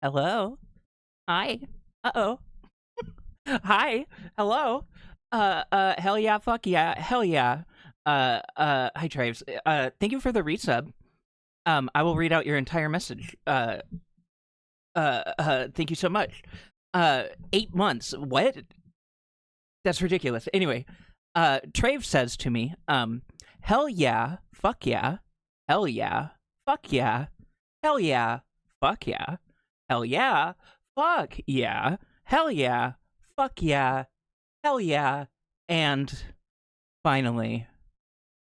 Hello. Hi. Uh-oh. Hi. Hello. Hell yeah, fuck yeah, hell yeah. Hi Traves. Thank you for the resub. I will read out your entire message. Thank you so much. 8 months. What? That's ridiculous. Anyway, Trave says to me, hell yeah, fuck yeah, hell yeah, fuck yeah, hell yeah, fuck yeah, hell yeah, fuck yeah, hell yeah, fuck yeah, hell yeah, and finally,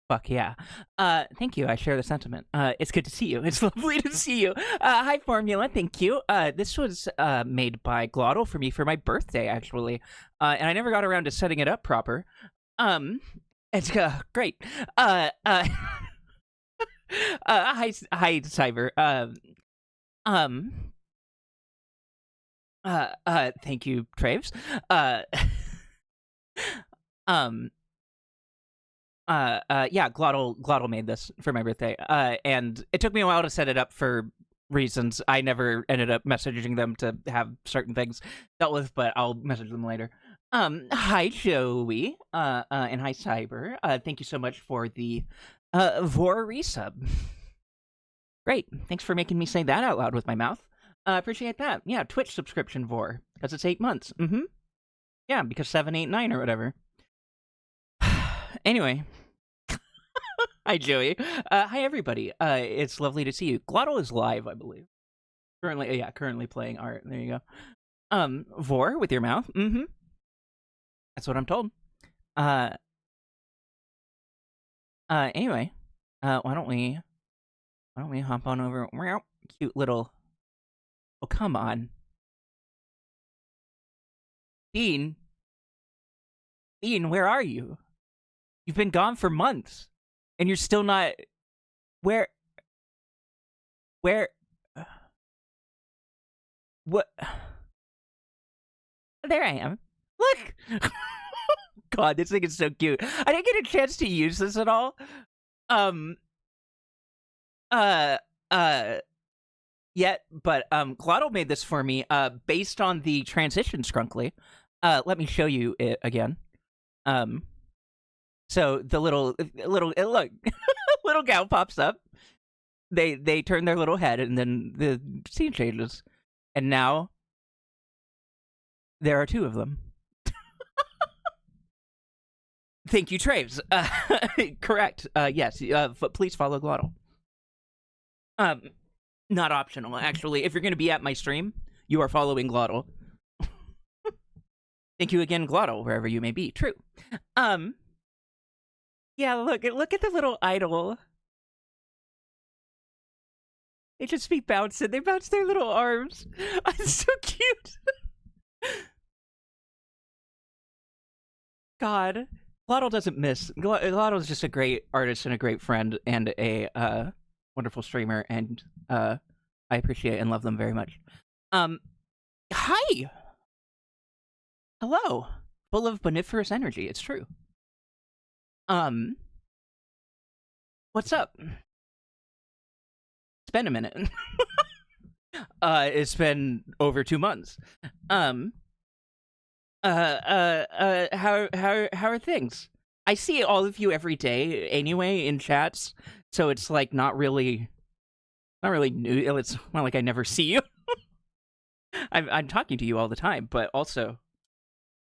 fuck yeah. Thank you. I share the sentiment. It's good to see you. It's lovely to see you. Hi, Formula. Thank you. This was made by Glottal for me for my birthday, actually. And I never got around to setting it up proper. Um, it's great. Hi, Cyber. Um, Thank you, Traves. Um, yeah, Glottal made this for my birthday, and it took me a while to set it up for reasons I never ended up messaging them to have certain things dealt with, but I'll message them later. Hi Joey, and hi Cyber. Thank you so much for the Vor resub. Great, thanks for making me say that out loud with my mouth. Appreciate that. Yeah, Twitch subscription Vor because it's 8 months. Yeah, because 789 or whatever. Anyway. Hi, Joey. Hi, everybody. It's lovely to see you. Glottal is live, I believe. Currently playing art. There you go. Vor with your mouth. That's what I'm told. Anyway, why don't we hop on over? Cute little. Oh, come on, Bean. Bean, where are you? You've been gone for months, and you're still not. Where? Where? What? There I am. Look. God, this thing is so cute. I didn't get a chance to use this at all. Um. Uh. Uh. Yet, but Glottal made this for me. Based on the transition Scrunkly. Let me show you it again. So the little look, little gal pops up. They turn their little head, and then the scene changes, and now there are two of them. Thank you, Traves. Correct. Yes. Please follow Glottal. Not optional, actually. If you're going to be at my stream, you are following Glottal. Thank you again, Glottal, wherever you may be. True. Yeah, look at the little idol. They just be bouncing. They bounce their little arms. It's so cute. God, Glottal doesn't miss. Glottal is just a great artist and a great friend and a wonderful streamer, and I appreciate and love them very much. Hi. Hello. Full of boniferous energy. It's true. What's up? It's been a minute. It's been over 2 months. How are things? I see all of you every day anyway in chats, so it's like not really new. It's not like I never see you. I'm talking to you all the time, but also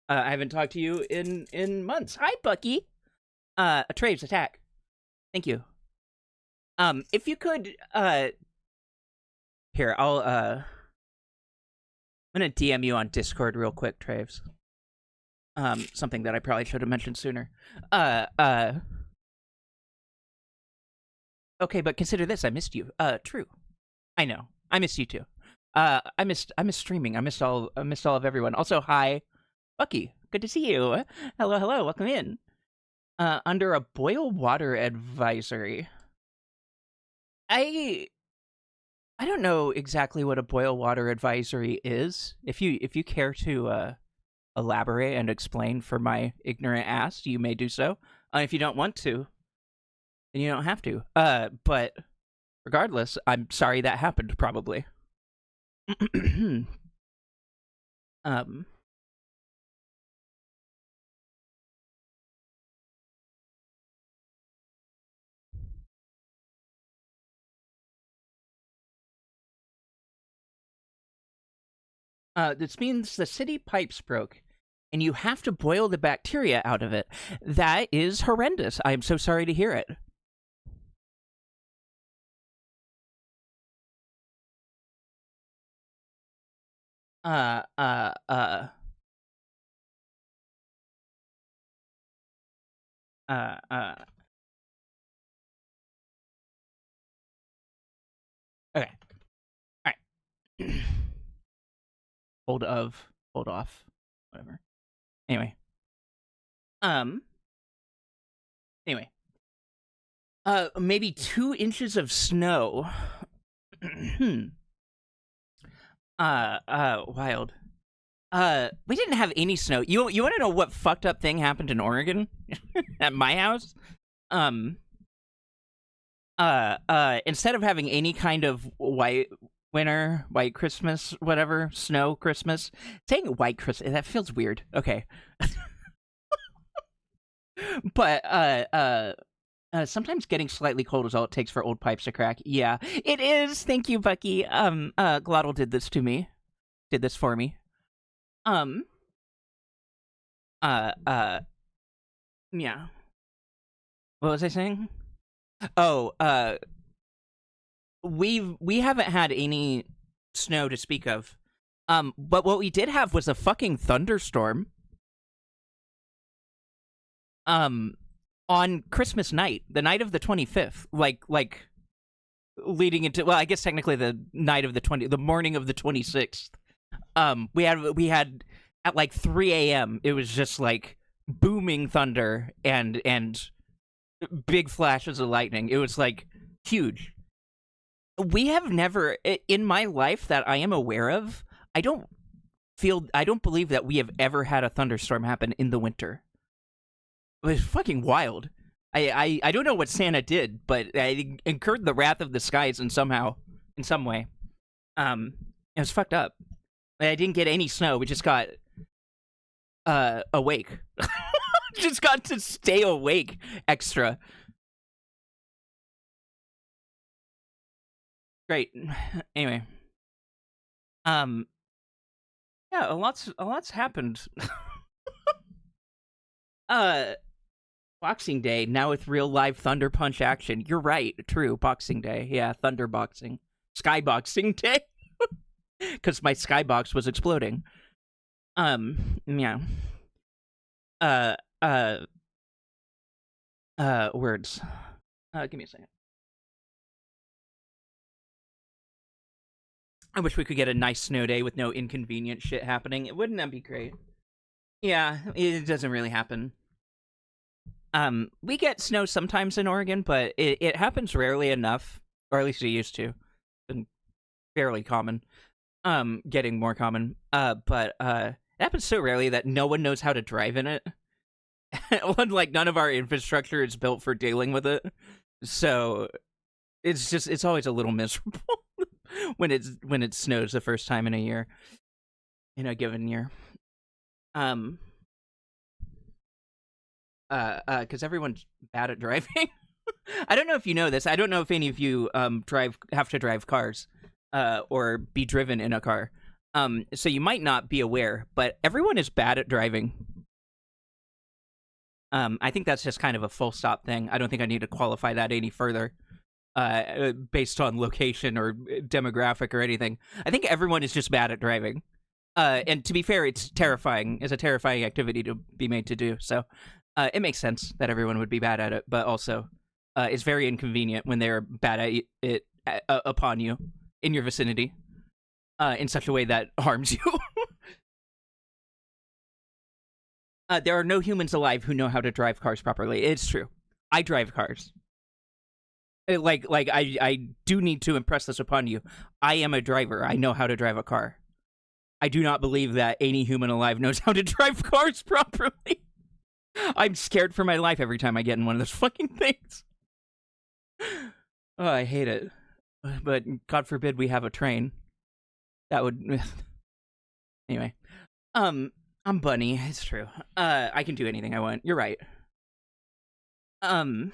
I haven't talked to you in months. Hi, Bucky. A Traves attack. Thank you. If you could, here, I'm gonna DM you on Discord real quick, Traves. Something that I probably should have mentioned sooner. Okay, but consider this: I missed you. True. I know. I missed you too. I missed streaming. I missed all of everyone. Also, hi, Bucky. Good to see you. Hello. Welcome in. Under a boil water advisory. I don't know exactly what a boil water advisory is. If you care to elaborate and explain for my ignorant ass, you may do so. If you don't want to, then you don't have to. But regardless, I'm sorry that happened, probably. um, this means the city pipes broke, and you have to boil the bacteria out of it. That is horrendous. I am so sorry to hear it. Uh, uh, uh, uh, uh. Okay. All right. hold off, whatever. Anyway. Um. Anyway. Maybe 2 inches of snow. Wild. We didn't have any snow. You want to know what fucked up thing happened in Oregon at my house? Um. Instead of having any kind of white winter, white Christmas, whatever, snow Christmas, saying white Christmas, that feels weird. Okay. But sometimes getting slightly cold is all it takes for old pipes to crack. Yeah, it is. Thank you, Bucky. Glottal did this to me. Did this for me. Um. Uh. Uh. Yeah. What was I saying? Oh. We haven't had any snow to speak of. But what we did have was a fucking thunderstorm. On Christmas night, the night of the 25th, like leading into, well, I guess technically the night of the morning of the 26th. We had at like 3 a.m. It was just like booming thunder and big flashes of lightning. It was like huge. We have never in my life that I am aware of. I don't believe that we have ever had a thunderstorm happen in the winter. It was fucking wild. I don't know what Santa did, but I incurred the wrath of the skies in some way. It was fucked up. I didn't get any snow. We just got awake. Just got to stay awake extra. Great. Anyway. Yeah, a lot's happened. Boxing Day, now with real live Thunder Punch action. You're right, true, Boxing Day. Yeah, Thunder Boxing. Skyboxing Day. Because my skybox was exploding. Yeah. Words. Give me a second. I wish we could get a nice snow day with no inconvenient shit happening. Wouldn't that be great? Yeah, it doesn't really happen. We get snow sometimes in Oregon, but it happens rarely enough, or at least it used to. Been fairly common. Getting more common. But it happens so rarely that no one knows how to drive in it. Like none of our infrastructure is built for dealing with it. So it's always a little miserable when it snows the first time in a given year. Because everyone's bad at driving. I don't know if you know this. I don't know if any of you have to drive cars, or be driven in a car. So you might not be aware, but everyone is bad at driving. I think that's just kind of a full stop thing. I don't think I need to qualify that any further, based on location or demographic or anything. I think everyone is just bad at driving. And to be fair, it's terrifying. It's a terrifying activity to be made to do. So it makes sense that everyone would be bad at it, but also it's very inconvenient when they're bad at it upon you, in your vicinity, in such a way that harms you. There are no humans alive who know how to drive cars properly. It's true. I drive cars. Like I do need to impress this upon you. I am a driver. I know how to drive a car. I do not believe that any human alive knows how to drive cars properly. I'm scared for my life every time I get in one of those fucking things. Oh, I hate it. But God forbid we have a train. That would anyway. Um, I'm Bunny. It's true. I can do anything I want. You're right. Um.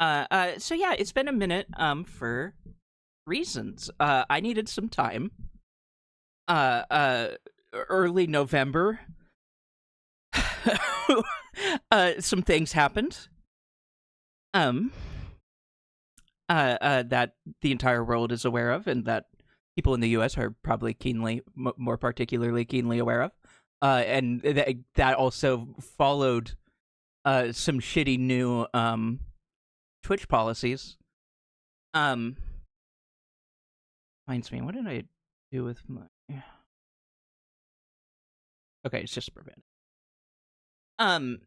So yeah, it's been a minute. For reasons. I needed some time. Uh. Uh. Early November. Some things happened. Um. That the entire world is aware of, and that people in the U.S. are probably more particularly keenly aware of. And that also followed some shitty new Twitch policies. Um, Reminds me, what did I do with my? Okay, it's just prevent. Um,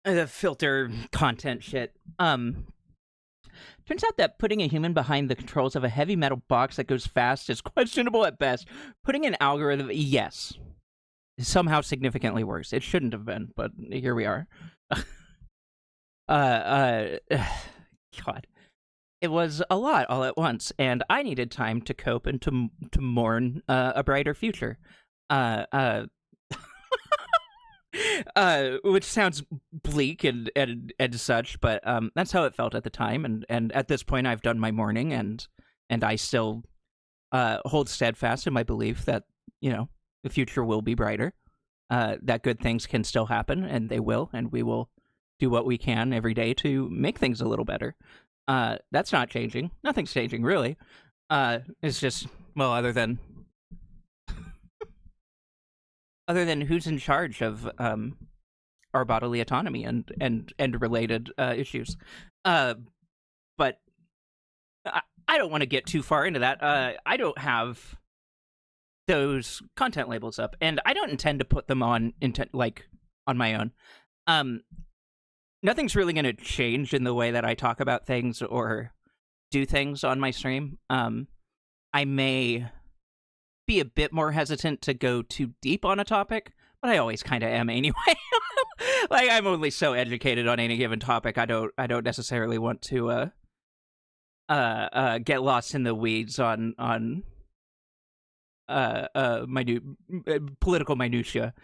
the filter content shit. Turns out that putting a human behind the controls of a heavy metal box that goes fast is questionable at best. Putting an algorithm, yes, somehow significantly worse. It shouldn't have been, but here we are. uh, God, it was a lot all at once, and I needed time to cope and to mourn a brighter future. Uh, uh, which sounds bleak and such, but that's how it felt at the time, and at this point, I've done my mourning, and I still hold steadfast in my belief that the future will be brighter, that good things can still happen, and they will, and we will do what we can every day to make things a little better. That's not changing. Nothing's changing really. It's just, well, other than who's in charge of our bodily autonomy and related issues. But I don't want to get too far into that. I don't have those content labels up, and I don't intend to put them on on my own. Nothing's really going to change in the way that I talk about things or do things on my stream. I may be a bit more hesitant to go too deep on a topic, but I always kind of am anyway. Like, I'm only so educated on any given topic. I don't necessarily want to get lost in the weeds on political minutia.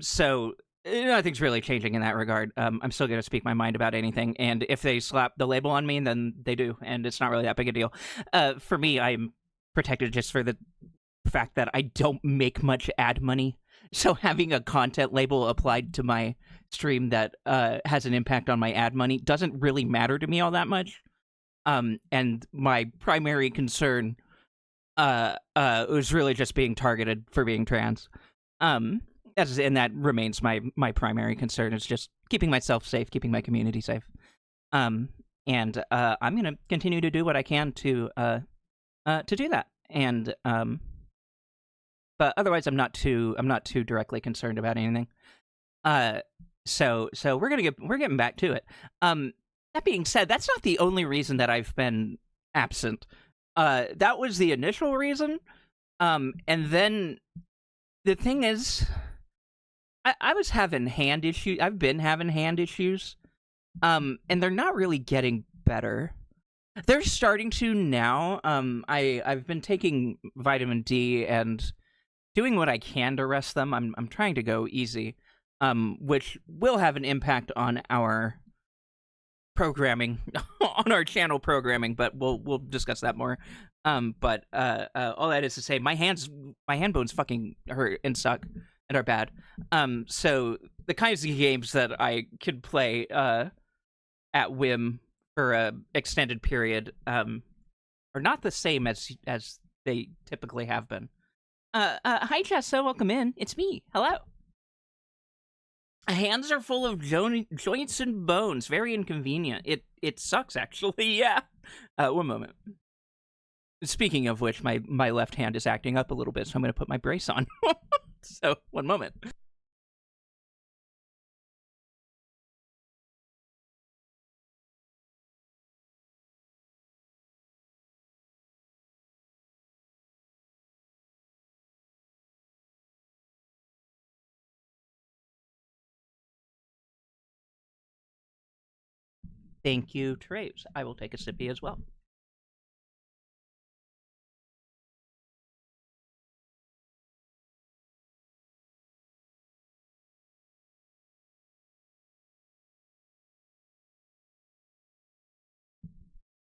So nothing's really changing in that regard. I'm still gonna speak my mind about anything, and if they slap the label on me, then they do, and it's not really that big a deal. For me, I'm protected just for the fact that I don't make much ad money. So having a content label applied to my stream that has an impact on my ad money doesn't really matter to me all that much. And my primary concern was really just being targeted for being trans. And that remains my primary concern, is just keeping myself safe, keeping my community safe. And I'm gonna continue to do what I can to do that. And but otherwise, I'm not too directly concerned about anything. So we're getting back to it. That being said, that's not the only reason that I've been absent. That was the initial reason. And then the thing is, I was having hand issues. I've been having hand issues. And they're not really getting better. They're starting to now. I've been taking vitamin D and doing what I can to rest them. I'm trying to go easy, which will have an impact on our programming, on our channel programming, but we'll discuss that more. But all that is to say, my hand bones fucking hurt and suck and are bad. So the kinds of games that I could play at whim for a extended period are not the same as they typically have been. Hi Jessa, welcome in. It's me. Hello. Hands are full of joints and bones. Very inconvenient. It sucks, actually. Yeah. One moment. Speaking of which, my left hand is acting up a little bit, so I'm going to put my brace on. So, one moment. Thank you, Traves. I will take a sippy as well.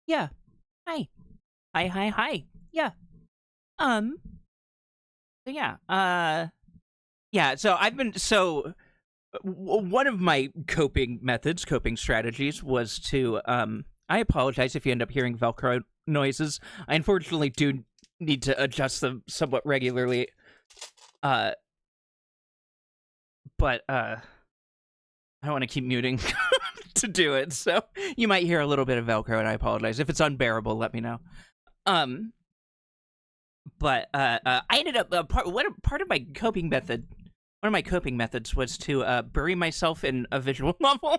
Yeah. Hi. Hi, hi, hi. Yeah. Um, yeah. Yeah, so I've been one of my coping strategies was to I apologize if you end up hearing velcro noises. I unfortunately do need to adjust them somewhat regularly. Uh but I don't want to keep muting to do it. So you might hear a little bit of velcro and I apologize. If it's unbearable, let me know. Um but I ended up part of my coping method. One of my coping methods was to bury myself in a visual novel,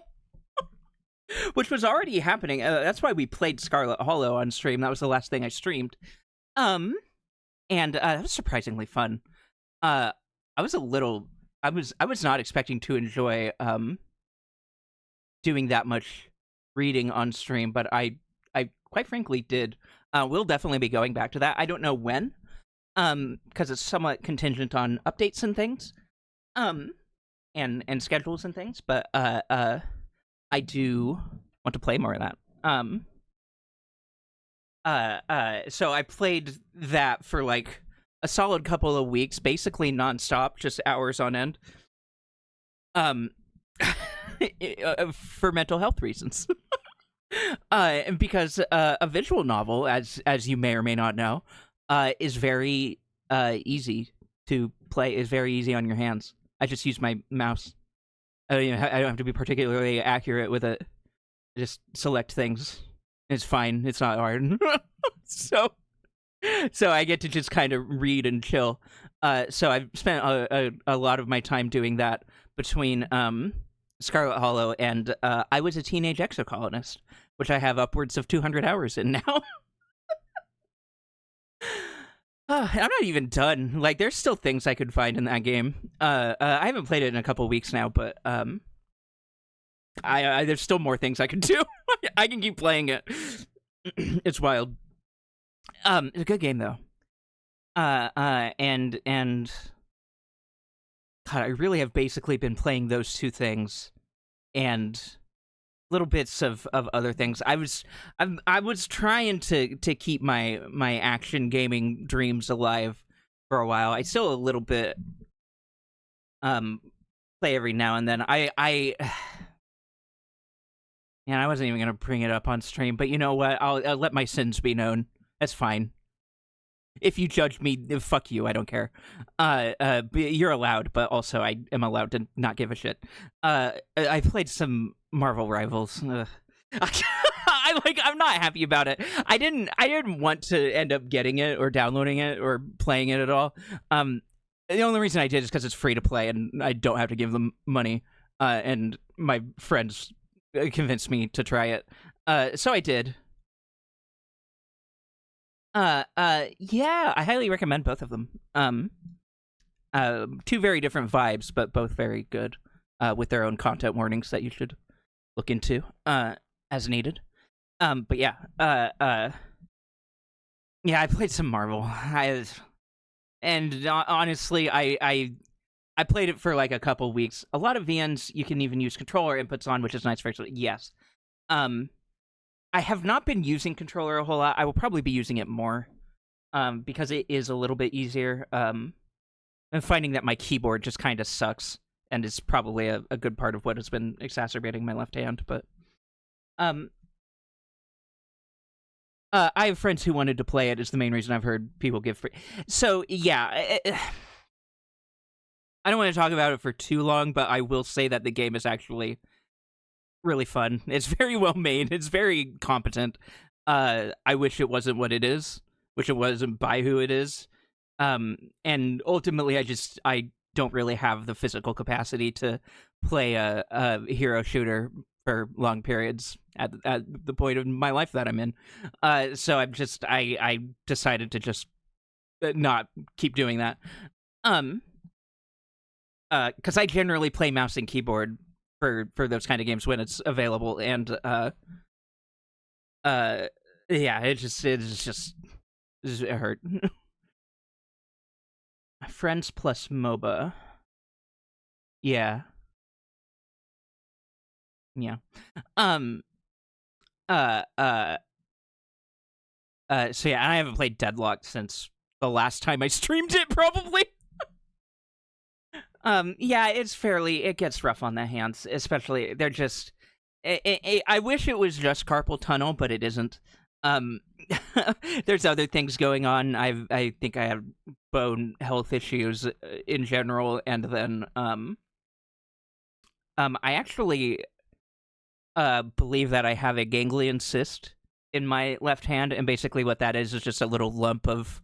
which was already happening. That's why we played Scarlet Hollow on stream. That was the last thing I streamed. Um, and that was surprisingly fun. Uh, I was a little, I was not expecting to enjoy doing that much reading on stream, but I quite frankly did. We'll definitely be going back to that. I don't know when, because it's somewhat contingent on updates and things, um, and schedules and things. But I do want to play more of that. So I played that for like a solid couple of weeks, basically nonstop, just hours on end. Um, for mental health reasons. Because a visual novel, as you may or may not know, is very easy to play. Is very easy on your hands. I just use my mouse. I don't have to be particularly accurate with it. I just select things. It's fine. It's not hard. so so I get to just kind of read and chill. So I've spent a lot of my time doing that between Scarlet Hollow and I Was a Teenage Exocolonist, which I have upwards of 200 hours in now. I'm not even done. Like, there's still things I could find in that game. I haven't played it in a couple weeks now, but I there's still more things I could do. I can keep playing it. It's wild. It's a good game though. And God, I really have basically been playing those two things and little bits of other things. I was trying to keep my action gaming dreams alive for a while. I still a little bit play every now and then. Yeah, I wasn't even gonna bring it up on stream, but you know what? I'll let my sins be known. That's fine. If you judge me, fuck you. I don't care. You're allowed, but also I am allowed to not give a shit. I played some Marvel Rivals. I'm not happy about it. I didn't want to end up getting it or downloading it or playing it at all. The only reason I did is because it's free to play and I don't have to give them money. And my friends convinced me to try it. So I did. Yeah, I highly recommend both of them. Two very different vibes, but both very good, with their own content warnings that you should look into, as needed. But yeah, yeah, I played some Marvel. Honestly, I played it for like a couple weeks. A lot of VNs you can even use controller inputs on, which is nice for yes. I have not been using controller a whole lot. I will probably be using it more, because it is a little bit easier. I'm finding that my keyboard just kind of sucks, and is probably a good part of what has been exacerbating my left hand. But I have friends who wanted to play it. Is the main reason I've heard people give free. So yeah, I don't want to talk about it for too long, but I will say that the game is actually really fun. It's very well made. It's very competent. I wish it wasn't what it is. Wish it wasn't by who it is. And ultimately, I don't really have the physical capacity to play a hero shooter for long periods at the point of my life that I'm in. So I decided to just not keep doing that. Because I generally play mouse and keyboard for those kind of games when it's available, and yeah, it hurt. Friends plus MOBA. Yeah. Yeah. Um. So yeah, I haven't played Deadlocked since the last time I streamed it, probably. Yeah, it gets rough on the hands, especially they're just. I wish it was just carpal tunnel, but it isn't. Um, there's other things going on. I think I have bone health issues in general, and then I actually believe that I have a ganglion cyst in my left hand, and basically what that is just a little lump of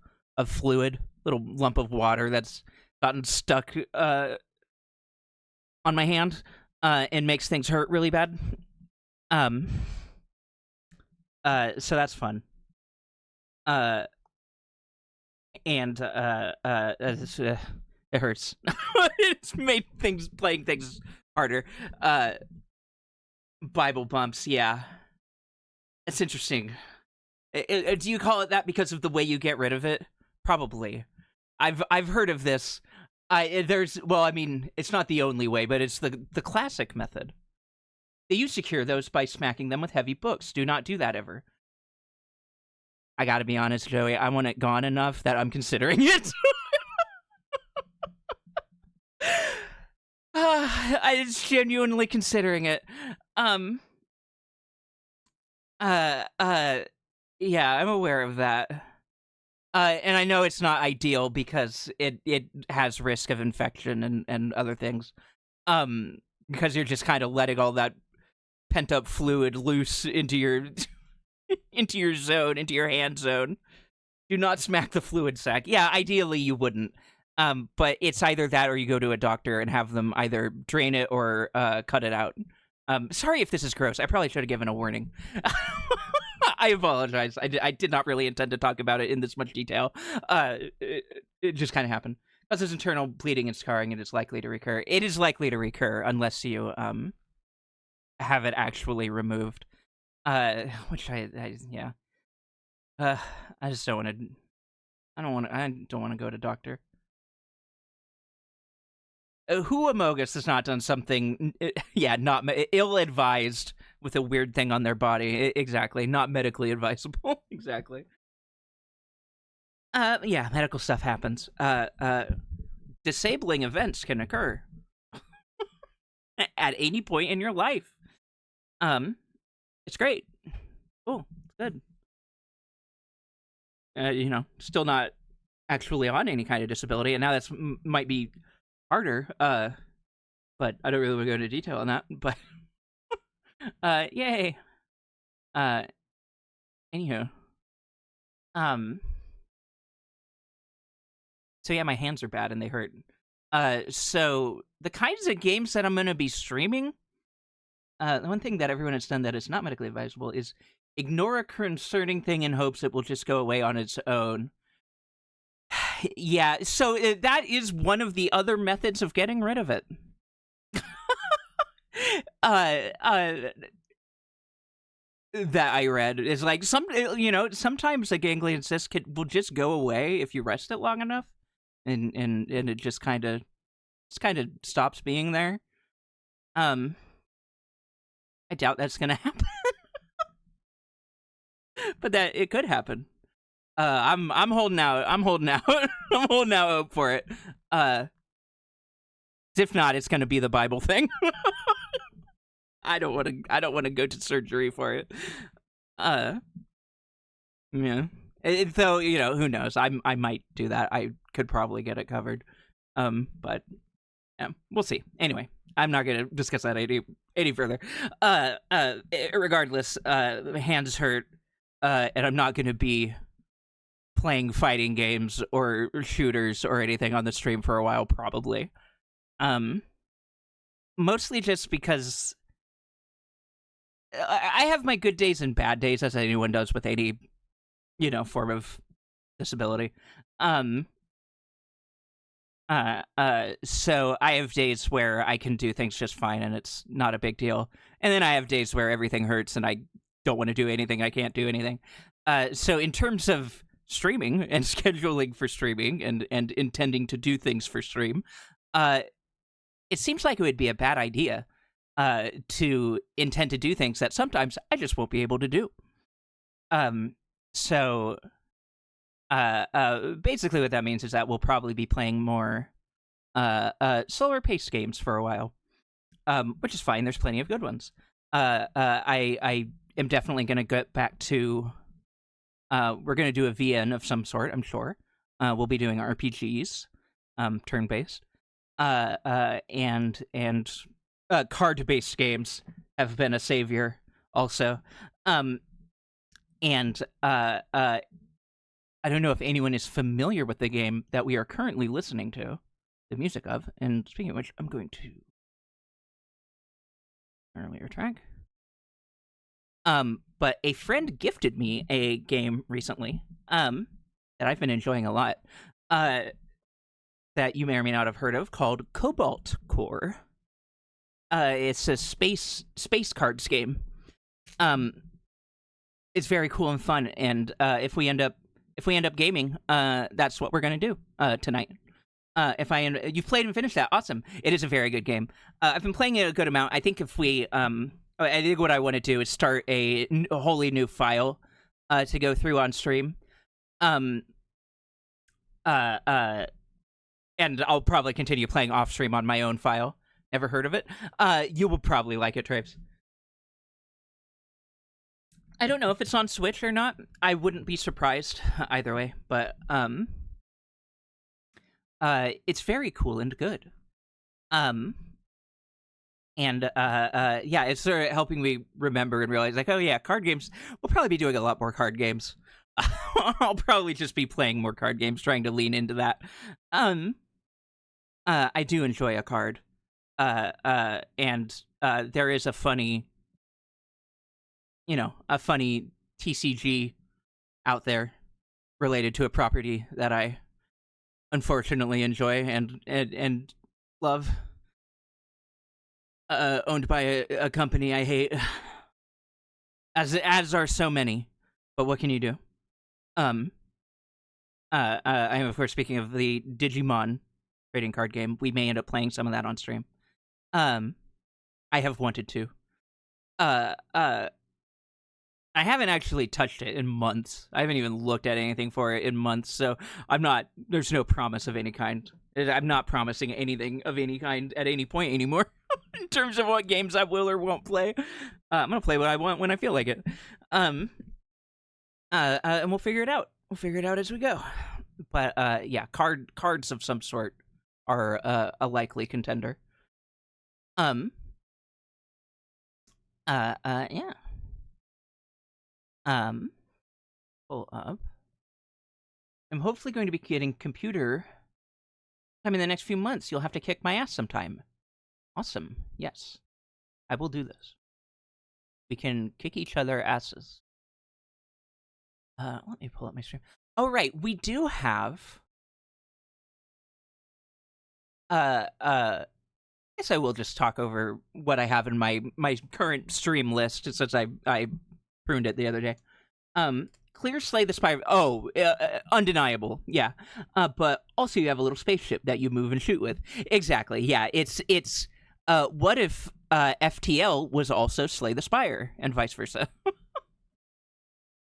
fluid, little lump of water that's gotten stuck on my hand and makes things hurt really bad. Um, so that's fun. And it hurts. It's made playing things harder. Bible bumps, yeah. It's interesting. Do you call it that because of the way you get rid of it? Probably. I've heard of this. I mean, it's not the only way, but it's the classic method. They used to cure those by smacking them with heavy books. Do not do that ever. I gotta be honest, Joey. I want it gone enough that I'm considering it. I was genuinely considering it. Yeah, I'm aware of that. And I know it's not ideal because it has risk of infection and other things. Because you're just kind of letting all that pent up fluid loose into your into your zone, into your hand zone. Do not smack the fluid sac. Yeah, ideally you wouldn't. But it's either that or you go to a doctor and have them either drain it or cut it out. Sorry if this is gross. I probably should have given a warning. I apologize. I did not really intend to talk about it in this much detail. It just kind of happened. As there's internal bleeding and scarring, it is likely to recur. It is likely to recur unless you have it actually removed. Which yeah. I just don't want to. I don't want to go to doctor. Who among us has not done something? Yeah, not ill-advised with a weird thing on their body. Exactly, not medically advisable. Exactly. Yeah, medical stuff happens. Disabling events can occur at any point in your life. It's great. Cool. Good. Still not actually on any kind of disability, and now that's might be harder. But I don't really want to go into detail on that. But yay. Anywho, so yeah, my hands are bad and they hurt. So the kinds of games that I'm gonna be streaming. The one thing that everyone has done that is not medically advisable is ignore a concerning thing in hopes it will just go away on its own. Yeah, so that is one of the other methods of getting rid of it. That I read is like sometimes a ganglion cyst will just go away if you rest it long enough, and it just kind of stops being there. I doubt that's gonna happen, but that it could happen. I'm holding out. I'm holding out. I'm holding out hope for it. If not, it's gonna be the Bible thing. I don't want to go to surgery for it. Yeah. Though who knows? I might do that. I could probably get it covered. But yeah, we'll see. Anyway, I'm not gonna discuss that any further. Regardless, hands hurt. And I'm not gonna be playing fighting games or shooters or anything on the stream for a while, probably. Mostly just because I have my good days and bad days, as anyone does with any, form of disability. So I have days where I can do things just fine and it's not a big deal. And then I have days where everything hurts and I don't want to do anything. I can't do anything. So in terms of streaming and scheduling for streaming and intending to do things for stream, it seems like it would be a bad idea to intend to do things that sometimes I just won't be able to do. So, basically what that means is that we'll probably be playing more slower paced games for a while, which is fine. There's plenty of good ones. I am definitely going to get back to. We're going to do a VN of some sort, I'm sure. We'll be doing RPGs, turn based, and card based games have been a savior also. And I don't know if anyone is familiar with the game that we are currently listening to the music of. And speaking of which, I'm going to earlier track. But a friend gifted me a game recently, that I've been enjoying a lot, that you may or may not have heard of, called Cobalt Core. It's a space cards game. It's very cool and fun, and if we end up gaming, that's what we're gonna do tonight. You've played and finished that, awesome. It is a very good game. I've been playing it a good amount. I think if we I think what I want to do is start a wholly new file to go through on stream. And I'll probably continue playing off stream on my own file. Never heard of it. You will probably like it, Traves. I don't know if it's on Switch or not. I wouldn't be surprised either way, but it's very cool and good. And yeah, it's sort of helping me remember and realize, like, oh yeah, card games. We'll probably be doing a lot more card games. I'll probably just be playing more card games, trying to lean into that. I do enjoy a card. And there is a funny TCG out there related to a property that I unfortunately enjoy and love. Owned by a company I hate, as are so many. But what can you do? I am of course speaking of the Digimon trading card game. We may end up playing some of that on stream. I have wanted to. I haven't actually touched it in months. I haven't even looked at anything for it in months, so there's no promise of any kind. I'm not promising anything of any kind at any point anymore in terms of what games I will or won't play. I'm gonna play what I want when I feel like it. And we'll figure it out. We'll figure it out as we go. But yeah, cards of some sort are a likely contender. Yeah. Pull up. I'm hopefully going to be getting computer time in the next few months. You'll have to kick my ass sometime. Awesome. Yes. I will do this. We can kick each other asses. Let me pull up my stream. Oh, right. We do have... I guess I will just talk over what I have in my current stream list since I pruned it the other day. Clear Slay the Spire. Oh, undeniable. Yeah. But also you have a little spaceship that you move and shoot with. Exactly. Yeah. It's what if FTL was also Slay the Spire and vice versa?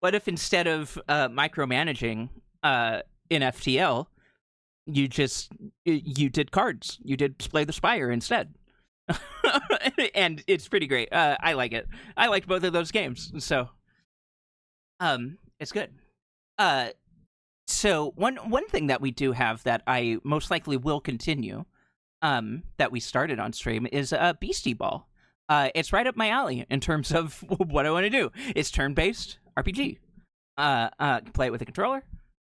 What if instead of micromanaging in FTL, you did cards. You did Slay the Spire instead. And it's pretty great. I like it. I liked both of those games. So it's good. So one thing that we do have that I most likely will continue, that we started on stream is Beastie Ball. It's right up my alley in terms of what I want to do. It's turn-based RPG. Play it with a controller.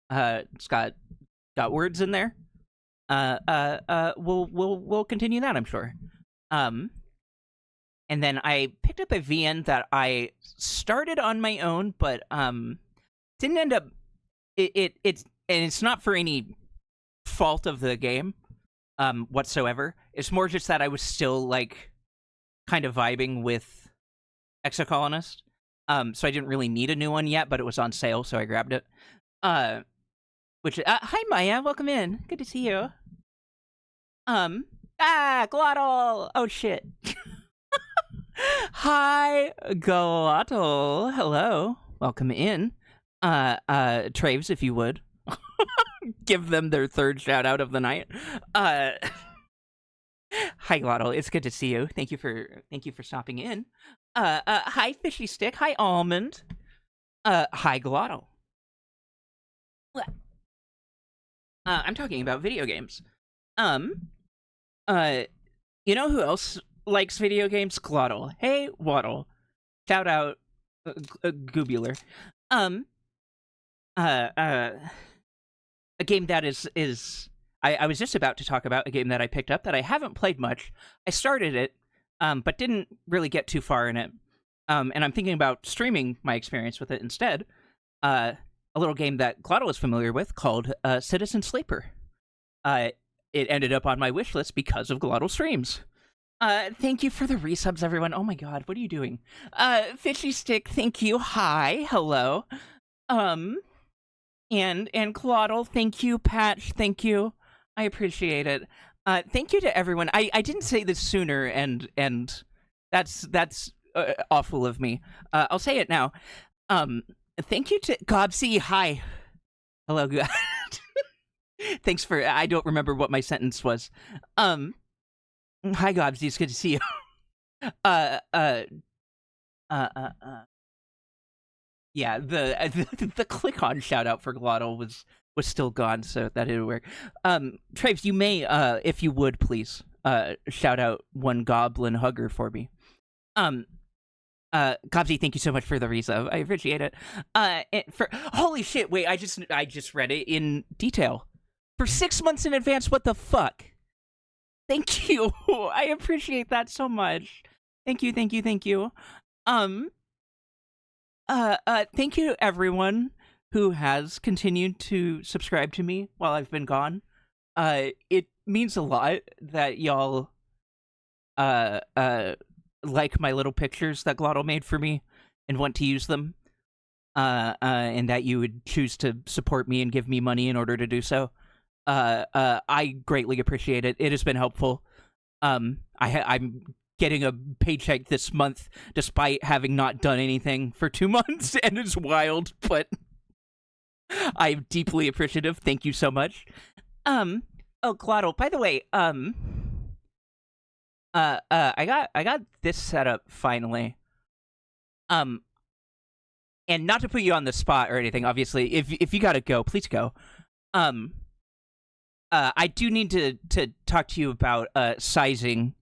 It's got words in there. We'll continue that, I'm sure. And then I picked up a VN that I started on my own, but didn't end up. It's not for any fault of the game whatsoever. It's more just that I was still like kind of vibing with Exocolonist. So I didn't really need a new one yet, but it was on sale, so I grabbed it. Which hi Maya, welcome in. Good to see you. Glottal. Oh shit. Hi Glottal. Hello. Welcome in. Traves, if you would. Give them their third shout out of the night. Hi Glottal, it's good to see you. Thank you for stopping in. Hi Fishy Stick, hi Almond. Hi Glottal. I'm talking about video games. You know who else likes video games? Glottal. Hey Waddle. Shout out Goobular. A game that is I was just about to talk about a game that I picked up that I haven't played much. I started it, but didn't really get too far in it. And I'm thinking about streaming my experience with it instead. A little game that Glottal is familiar with called Citizen Sleeper. It ended up on my wish list because of Glottal streams. Thank you for the resubs, everyone. Oh my god, what are you doing? Fishy Stick, thank you. Hi, hello. And Glottal, thank you. Patch, thank you. I appreciate it. Thank you to everyone. I didn't say this sooner, and that's awful of me. I'll say it now. Thank you to Gobsy. Hi, hello. Thanks for. I don't remember what my sentence was. Hi, Gobsy. It's good to see you. Yeah, the click on shout out for Glottal was still gone, so that didn't work. Traves, you may, if you would please, shout out one goblin hugger for me. Gobsy, thank you so much for the resub. I appreciate it. Holy shit, wait, I just read it in detail. For 6 months in advance, what the fuck? Thank you. I appreciate that so much. Thank you. Thank you to everyone who has continued to subscribe to me while I've been gone. It means a lot that y'all like my little pictures that Glottal made for me and want to use them. And that you would choose to support me and give me money in order to do so. I greatly appreciate it. It has been helpful. I'm getting a paycheck this month despite having not done anything for 2 months, and it's wild, but I'm deeply appreciative. Thank you so much. Oh, Glottal, by the way, I got this set up finally. And not to put you on the spot or anything, obviously, if you gotta go, please go. I do need to talk to you about sizing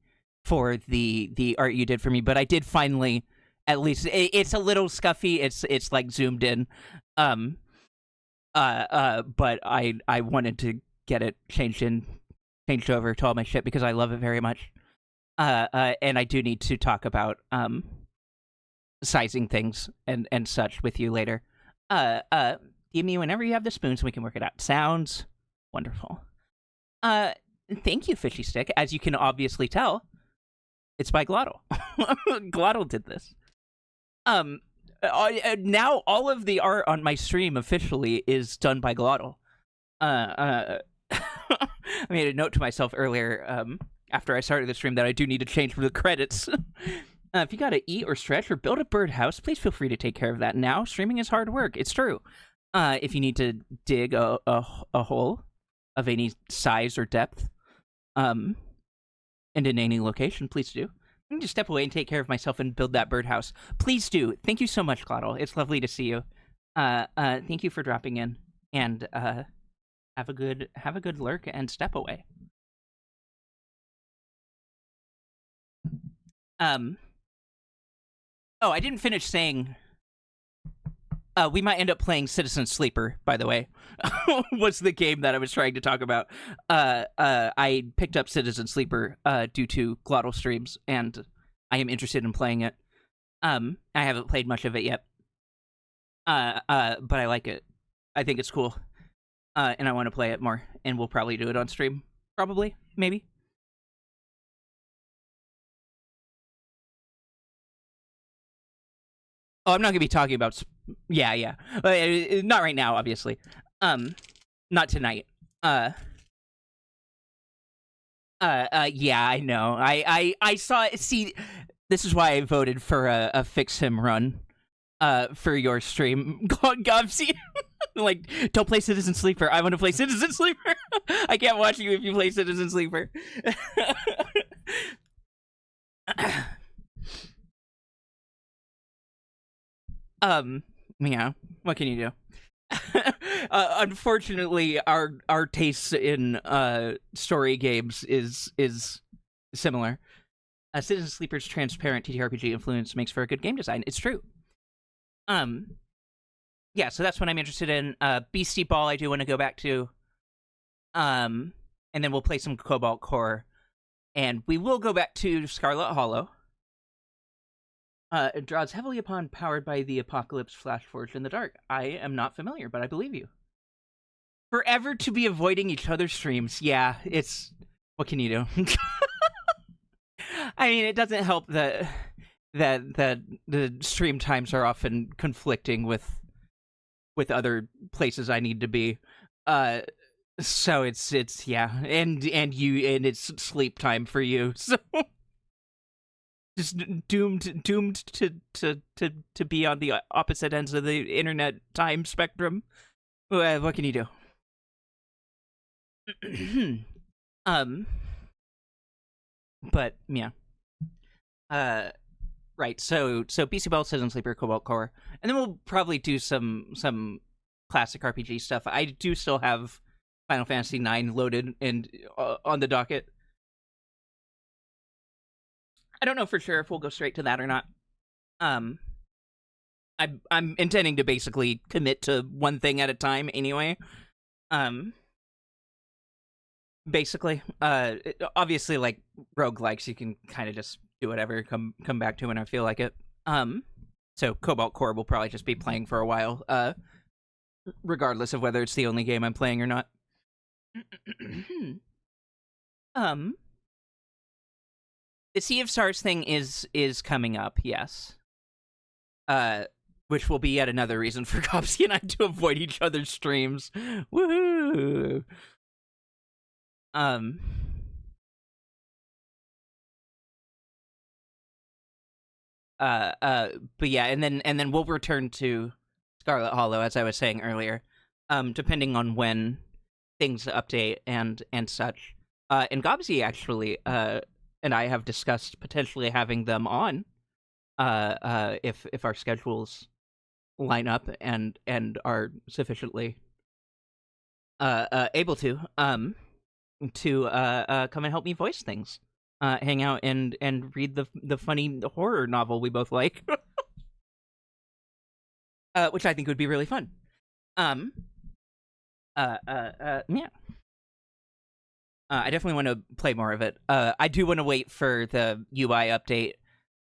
for the art you did for me, but I did finally, at least it's a little scuffy. It's like zoomed in, but I wanted to get it changed over to all my shit because I love it very much. And I do need to talk about sizing things and such with you later. Give me whenever you have the spoon so we can work it out. Sounds wonderful. Thank you, Fishy Stick. As you can obviously tell, it's by Glottal. Glottal did this. Now all of the art on my stream officially is done by Glottal. I made a note to myself earlier, after I started the stream, that I do need to change for the credits. If you gotta eat or stretch or build a birdhouse, please feel free to take care of that now. Streaming is hard work. It's true. If you need to dig a hole of any size or depth, and in any location, please do. I need to step away and take care of myself and build that birdhouse. Please do. Thank you so much, Glottal. It's lovely to see you. Thank you for dropping in, and have a good lurk and step away. Oh, I didn't finish saying. We might end up playing Citizen Sleeper, by the way. Was the game that I was trying to talk about. I picked up Citizen Sleeper due to Glottal streams, and I am interested in playing it. I haven't played much of it yet. But I like it. I think it's cool. And I want to play it more, and we'll probably do it on stream. Probably. Maybe. Oh, I'm not gonna be talking about. Yeah. Not right now, obviously. Not tonight. Yeah, I know. I saw. See, this is why I voted for a fix him run. for your stream, Gobsy. Like, don't play Citizen Sleeper. I want to play Citizen Sleeper. I can't watch you if you play Citizen Sleeper. Yeah. What can you do? Unfortunately, our tastes in story games is similar. Citizen Sleeper's transparent TTRPG influence makes for a good game design. It's true. Yeah, so that's what I'm interested in. Beastie Ball, I do want to go back to. And then we'll play some Cobalt Core, and we will go back to Scarlet Hollow. It draws heavily upon Powered by the Apocalypse Flash Forged in the Dark. I am not familiar, but I believe you. Forever to be avoiding each other's streams. Yeah, it's... What can you do? I mean, it doesn't help that the stream times are often conflicting with other places I need to be. So it's yeah, and it's sleep time for you. So just doomed to be on the opposite ends of the internet time spectrum. What can you do? But yeah. Right. So BC Bell, Citizen Sleeper, Cobalt Core, and then we'll probably do some classic RPG stuff. I do still have Final Fantasy IX loaded and on the docket. I don't know for sure if we'll go straight to that or not. I'm intending to basically commit to one thing at a time anyway. Basically, obviously, like roguelikes, you can kind of just do whatever, come back to when I feel like it. So Cobalt Core will probably just be playing for a while, regardless of whether it's the only game I'm playing or not. The Sea of Stars thing is coming up, yes. Which will be yet another reason for Kopsky and I to avoid each other's streams. Woohoo! But yeah, and then we'll return to Scarlet Hollow, as I was saying earlier, depending on when things update and such. And Gobsy actually, and I have discussed potentially having them on, if our schedules line up and are sufficiently able to come and help me voice things, hang out and read the funny horror novel we both like, which I think would be really fun. Yeah. I definitely want to play more of it. I do want to wait for the UI update.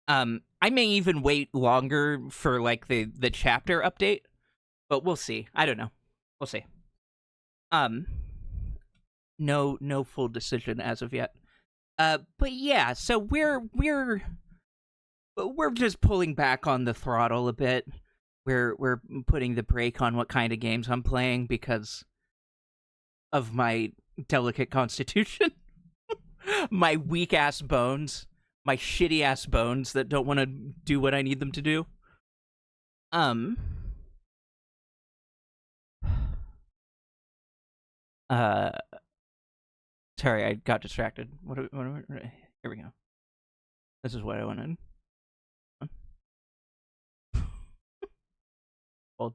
I may even wait longer for like the chapter update, but we'll see. I don't know. We'll see. No full decision as of yet. But yeah, so we're just pulling back on the throttle a bit. We're putting the brake on what kind of games I'm playing because of my delicate constitution. My weak ass bones, my shitty ass bones that don't want to do what I need them to do. Sorry, I got distracted. Here we go. This is what I wanted. Well,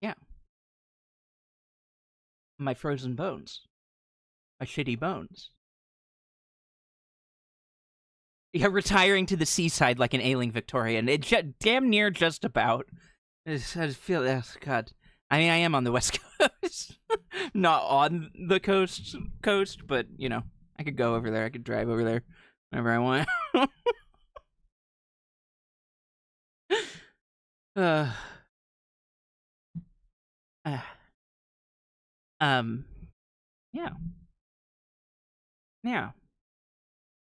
yeah. My frozen bones. My shitty bones. Yeah, retiring to the seaside like an ailing Victorian. Damn near just about. I feel, oh, God. I mean, I am on the West Coast. Not on the coast, but, you know, I could go over there. I could drive over there whenever I want. Yeah. Yeah.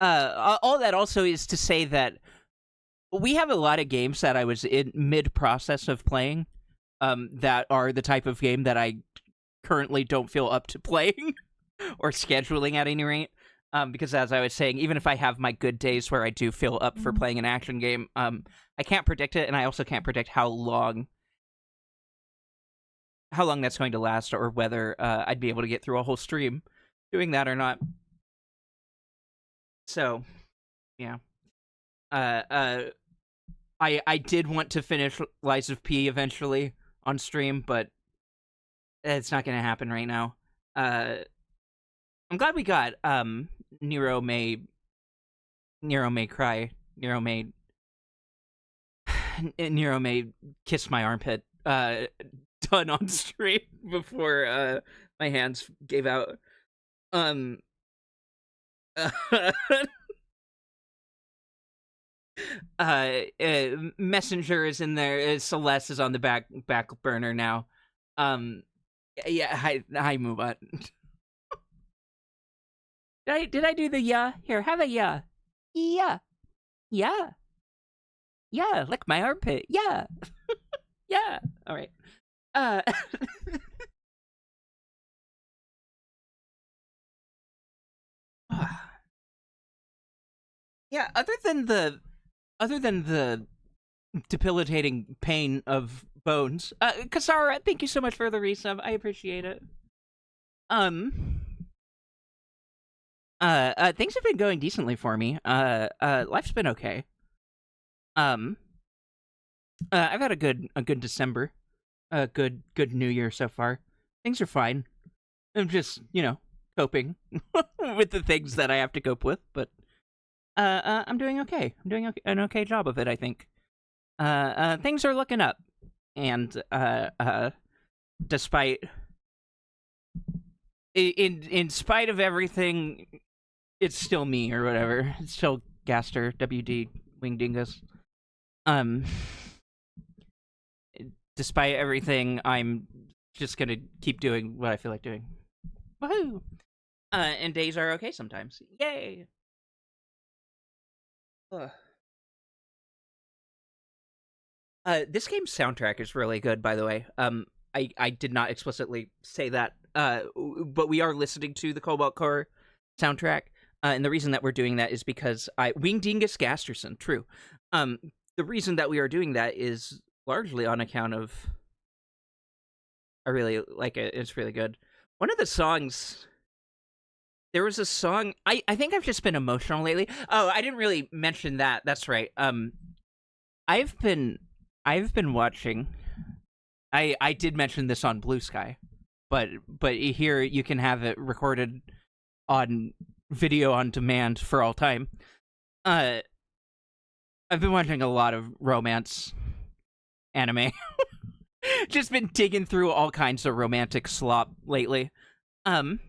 All that also is to say that we have a lot of games that I was in mid-process of playing, that are the type of game that I currently don't feel up to playing or scheduling at any rate. Because as I was saying, even if I have my good days where I do feel up for playing an action game, I can't predict it, and I also can't predict how long that's going to last, or whether I'd be able to get through a whole stream doing that or not. So, yeah. I did want to finish Lies of P eventually on stream, but it's not going to happen right now. I'm glad we got Nero May cry. Nero May kiss my armpit done on stream before my hands gave out. Messenger is in there. Celeste is on the back burner now. Yeah, hi Mubot. Did I do the yeah? Here, have a yeah. Yeah. Yeah. Yeah, lick my armpit. Yeah. Yeah. All right. Yeah, other than the debilitating pain of bones. Kasara, thank you so much for the resub. I appreciate it. Things have been going decently for me. Life's been okay. I've had a good December. A good New Year so far. Things are fine. I'm just, coping with the things that I have to cope with, but I'm doing okay. I'm doing an okay job of it, I think. Things are looking up, and despite in spite of everything, it's still me or whatever. It's still Gaster WD Wingdingus. Despite everything, I'm just gonna keep doing what I feel like doing. Woohoo! And days are okay sometimes. Yay! Ugh. This game's soundtrack is really good, by the way. I did not explicitly say that, but we are listening to the Cobalt Core soundtrack, and the reason that we're doing that is because Wingdingus Gasterson, true. The reason that we are doing that is largely on account of I really like it. It's really good. One of the songs, there was a song, I think I've just been emotional lately. Oh, I didn't really mention that. That's right. I've been watching. I did mention this on Blue Sky, but here you can have it recorded on video on demand for all time. I've been watching a lot of romance anime. Just been digging through all kinds of romantic slop lately. And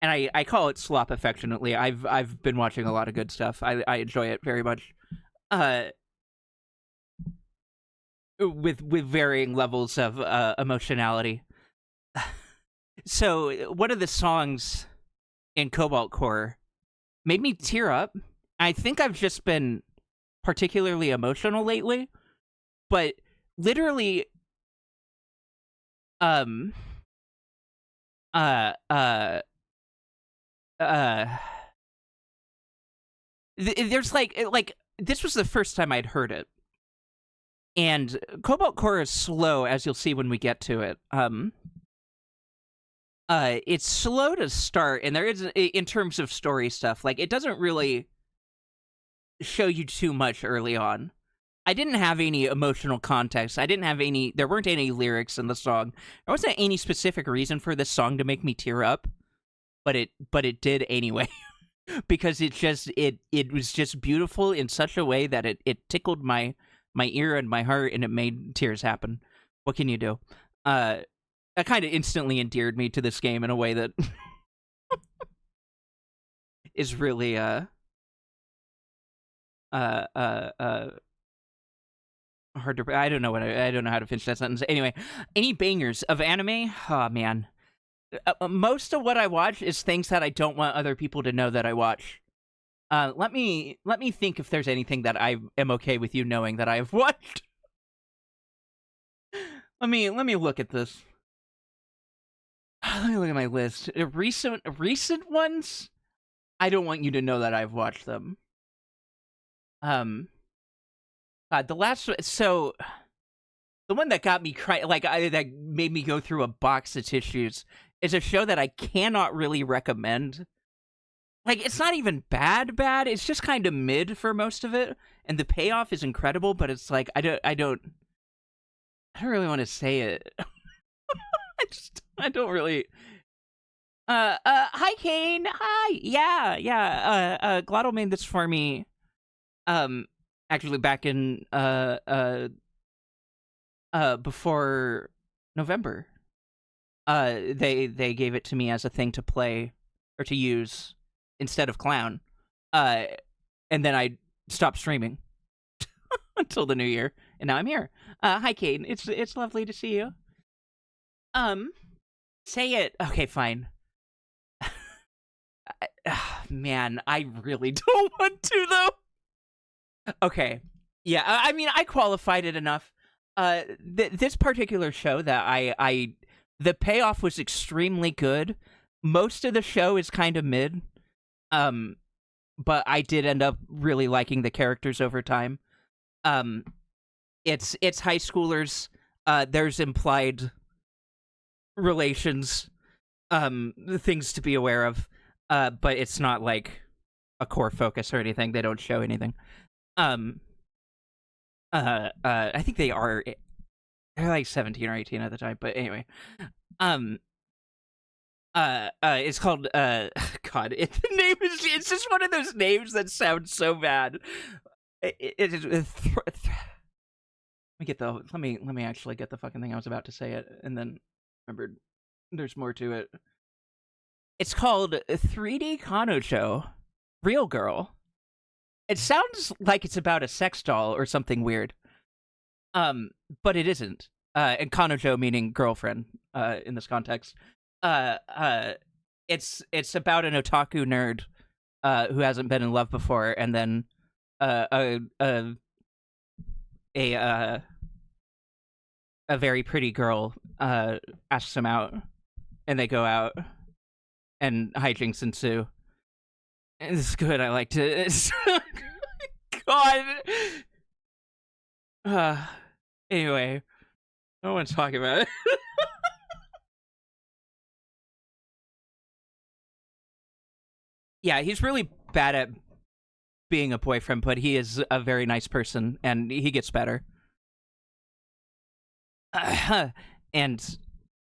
I call it slop affectionately. I've been watching a lot of good stuff. I enjoy it very much. With varying levels of emotionality. So one of the songs in Cobalt Core made me tear up. I think I've just been particularly emotional lately, but literally, there's like this was the first time I'd heard it, and Cobalt Core is slow, as you'll see when we get to it. It's slow to start, and there is, in terms of story stuff, like it doesn't really show you too much early on. I didn't have any emotional context. There weren't any lyrics in the song. There wasn't any specific reason for this song to make me tear up, but it did anyway. Because it was just beautiful in such a way that it tickled my ear and my heart, and it made tears happen. What can you do? It kind of instantly endeared me to this game in a way that is really hard to. I don't know how to finish that sentence. Anyway, any bangers of anime? Oh man, most of what I watch is things that I don't want other people to know that I watch. Let me think if there's anything that I am okay with you knowing that I have watched. Let me look at this. Let me look at my list. Recent ones. I don't want you to know that I've watched them. The last one. So the one that got me crying, that made me go through a box of tissues, is a show that I cannot really recommend. Like, it's not even bad. It's just kind of mid for most of it, and the payoff is incredible. But it's like I don't really want to say it. I don't really. Hi Kane. Hi. Yeah. Glottal made this for me. Actually, back in before November. They gave it to me as a thing to play or to use instead of Clown. And then I stopped streaming until the new year, and now I'm here. Hi Kane. It's lovely to see you. Say it. Okay, fine. Man, I really don't want to though. Okay. Yeah, I mean, I qualified it enough. This particular show that the payoff was extremely good. Most of the show is kind of mid. But I did end up really liking the characters over time. It's high schoolers. There's implied relations, things to be aware of. But it's not like a core focus or anything. They don't show anything. I think they're like 17 or 18 at the time, but anyway. It's called God, the name is, it's just one of those names that sounds so bad. Let me actually get the fucking thing. I was about to say it and then remembered there's more to it. It's called 3D Kano Show Real Girl. It sounds like it's about a sex doll or something weird. But it isn't. And Kanojo meaning girlfriend, in this context. It's about an otaku nerd, who hasn't been in love before, and then, a very pretty girl, asks him out, and they go out, and hijinks ensue. And this is good, I liked it. God. Anyway, I don't want to talk about it. Yeah, he's really bad at being a boyfriend, but he is a very nice person, and he gets better. And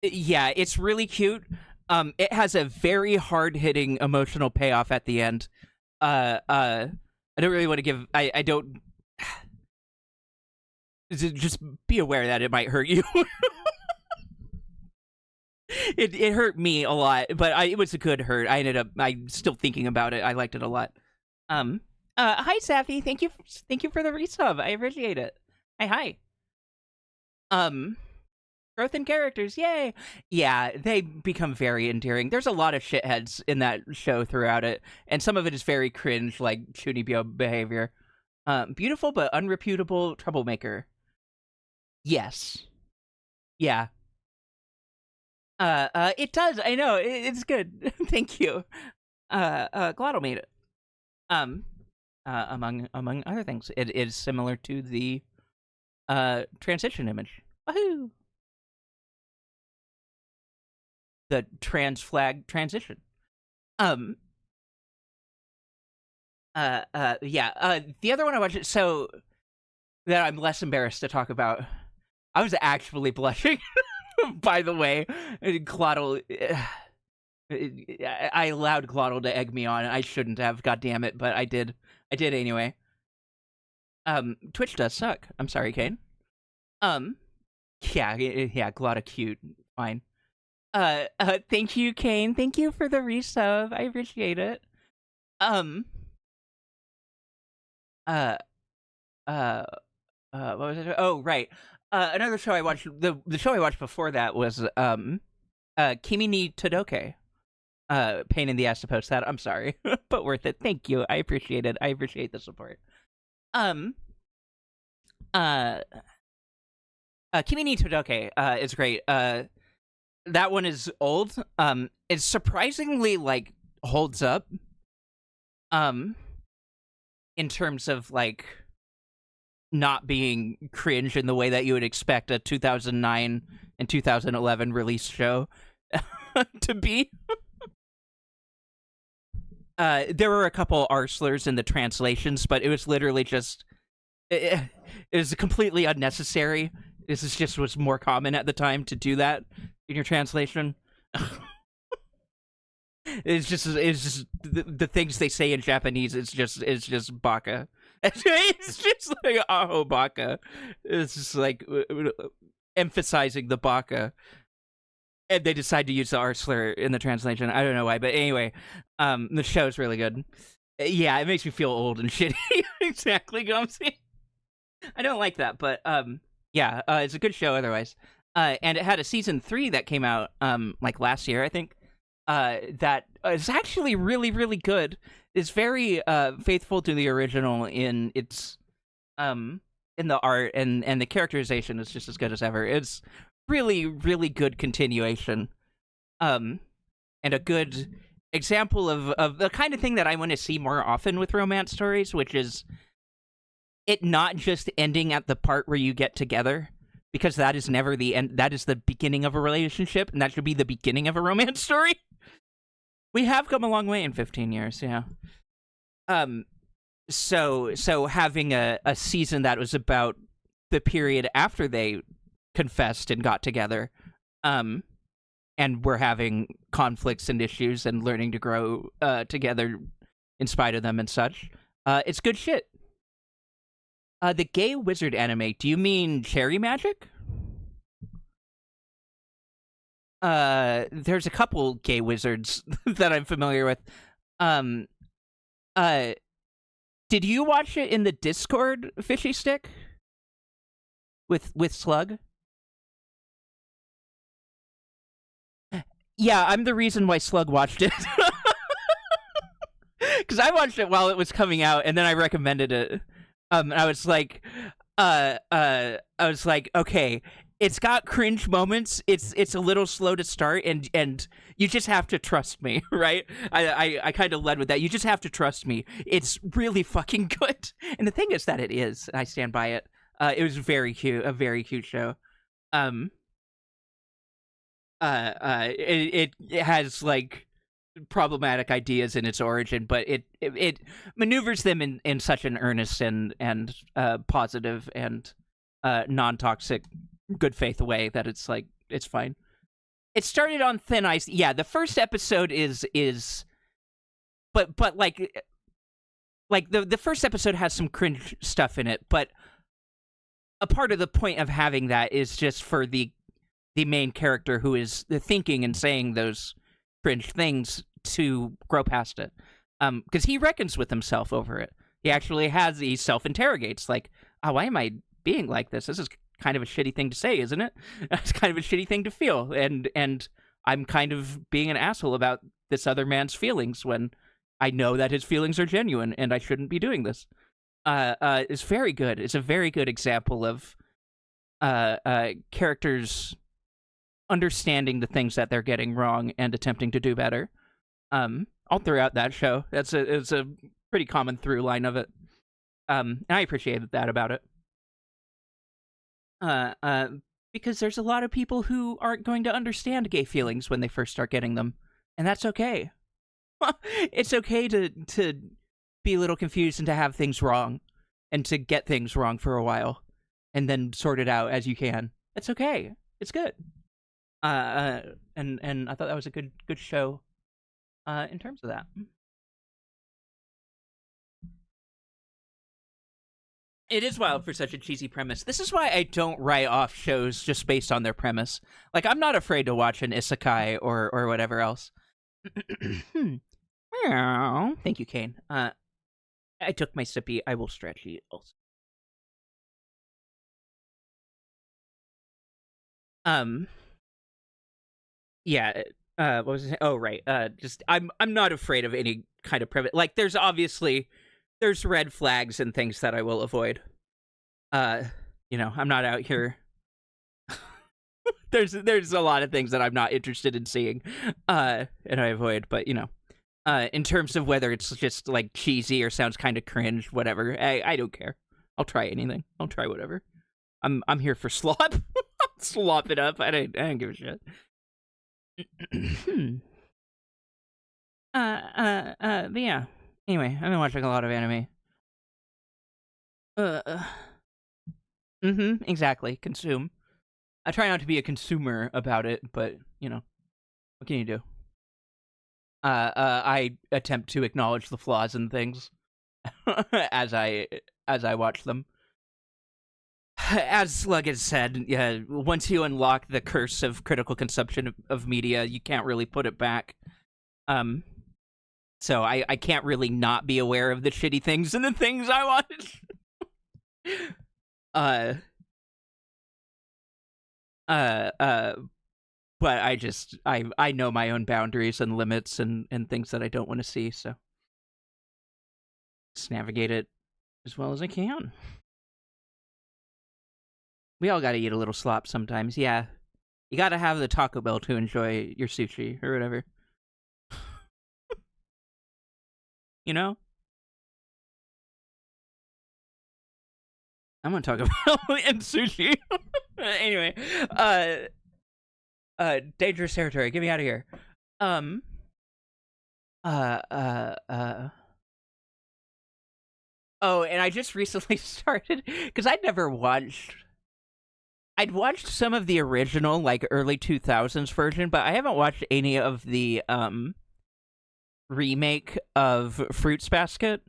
yeah, it's really cute. It has a very hard-hitting emotional payoff at the end. I don't really want to give. I don't. Just be aware that it might hurt you. It hurt me a lot, but it was a good hurt. I'm still thinking about it. I liked it a lot. Hi Safi, thank you for the resub. I appreciate it. Hi. Growth in characters, yay! Yeah, they become very endearing. There's a lot of shitheads in that show throughout it, and some of it is very cringe, like Chunibyo behavior. Beautiful but unreputable troublemaker. Yes. Yeah. It does. I know. It's good. Thank you. Glottal made it. Among other things, it is similar to the transition image. Woohoo! The trans flag transition. Yeah. The other one I watched, so that I'm less embarrassed to talk about. I was actually blushing. By the way, Glottal. I allowed Glottal to egg me on. I shouldn't have. God damn it! But I did. I did anyway. Twitch does suck. I'm sorry, Kane. Yeah. Glottal cute. Fine. Thank you, Kane. Thank you for the resub. I appreciate it. What was it? Oh, right. Another show I watched. The show I watched before that was Kimi ni Todoke. Pain in the ass to post that. I'm sorry, but worth it. Thank you. I appreciate it. I appreciate the support. Kimi ni Todoke is great. That one is old. It surprisingly like holds up. Um, in terms of like not being cringe in the way that you would expect a 2009 and 2011 release show to be. There were a couple R slurs in the translations, but it was literally just it was completely unnecessary. This is just was more common at the time to do that in your translation. It's just the things they say in Japanese. It's just baka. It's just like aho baka. It's just like emphasizing the baka, and they decide to use the R slur in the translation. I don't know why, but anyway, the show's really good. Yeah, it makes me feel old and shitty. Exactly, Gumsy. I don't like that, but yeah, it's a good show otherwise. And it had a season 3 that came out like last year, I think. That is actually really, really good. It's very faithful to the original in its in the art, and the characterization is just as good as ever. It's really, really good continuation. And a good example of the kind of thing that I want to see more often with romance stories, which is it not just ending at the part where you get together, because that is never the end. That is the beginning of a relationship, and that should be the beginning of a romance story. We have come a long way in 15 years, yeah. So having a season that was about the period after they confessed and got together, and we're having conflicts and issues and learning to grow together in spite of them and such. It's good shit. The gay wizard anime, do you mean Cherry Magic? There's a couple gay wizards that I'm familiar with. Did you watch it in the Discord, Fishy Stick? With Slug? Yeah, I'm the reason why Slug watched it. Because I watched it while it was coming out, and then I recommended it. I was like, okay, it's got cringe moments. It's a little slow to start, and you just have to trust me, right? I kind of led with that. You just have to trust me. It's really fucking good. And the thing is that it is. I stand by it. It was very cute, a very cute show. It has like problematic ideas in its origin, but it maneuvers them in such an earnest and positive and non-toxic good faith way that it's like it's fine. It started on thin ice. Yeah, the first episode is but like the first episode has some cringe stuff in it, but a part of the point of having that is just for the main character who is thinking and saying those cringe things to grow past it, because he reckons with himself over it. He self-interrogates, like, oh, why am I being like this? This is kind of a shitty thing to say, isn't it? It's kind of a shitty thing to feel, and I'm kind of being an asshole about this other man's feelings when I know that his feelings are genuine and I shouldn't be doing this. It's very good. It's a very good example of characters understanding the things that they're getting wrong and attempting to do better. All throughout that show, it's a pretty common through line of it. And I appreciated that about it. Because there's a lot of people who aren't going to understand gay feelings when they first start getting them, and that's okay. It's okay to be a little confused and to have things wrong, and to get things wrong for a while, and then sort it out as you can. It's okay. It's good. And I thought that was a good show. In terms of that. It is wild for such a cheesy premise. This is why I don't write off shows just based on their premise. Like, I'm not afraid to watch an isekai or whatever else. Thank you, Kane. I took my sippy. I will stretch it also. Yeah. What was it? Oh, right. Just I'm not afraid of any kind of premise. Like, there's red flags and things that I will avoid. I'm not out here There's a lot of things that I'm not interested in seeing, and I avoid. But in terms of whether it's just like cheesy or sounds kind of cringe, whatever, I don't care. I'll try anything. I'll try whatever. I'm here for slop. Slop it up. I don't give a shit. But yeah. Anyway, I've been watching a lot of anime. Exactly. Consume. I try not to be a consumer about it, but what can you do? I attempt to acknowledge the flaws in things as I watch them. As Slug has said, once you unlock the curse of critical consumption of media, you can't really put it back. So I can't really not be aware of the shitty things and the things I watch. But I know my own boundaries and limits and things that I don't want to see, so just navigate it as well as I can. We all gotta eat a little slop sometimes, yeah. You gotta have the Taco Bell to enjoy your sushi or whatever. I'm gonna talk about and sushi. Anyway, dangerous territory. Get me out of here. Oh, and I just recently started because I'd watched some of the original, like early 2000s version, but I haven't watched any of the remake of Fruits Basket.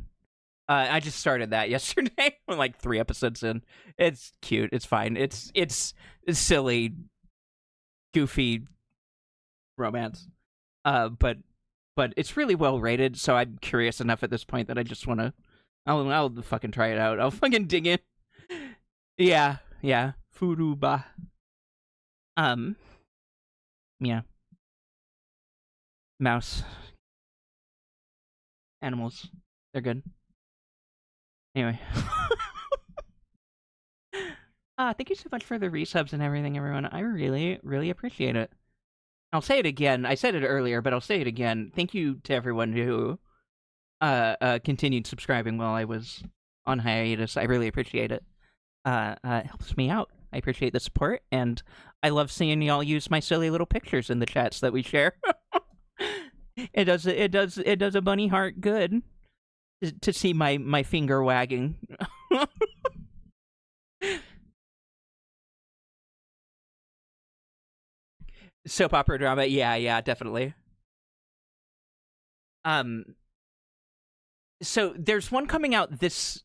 I just started that yesterday. I'm like 3 episodes in. It's cute. It's fine. It's silly, goofy romance. But it's really well rated. So I'm curious enough at this point that I just want to. I'll fucking try it out. I'll fucking dig in. Yeah. Furuba. Yeah. Mouse. Animals. They're good. Anyway. Thank you so much for the resubs and everything, everyone. I really, really appreciate it. I'll say it again. I said it earlier, but I'll say it again. Thank you to everyone who continued subscribing while I was on hiatus. I really appreciate it. It helps me out. I appreciate the support, and I love seeing y'all use my silly little pictures in the chats that we share. It does a bunny heart good to see my finger wagging. Soap opera drama, yeah, definitely. So there's one coming out that's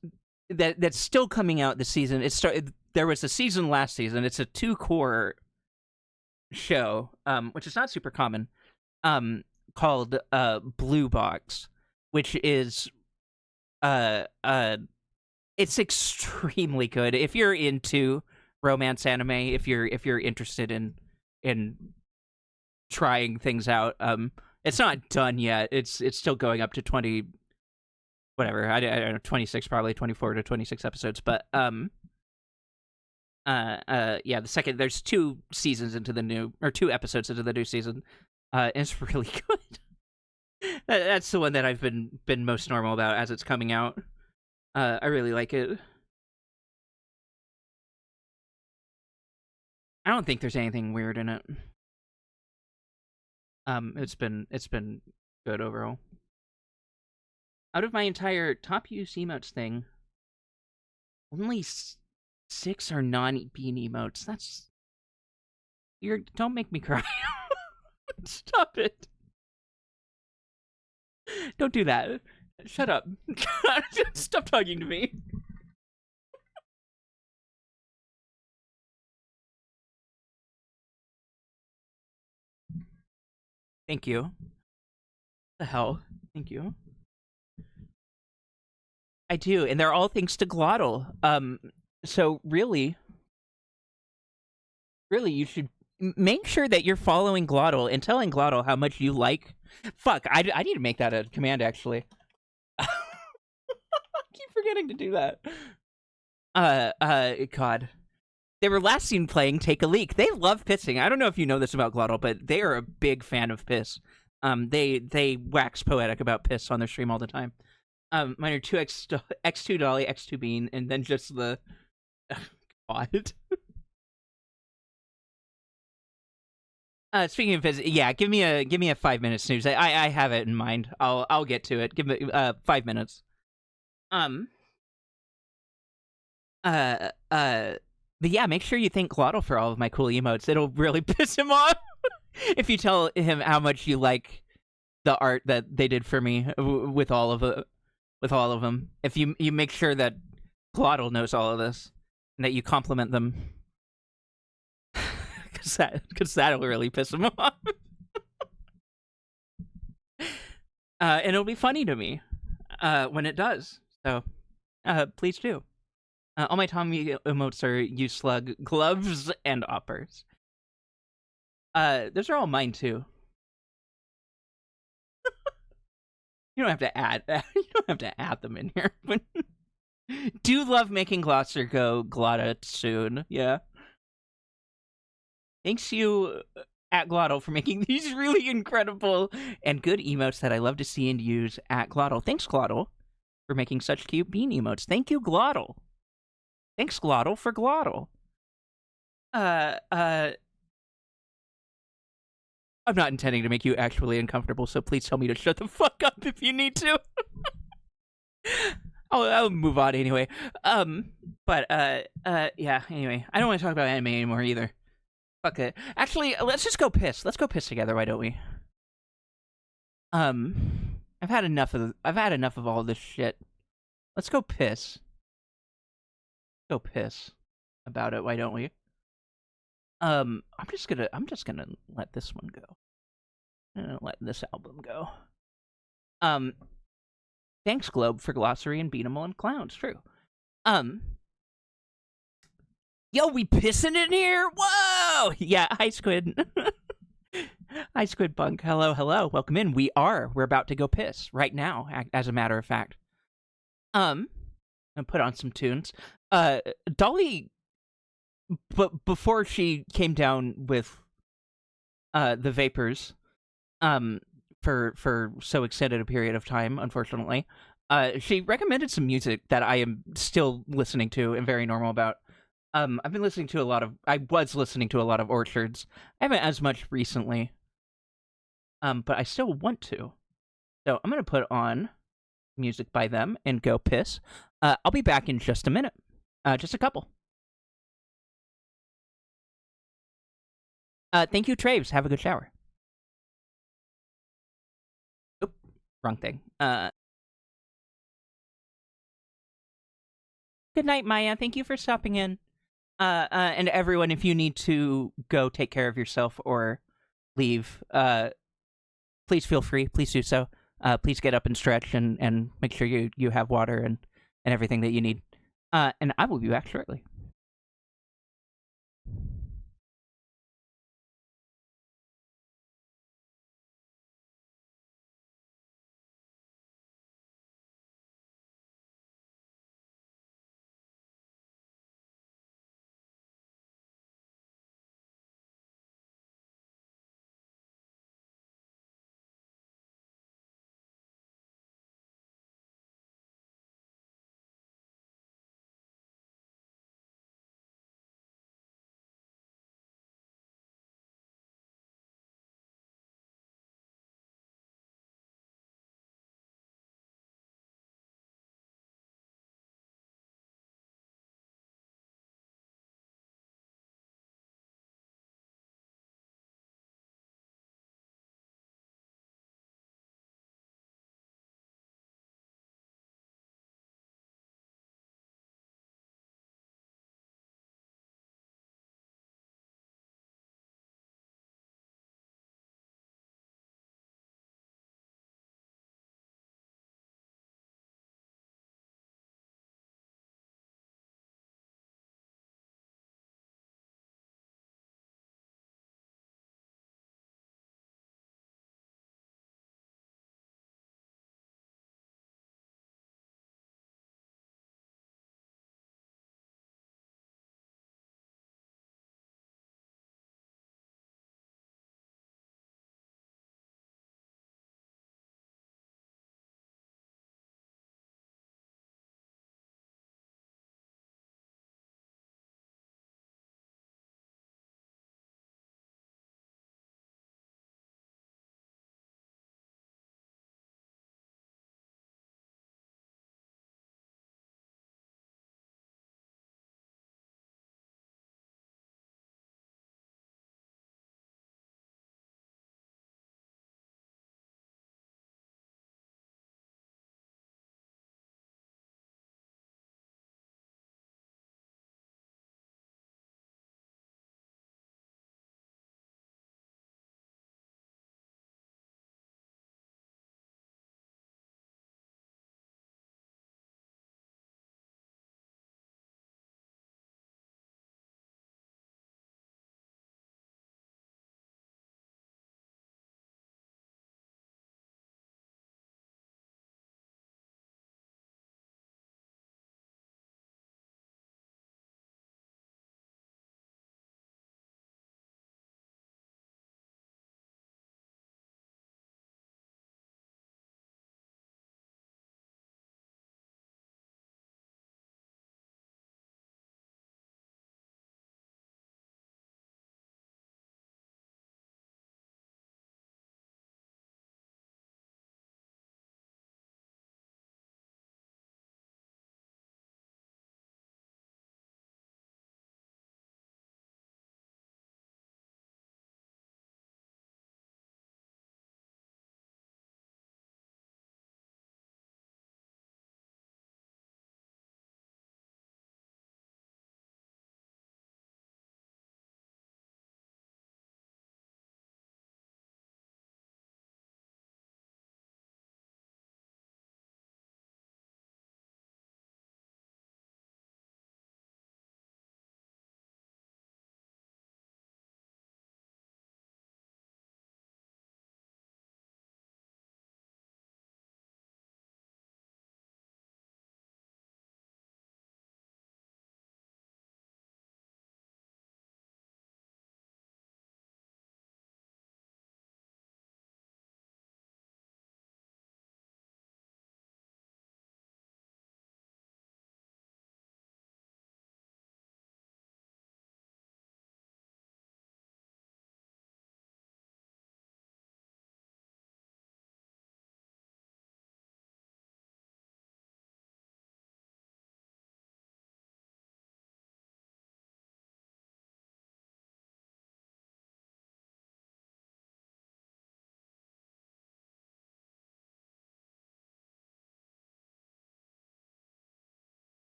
still coming out this season. There was a season last season. It's a 2-core show, which is not super common, called Blue Box, which is it's extremely good. If you're into romance anime, if you're interested in trying things out, it's not done yet. It's still going up to 20 whatever. I don't know, 26 probably, 24 to 26 episodes, but yeah, there's 2 seasons into the new, or 2 episodes into the new season. It's really good. That's the one that I've been most normal about as it's coming out. I really like it. I don't think there's anything weird in it. It's been good overall. Out of my entire top use emotes thing, only 6 are non-bean emotes. Don't make me cry. Stop it. Don't do that. Shut up. Stop talking to me. Thank you. The hell? Thank you. I do, and they're all thanks to Glottal. So really, you should make sure that you're following Glottal and telling Glottal how much you like. Fuck, I need to make that a command, actually. I keep forgetting to do that. God. They were last seen playing Take a Leak. They love pissing. I don't know if you know this about Glottal, but they are a big fan of piss. They wax poetic about piss on their stream all the time. Mine are 2x X2 Dolly, X2 Bean, and then just the God. Speaking of piss, yeah, give me a 5 minute snooze. I have it in mind. I'll get to it. Give me 5 minutes. Um. Uh. Uh. But yeah, make sure you thank Glottal for all of my cool emotes. It'll really piss him off if you tell him how much you like the art that they did for me with all of it, with all of them. If you make sure that Glottal knows all of this and that you compliment them, because that'll really piss him off. And it'll be funny to me when it does. So please do. All my Tommy emotes are you slug, gloves, and uppers. Those are all mine too. You don't have to add. You don't have to add them in here. Do love making Glosser go Glotta soon. Yeah. Thanks you at Glottal for making these really incredible and good emotes that I love to see and use at Glottal. Thanks, Glottal, for making such cute bean emotes. Thank you, Glottal. Thanks, Glottal, for Glottal. I'm not intending to make you actually uncomfortable, so please tell me to shut the fuck up if you need to. I'll move on anyway. Yeah, anyway. I don't want to talk about anime anymore either. Fuck it. Actually, let's just go piss. Let's go piss together, why don't we? I've had enough of all this shit. Let's go piss. Go piss about it, why don't we? I'm just gonna let this one go. I'm gonna let this album go. Thanks, Globe, for glossary and Beanimal and Clowns. True. Yo, we pissing in here? Whoa! Yeah, hi, Squid. Hi, Squid Bunk. Hello, hello. Welcome in. We're about to go piss right now, as a matter of fact. And put on some tunes. Dolly, but before she came down with the vapors, for so extended a period of time, unfortunately, she recommended some music that I am still listening to and very normal about. I was listening to a lot of Orchards. I haven't as much recently. But I still want to. So I'm gonna put on music by them and go piss. I'll be back in just a minute. Just a couple. Thank you, Traves. Have a good shower. Oop, wrong thing. Good night, Maya. Thank you for stopping in. And everyone, if you need to go take care of yourself or leave, please feel free. Please do so. Please get up and stretch and make sure you have water and everything that you need. And I will be back shortly.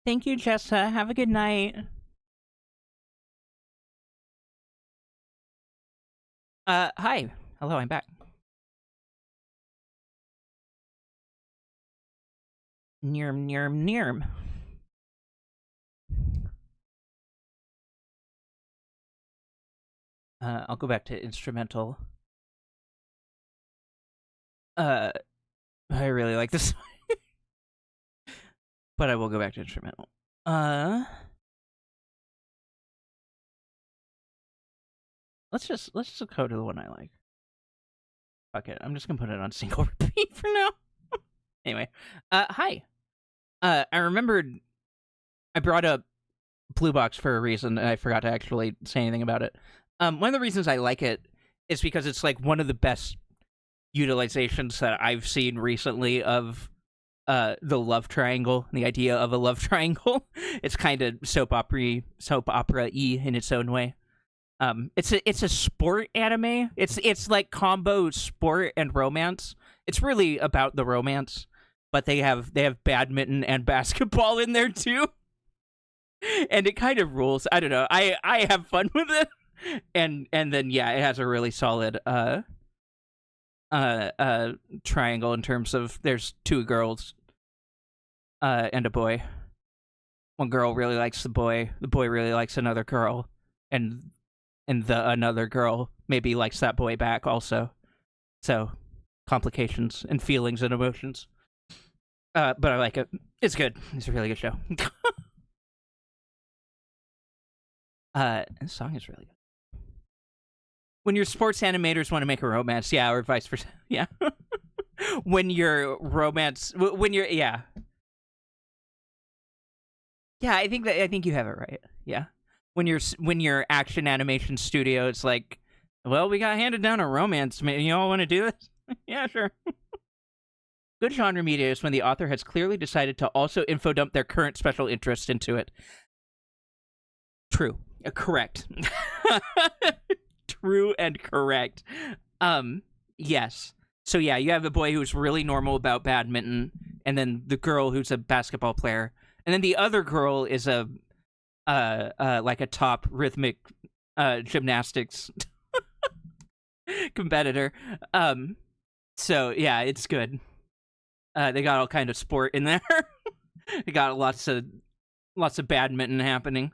Thank you, Jessa. Have a good night. Hi. Hello, I'm back. Nirm, nirm, nirm. I'll go back to instrumental. I really like this, but I will go back to instrumental. Let's just go to the one I like. Fuck it. I'm just gonna put it on single repeat for now. Anyway, hi. I remembered I brought up Blue Box for a reason, and I forgot to actually say anything about it. One of the reasons I like it is because it's like one of the best utilizations that I've seen recently of the love triangle, the idea of a love triangle. It's kind of soap opera-y in its own way. It's a sport anime. It's like combo sport and romance. It's really about the romance, but they have badminton and basketball in there too. And it kind of rules. I don't know. I have fun with it. And then yeah, it has a really solid triangle in terms of there's two girls and a boy. One girl really likes the boy really likes another girl, and the another girl maybe likes that boy back also. So complications and feelings and emotions. But I like it. It's good. It's a really good show. The song is really good. When your sports animators want to make a romance, yeah, or vice versa, yeah. When your romance, when you're, yeah, I think you have it right. Yeah, when your action animation studio, it's like, well, we got handed down a romance. You all want to do this? Yeah, sure. Good genre media is when the author has clearly decided to also info dump their current special interest into it. True. Correct. True and correct. Yes. So yeah, you have a boy who's really normal about badminton, and then the girl who's a basketball player, and then the other girl is a like a top rhythmic gymnastics competitor. So yeah, it's good. They got all kind of sport in there. They got lots of badminton happening.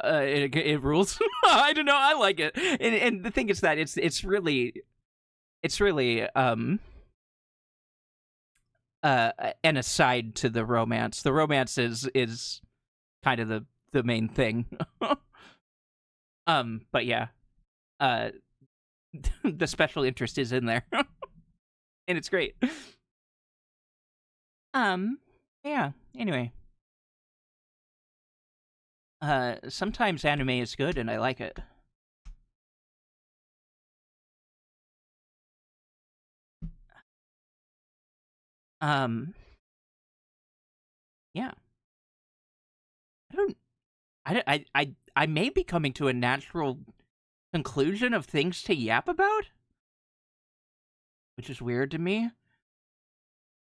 It rules. I don't know. I like it, and the thing is that it's really an aside to the romance. The romance is kind of the main thing. But yeah, uh, the special interest is in there, and it's great. Um, yeah. Anyway, sometimes anime is good, and I like it. Um, yeah. I don't. I may be coming to a natural conclusion of things to yap about, which is weird to me.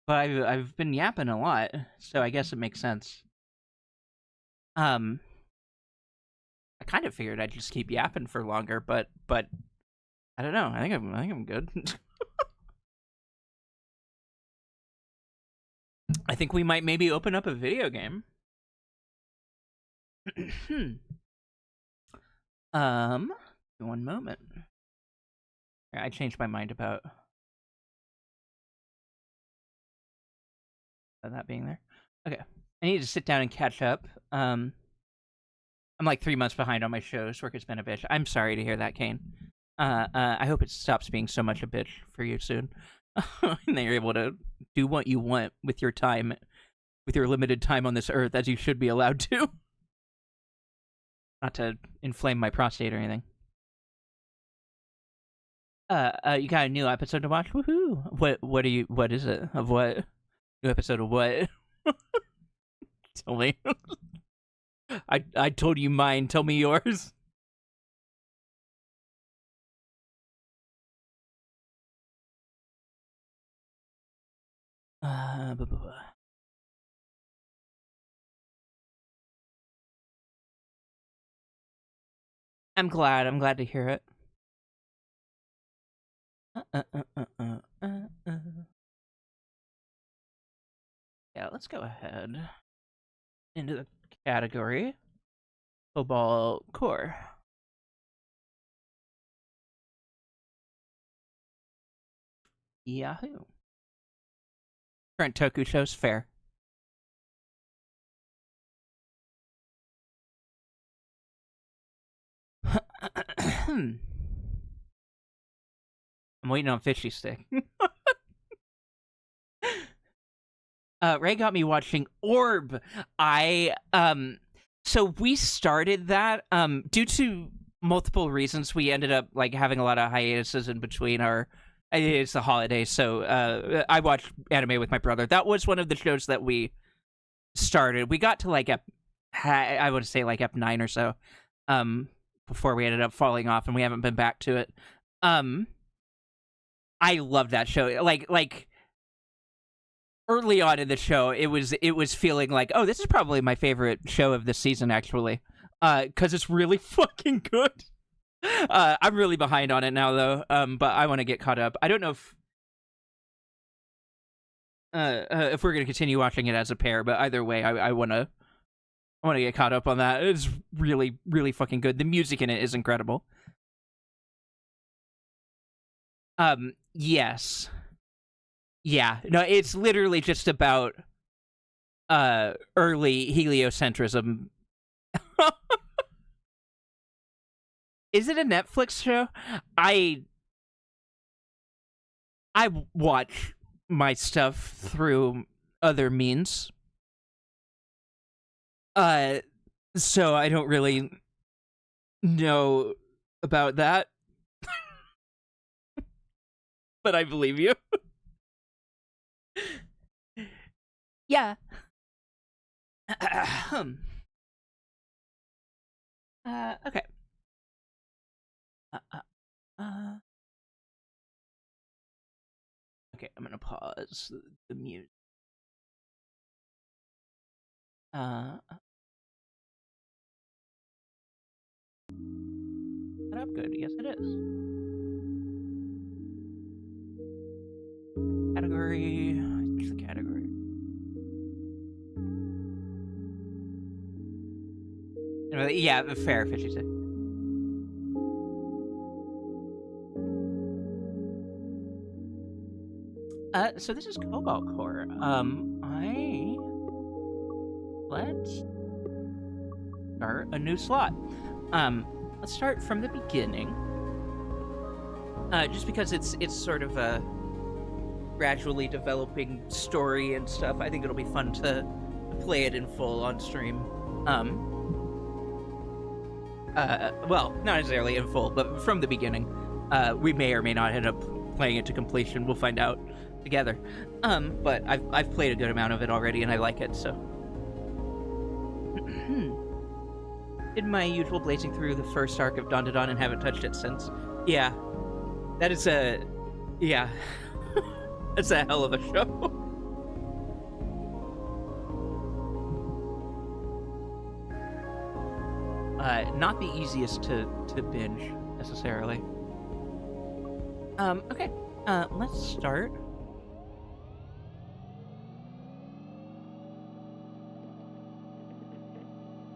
But I've been yapping a lot, so I guess it makes sense. Um, I kind of figured I'd just keep yapping for longer, but I don't know. I think I'm good. I think we might maybe open up a video game. One moment. I changed my mind about that being there. Okay, I need to sit down and catch up. I'm like 3 months behind on my shows. Work has been a bitch. I'm sorry to hear that, Kane. I hope it stops being so much a bitch for you soon, and that you're able to do what you want with your time, with your limited time on this earth, as you should be allowed to. Not to inflame my prostate or anything. You got a new episode to watch? Woohoo! What is it? Of what? New episode of what? Tell me. I told you mine. Tell me yours. Blah, blah, blah. I'm glad. I'm glad to hear it. Yeah, let's go ahead into the category Cobalt Core. Yahoo. Current Toku shows fair. I'm waiting on Fishy Stick. Ray got me watching Orb. So we started that due to multiple reasons. We ended up like having a lot of hiatuses in between our. It's the holidays, so I watched anime with my brother. That was one of the shows that we started. We got to like I would say like Ep 9 or so, before we ended up falling off, and we haven't been back to it. I love that show. Like early on in the show, it was feeling like, oh, this is probably my favorite show of this season, actually, because it's really fucking good. I'm really behind on it now, though, but I want to get caught up. I don't know if we're gonna continue watching it as a pair, but either way, I wanna get caught up on that. It's really, really fucking good. The music in it is incredible. Yes. Yeah, no, it's literally just about early heliocentrism. Is it a Netflix show? I watch my stuff through other means. So I don't really know about that. But I believe you. Yeah. Okay. Okay, I'm gonna pause the mute. Set up good. Yes, it is. Category. What's the category? Yeah, fair, Fishy Stick. So this is Cobalt Core. Let's start a new slot. Let's start from the beginning. Just because it's sort of a gradually developing story and stuff. I think it'll be fun to play it in full on stream. Well, not necessarily in full, but from the beginning. We may or may not end up playing it to completion. We'll find out together. But I've played a good amount of it already, and I like it, so. Did my usual blazing through the first arc of Dawn to Dawn and haven't touched it since. Yeah. That is yeah. It's a hell of a show. Not the easiest to binge, necessarily. Okay. Let's start.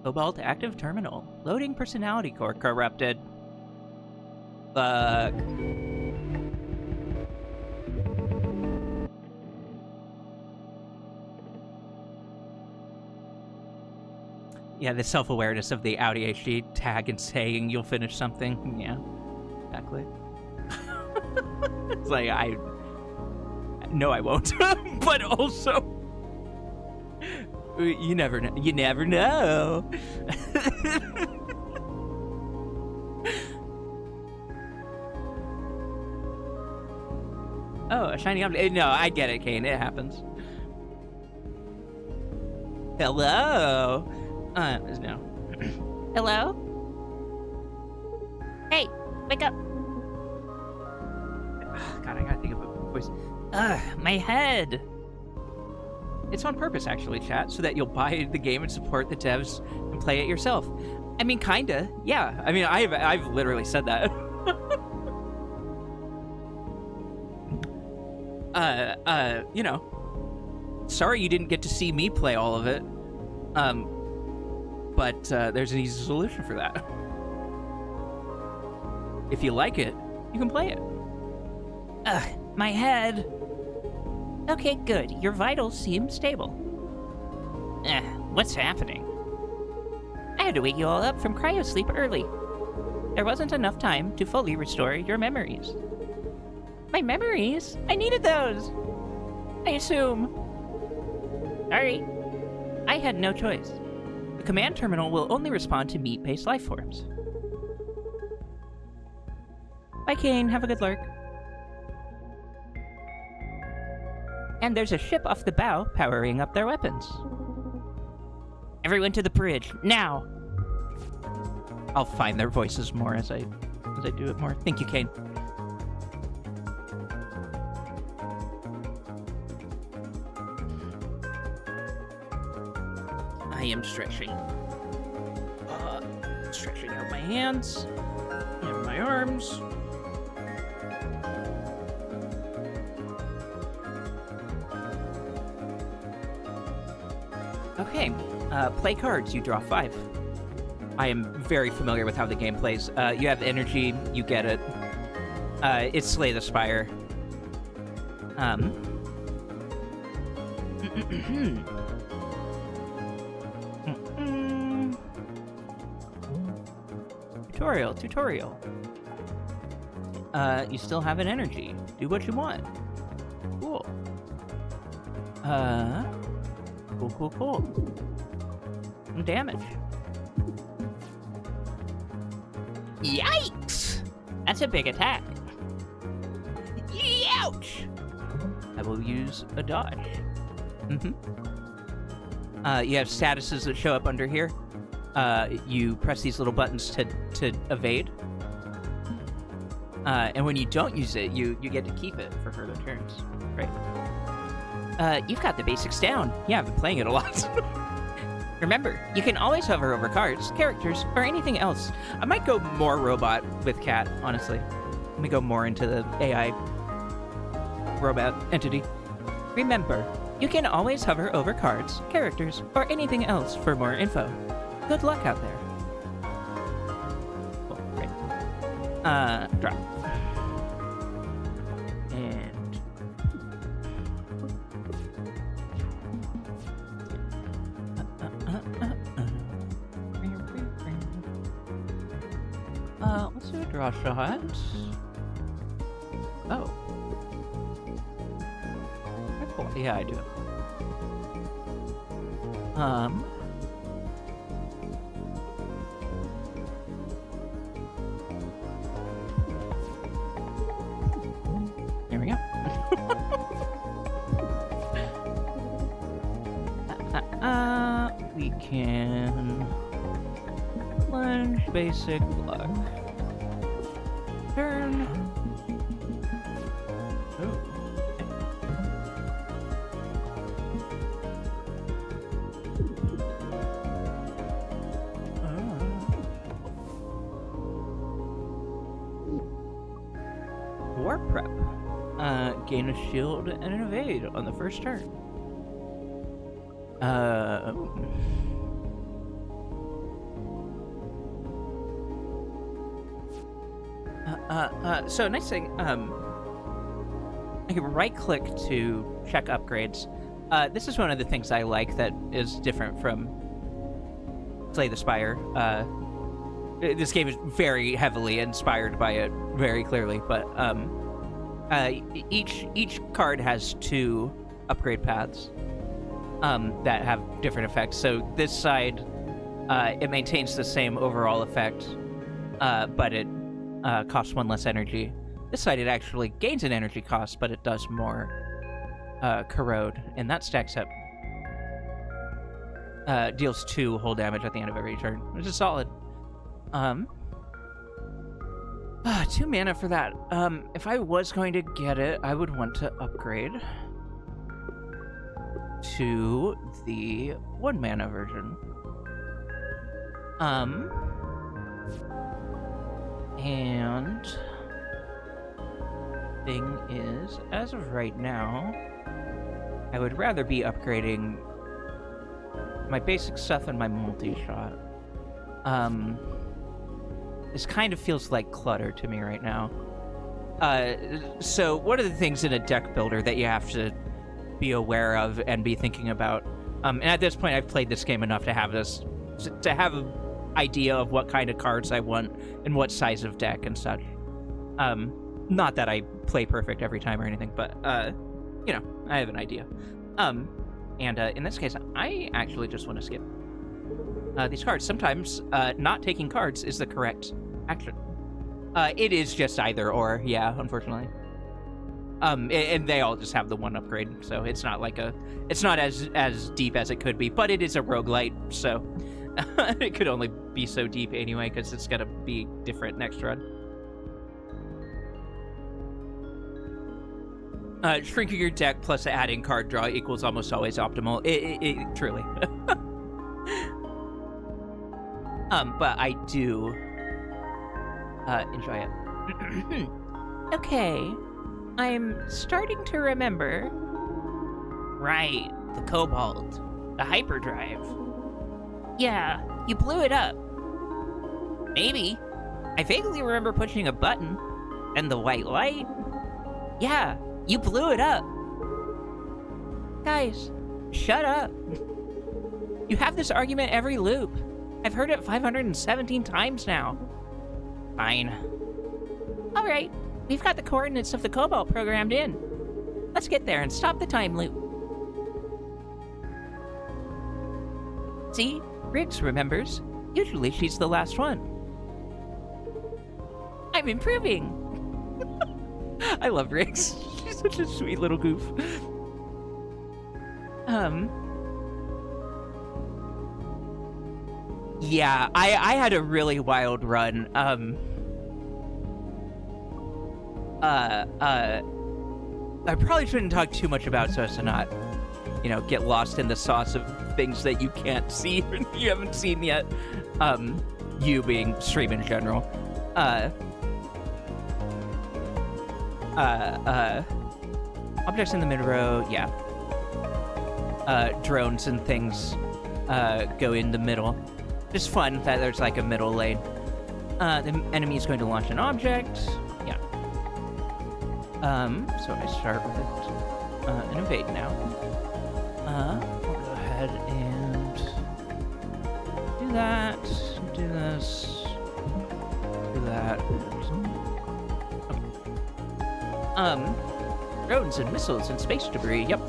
Cobalt active terminal. Loading personality core corrupted. Fuck. Yeah, the self-awareness of the ADHD tag and saying you'll finish something. Yeah, exactly. It's like, no, I won't. But also, you never know. You never know. Oh, a shiny object. No, I get it, Kane. It happens. Hello. No. Hello? Hey, wake up. God, I gotta think of a voice. My head. It's on purpose, actually, chat, so that you'll buy the game and support the devs and play it yourself. I mean, kinda. Yeah. I mean, I've literally said that. You know, sorry you didn't get to see me play all of it. But there's an easy solution for that. If you like it, you can play it. Ugh, my head. Okay, good. Your vitals seem stable. What's happening? I had to wake you all up from cryosleep early. There wasn't enough time to fully restore your memories. My memories? I needed those! I assume. Sorry. I had no choice. The command terminal will only respond to meat-based life forms. Bye, Kane. Have a good lurk. And there's a ship off the bow powering up their weapons. Everyone to the bridge, now! I'll find their voices more as I do it more. Thank you, Kane. I am stretching. Stretching out my hands and my arms. Okay, play cards. You draw 5. I am very familiar with how the game plays. You have energy, you get it. It's Slay the Spire. Tutorial. You still have an energy. Do what you want. Cool. Cool. Some damage. Yikes! That's a big attack. Ouch! I will use a dodge. You have statuses that show up under here. You press these little buttons to evade. And when you don't use it, you get to keep it for further turns. Great. You've got the basics down. Yeah, I've been playing it a lot. Remember, you can always hover over cards, characters, or anything else. I might go more robot with Cat, honestly. Let me go more into the AI robot entity. Remember, you can always hover over cards, characters, or anything else for more info. Good luck out there. Cool, great. Drop. And... let's do a draw shot. Oh. Cool. Yeah, I do. There we go. We can plunge basic luck. Turn. Oh. War prep. Gain a shield and an evade on the first turn. So nice thing, I can right-click to check upgrades. This is one of the things I like that is different from Slay the Spire. This game is very heavily inspired by it, very clearly, but each card has 2 upgrade paths that have different effects. So this side, it maintains the same overall effect, but it costs 1 less energy. This side, it actually gains an energy cost, but it does more corrode, and that stacks up. Deals 2 whole damage at the end of every turn, which is solid. 2 mana for that. If I was going to get it, I would want to upgrade to the 1 mana version. And thing is, as of right now, I would rather be upgrading my basic stuff and my multi-shot. This kind of feels like clutter to me right now. So what are the things in a deck builder that you have to be aware of and be thinking about? And at this point, I've played this game enough to have an idea of what kind of cards I want and what size of deck and such. Not that I play perfect every time or anything, but you know, I have an idea. And in this case, I actually just want to skip these cards. Sometimes not taking cards is the correct action. It is just either or, yeah, unfortunately. And they all just have the one upgrade, so it's not like it's not as deep as it could be, but it is a roguelite, so it could only be so deep anyway, because it's gonna be different next run. Shrinking your deck plus adding card draw equals almost always optimal. It truly. But I do enjoy it. Okay, I'm starting to remember. Right, the Cobalt, the hyperdrive. Yeah, you blew it up. Maybe. I vaguely remember pushing a button, and the white light. Yeah, you blew it up. Guys, shut up. You have this argument every loop. I've heard it 517 times now. Fine. All right, we've got the coordinates of the Cobalt programmed in. Let's get there and stop the time loop. See? Riggs remembers. Usually she's the last one. I'm improving. I love Riggs. She's such a sweet little goof. Yeah, I had a really wild run. I probably shouldn't talk too much about so as to not, get lost in the sauce of things that you can't see or you haven't seen yet. You being stream in general. Objects in the mid-row, yeah. Drones and things go in the middle. Just fun that there's like a middle lane. The enemy is going to launch an object. Yeah. So I start with it and invade now. I'll go ahead and do that. Do this. Do that. Okay. Drones and missiles and space debris. Yep.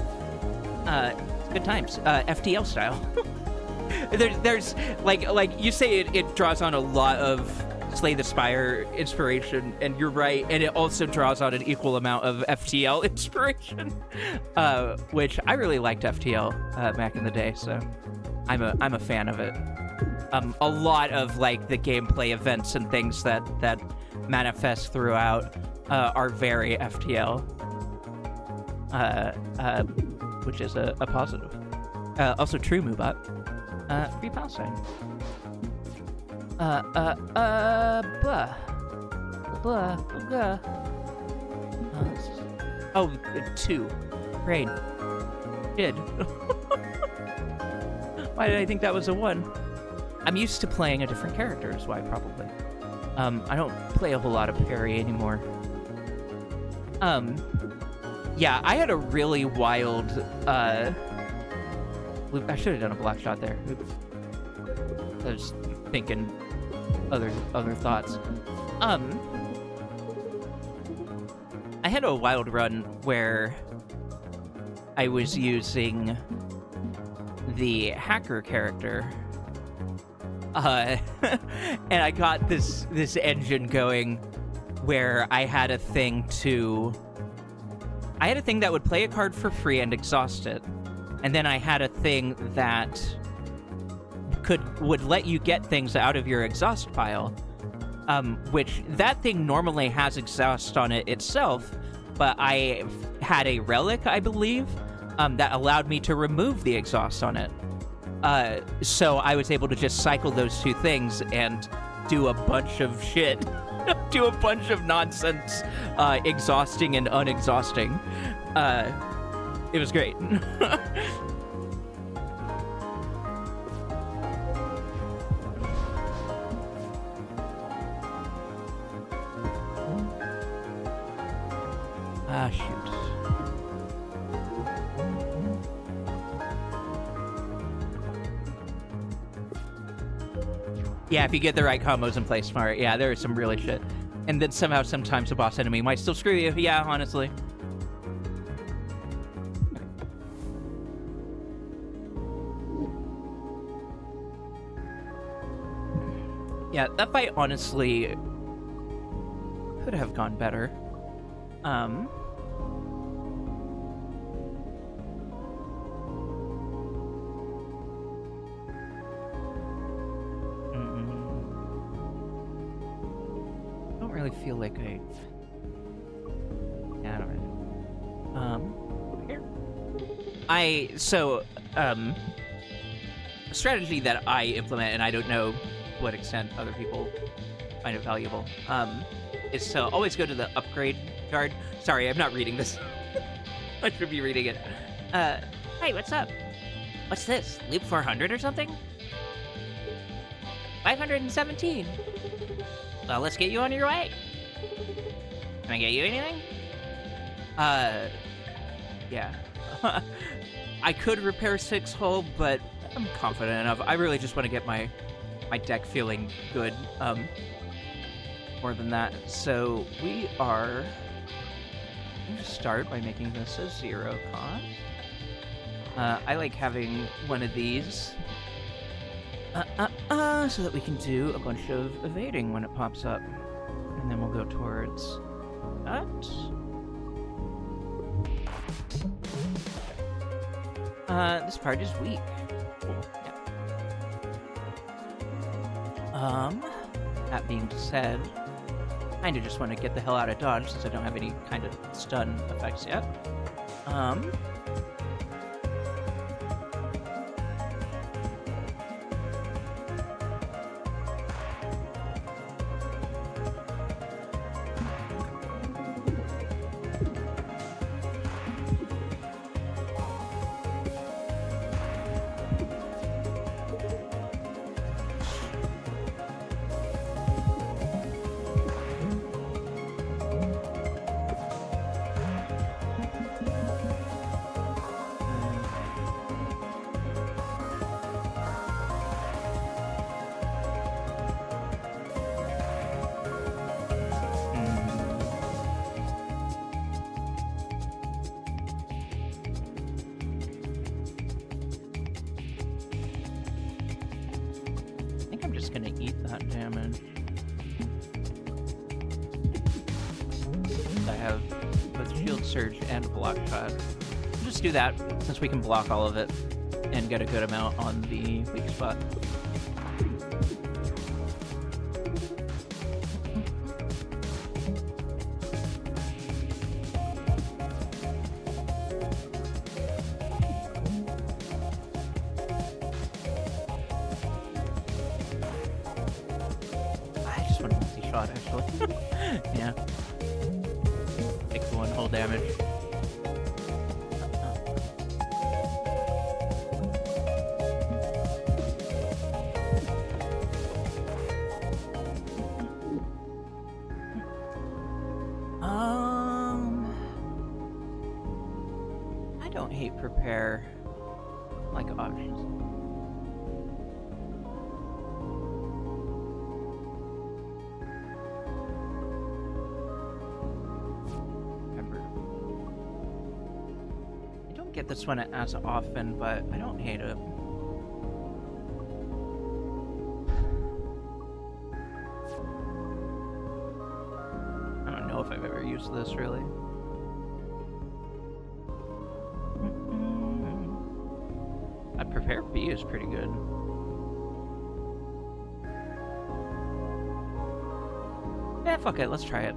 Good times. FTL style. There's like you say it draws on a lot of Slay the Spire inspiration, and you're right, and it also draws on an equal amount of FTL inspiration, which I really liked FTL back in the day, so I'm a fan of it. A lot of like the gameplay events and things that manifest throughout are very FTL, which is a positive. Also true move up. Free Palestine. Oh, 2. Rain. Did. Why did I think that was a 1? I'm used to playing a different character, is why, probably. I don't play a whole lot of parry anymore. Yeah, I had a really wild, I should have done a block shot there. Oops. I was thinking other thoughts. I had a wild run where I was using the hacker character, and I got this engine going where I had a thing that would play a card for free and exhaust it. And then I had a thing that would let you get things out of your exhaust pile, which that thing normally has exhaust on it itself, but I had a relic, I believe, that allowed me to remove the exhaust on it. So I was able to just cycle those two things and do a bunch of shit. Do a bunch of nonsense, exhausting and unexhausting. It was great. Shoot. Yeah, if you get the right combos and play smart, yeah, there is some really shit. And then somehow, sometimes a boss enemy might still screw you. Yeah, honestly. Yeah, that fight honestly could have gone better. Don't really feel like I... Yeah, I don't really... Here. A strategy that I implement, and I don't know what extent other people find it valuable, is to always go to the upgrade guard. Sorry, I'm not reading this. I should be reading it. Hey, what's up? What's this? Loop 400 or something? 517. Well, let's get you on your way. Can I get you anything? Yeah. I could repair 6 hull, but I'm confident enough. I really just want to get my deck feeling good, more than that. So we are going to start by making this a 0 cost. I like having one of these, so that we can do a bunch of evading when it pops up. And then we'll go towards that. This part is weak. Cool. Yeah. That being said, I kinda just want to get the hell out of dodge since I don't have any kind of stun effects yet. Just gonna eat that damage. I have both shield surge and block shot. We'll just do that since we can block all of it and get a good amount on the weak spot. Actually. Yeah. Take the 1 hull damage. I don't hate prepare like options. Get this one as often, but I don't hate it. I don't know if I've ever used this really. I prepare B is pretty good. Yeah, fuck it, let's try it.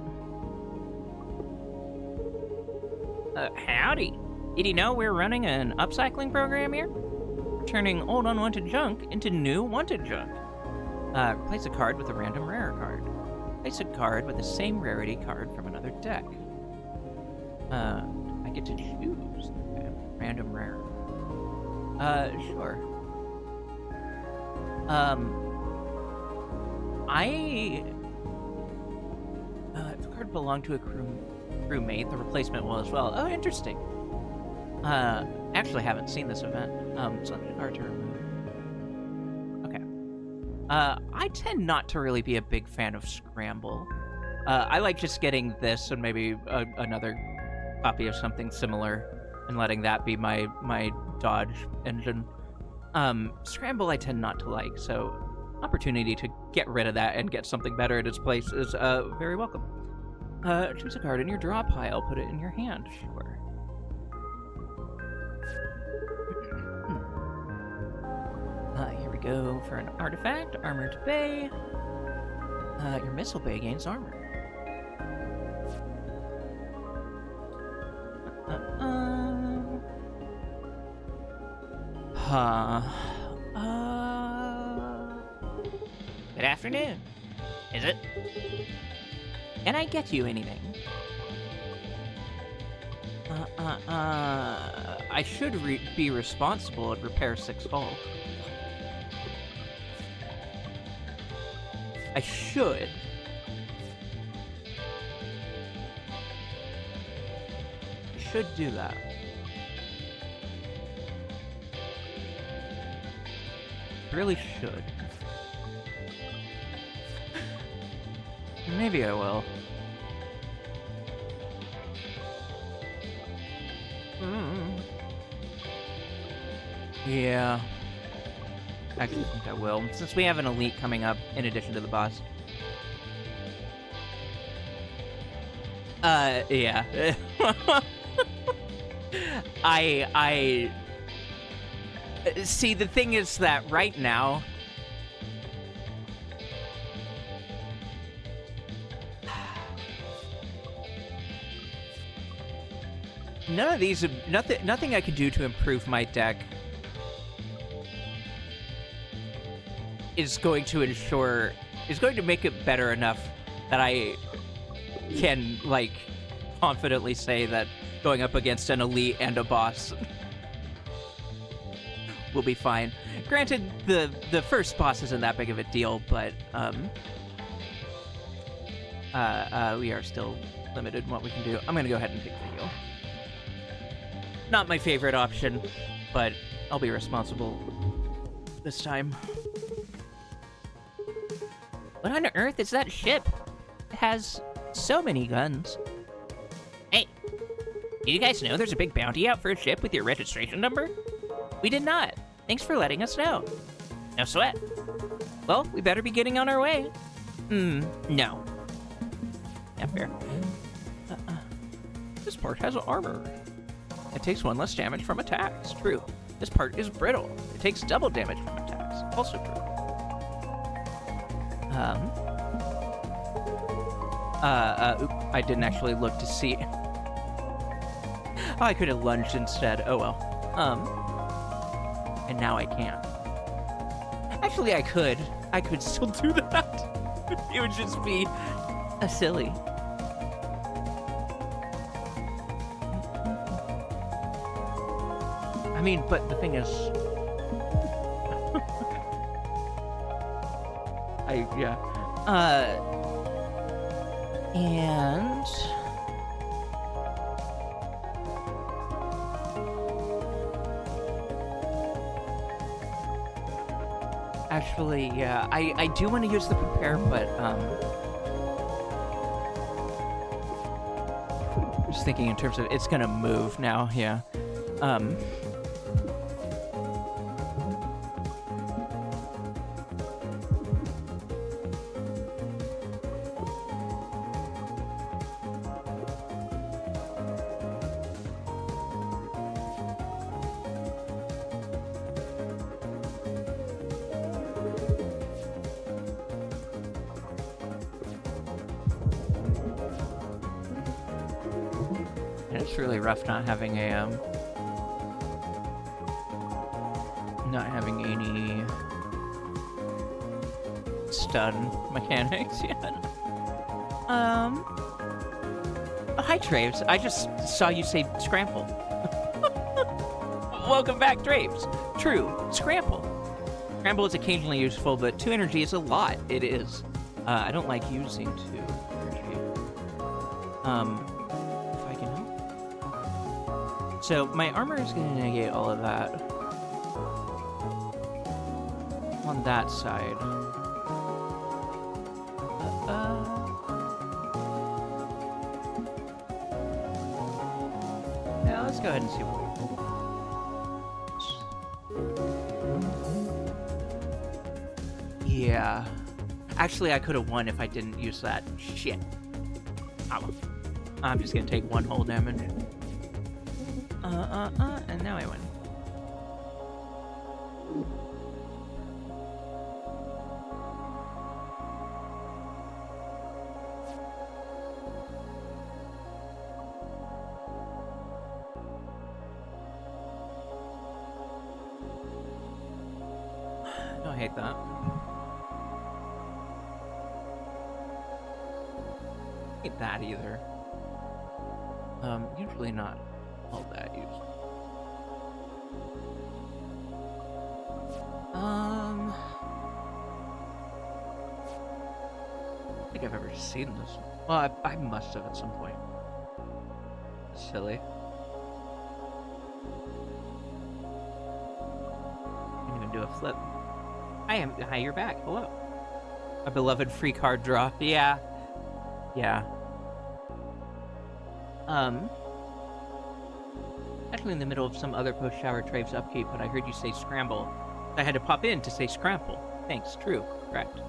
Howdy. Did you know we're running an upcycling program here? Turning old unwanted junk into new wanted junk. Replace a card with a random rare card. Place a card with the same rarity card from another deck. I get to choose. Okay. Random rare. Sure. If the card belonged to a crewmate, the replacement will as well. Oh, interesting. Actually haven't seen this event. Select a card to remove. Okay. I tend not to really be a big fan of Scramble. I like just getting this and maybe another copy of something similar and letting that be my dodge engine. Scramble I tend not to like, so opportunity to get rid of that and get something better in its place is very welcome. Choose a card in your draw pile, put it in your hand. Sure. Here we go for an artifact. Armored Bay. Your Missile Bay gains armor. Good afternoon. Is it? Can I get you anything? I should be responsible at Repair 6 Hull. I should. I should do that. Really should. Maybe I will. Yeah. Actually, I think I will. Since we have an elite coming up in addition to the boss. Yeah. I see, the thing is that right now none of these, nothing I can do to improve my deck is going to make it better enough that I can, like, confidently say that going up against an elite and a boss will be fine. Granted, the first boss isn't that big of a deal, but we are still limited in what we can do. I'm gonna go ahead and take the heal. Not my favorite option, but I'll be responsible this time. What on earth is that ship? It has so many guns. Hey, do you guys know there's a big bounty out for a ship with your registration number? We did not. Thanks for letting us know. No sweat. Well, we better be getting on our way. No. Yeah, fair. This part has armor. It takes 1 less damage from attacks. True. This part is brittle. It takes double damage from attacks. Also true. I didn't actually look to see. Oh, I could have lunged instead. Oh well. And now I can't. Actually, I could. I could still do that. It would just be a silly. I mean, but the thing is, And actually, yeah, I do want to use the prepare, but just thinking in terms of it's gonna move now, yeah. It's really rough not having a not having any stun mechanics yet. Oh, hi, Traves. I just saw you say scramble. Welcome back, Traves. True, scramble. Scramble is occasionally useful, but 2 energy is a lot. It is. I don't like using 2 energy. If I can help. So my armor is going to negate all of that. On that side. Yeah, let's go ahead and see what we... Yeah. Actually, I could have won if I didn't use that. Shit. Oh. I'm just gonna take 1 whole damage. And now I win. I hate that. Hate that either. Usually not all that used. I think I've ever seen this. Well, I must have at some point. Silly. I'm gonna do a flip. Hi, you're back. Hello. My beloved free card draw. Yeah. Yeah. Actually in the middle of some other post-shower Traves upkeep, but I heard you say scramble. I had to pop in to say scramble. Thanks, true. Correct.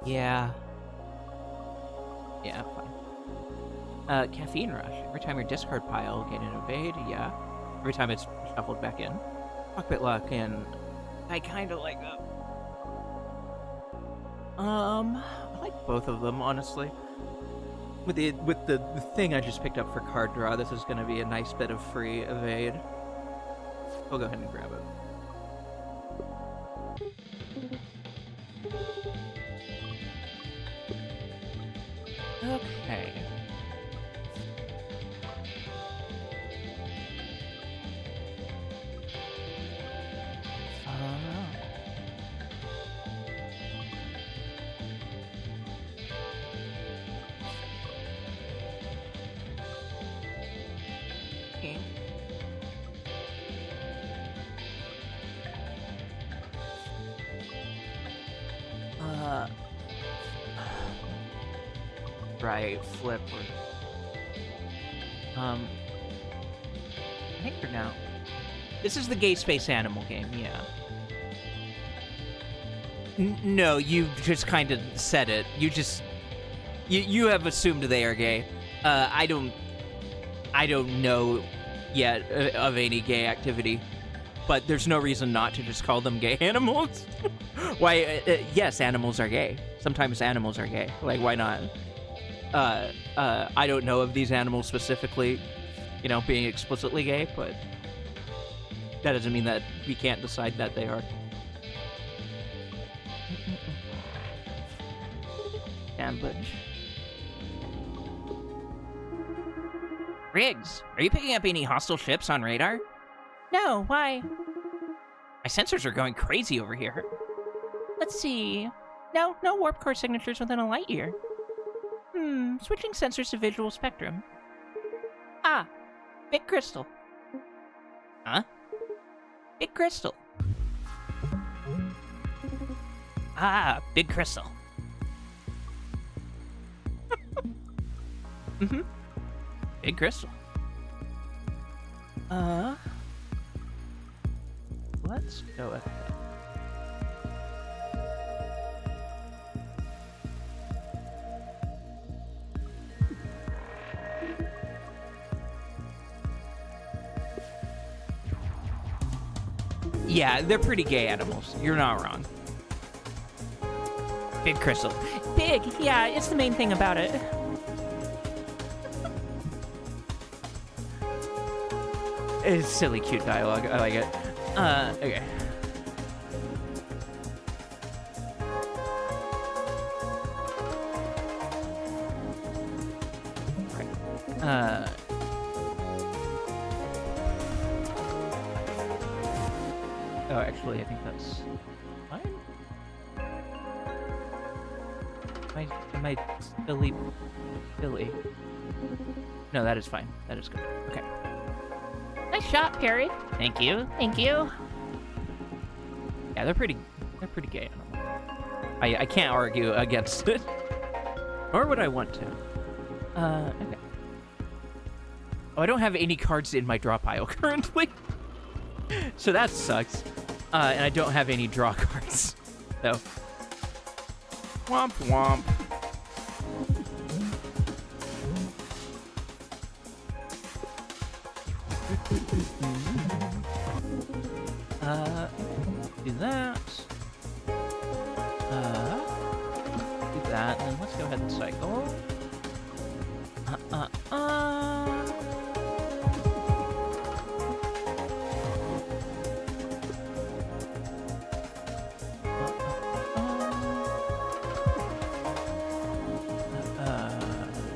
Yeah. Yeah, fine. Caffeine rush. Every time your discard pile, gain an evade, yeah. Every time it's shuffled back in. Cockpit luck, and I kinda like that. I like both of them, honestly. With the thing I just picked up for card draw, this is gonna be a nice bit of free evade. I'll go ahead and grab it. Okay. Okay. Right, flip or... I think for now. This is the gay space animal game, yeah. No, you just kind of said it. You just... You have assumed they are gay. I don't know yet of any gay activity, but there's no reason not to just call them gay animals. Why, yes, animals are gay. Sometimes animals are gay. Like, why not? I don't know of these animals specifically, you know, being explicitly gay, but that doesn't mean that we can't decide that they are. Ambush. Riggs, are you picking up any hostile ships on radar? No, why? My sensors are going crazy over here. Let's see. No warp core signatures within a light year. Switching sensors to visual spectrum. Ah, big crystal. Huh? Big crystal. Ah, big crystal. Big crystal. Let's go ahead. Yeah, they're pretty gay animals. You're not wrong. Big crystal. Big, yeah, it's the main thing about it. It's silly, cute dialogue. I like it. Okay. Uh... Oh, actually, I think that's fine. Am I Billy? No, that is fine. That is good. Okay. Nice shot, Perry. Thank you. Thank you. Yeah, they're pretty gay. I can't argue against it. Nor would I want to. Okay. Oh, I don't have any cards in my draw pile currently. So that sucks. And I don't have any draw cards. So. Womp womp. Do that. Do that, and then let's go ahead and cycle.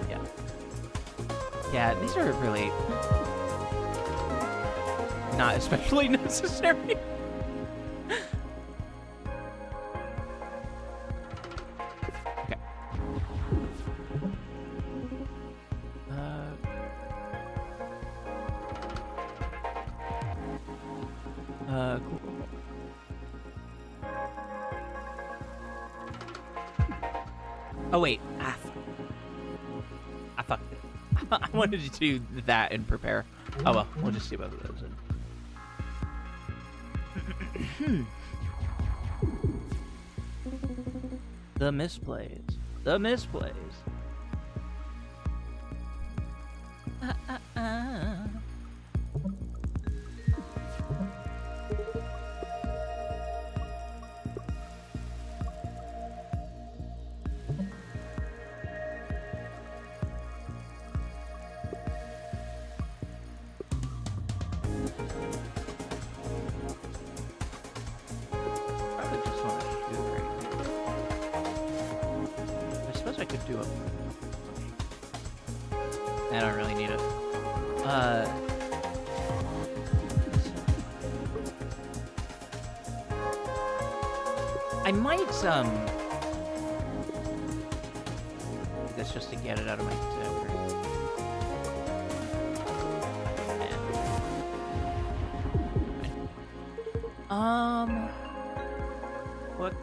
Yeah. Yeah, these are really not especially necessary. Okay. Cool. Oh wait, I fucked it. I wanted to do that and prepare. Oh well, we'll just see both of those. The misplays. The misplays. I could do it. I don't really need it. I might, that's just to get it out of my temper. What?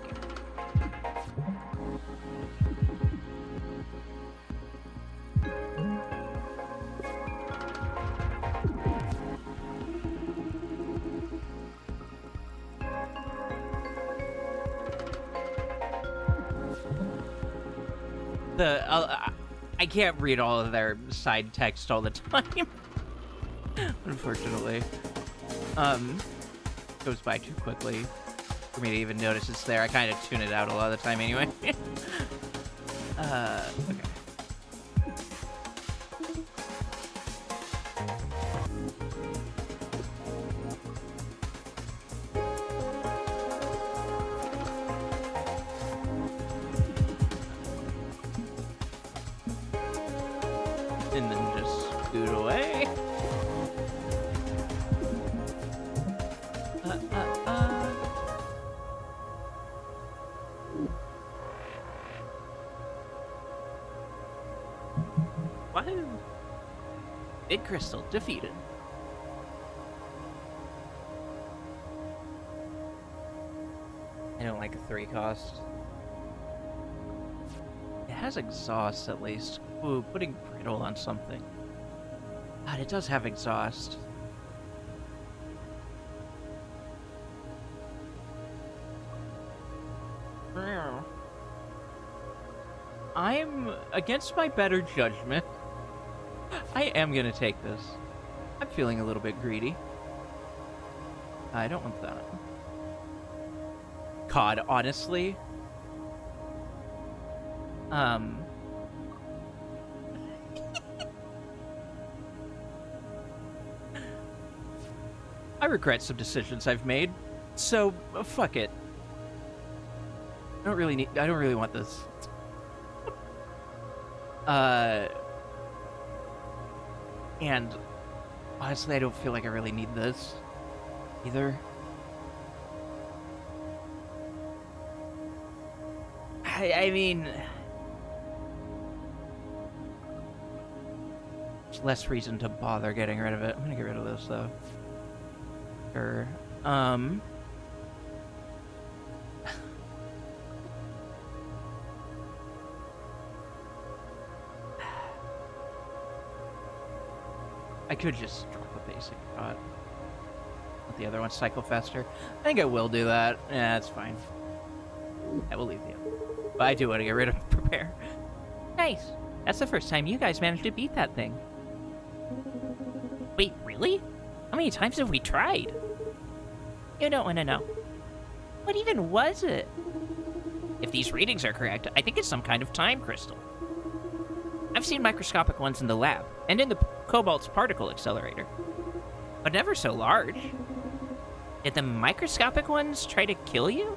I can't read all of their side text all the time. Unfortunately. Goes by too quickly for me to even notice it's there. I kind of tune it out a lot of the time anyway. Okay. And then just scoot away. What? Big Crystal defeated. I don't like a 3 cost. It has exhaust at least. Ooh, putting brittle on something. God, it does have exhaust. I'm against my better judgment. I am gonna take this. I'm feeling a little bit greedy. I don't want that. God, honestly. I regret some decisions I've made, so fuck it. I don't really want this. And honestly, I don't feel like I really need this either. I mean, there's less reason to bother getting rid of it. I'm gonna get rid of this though. Sure. I could just drop a basic shot. Let the other one cycle faster. I think I will do that. Yeah, that's fine. I will leave the other. But I do want to get rid of prepare. Nice. That's the first time you guys managed to beat that thing. Wait, really? How many times have we tried? You don't want to know. What even was it? If these readings are correct, I think it's some kind of time crystal. I've seen microscopic ones in the lab, and in the Cobalt's particle accelerator. But never so large. Did the microscopic ones try to kill you?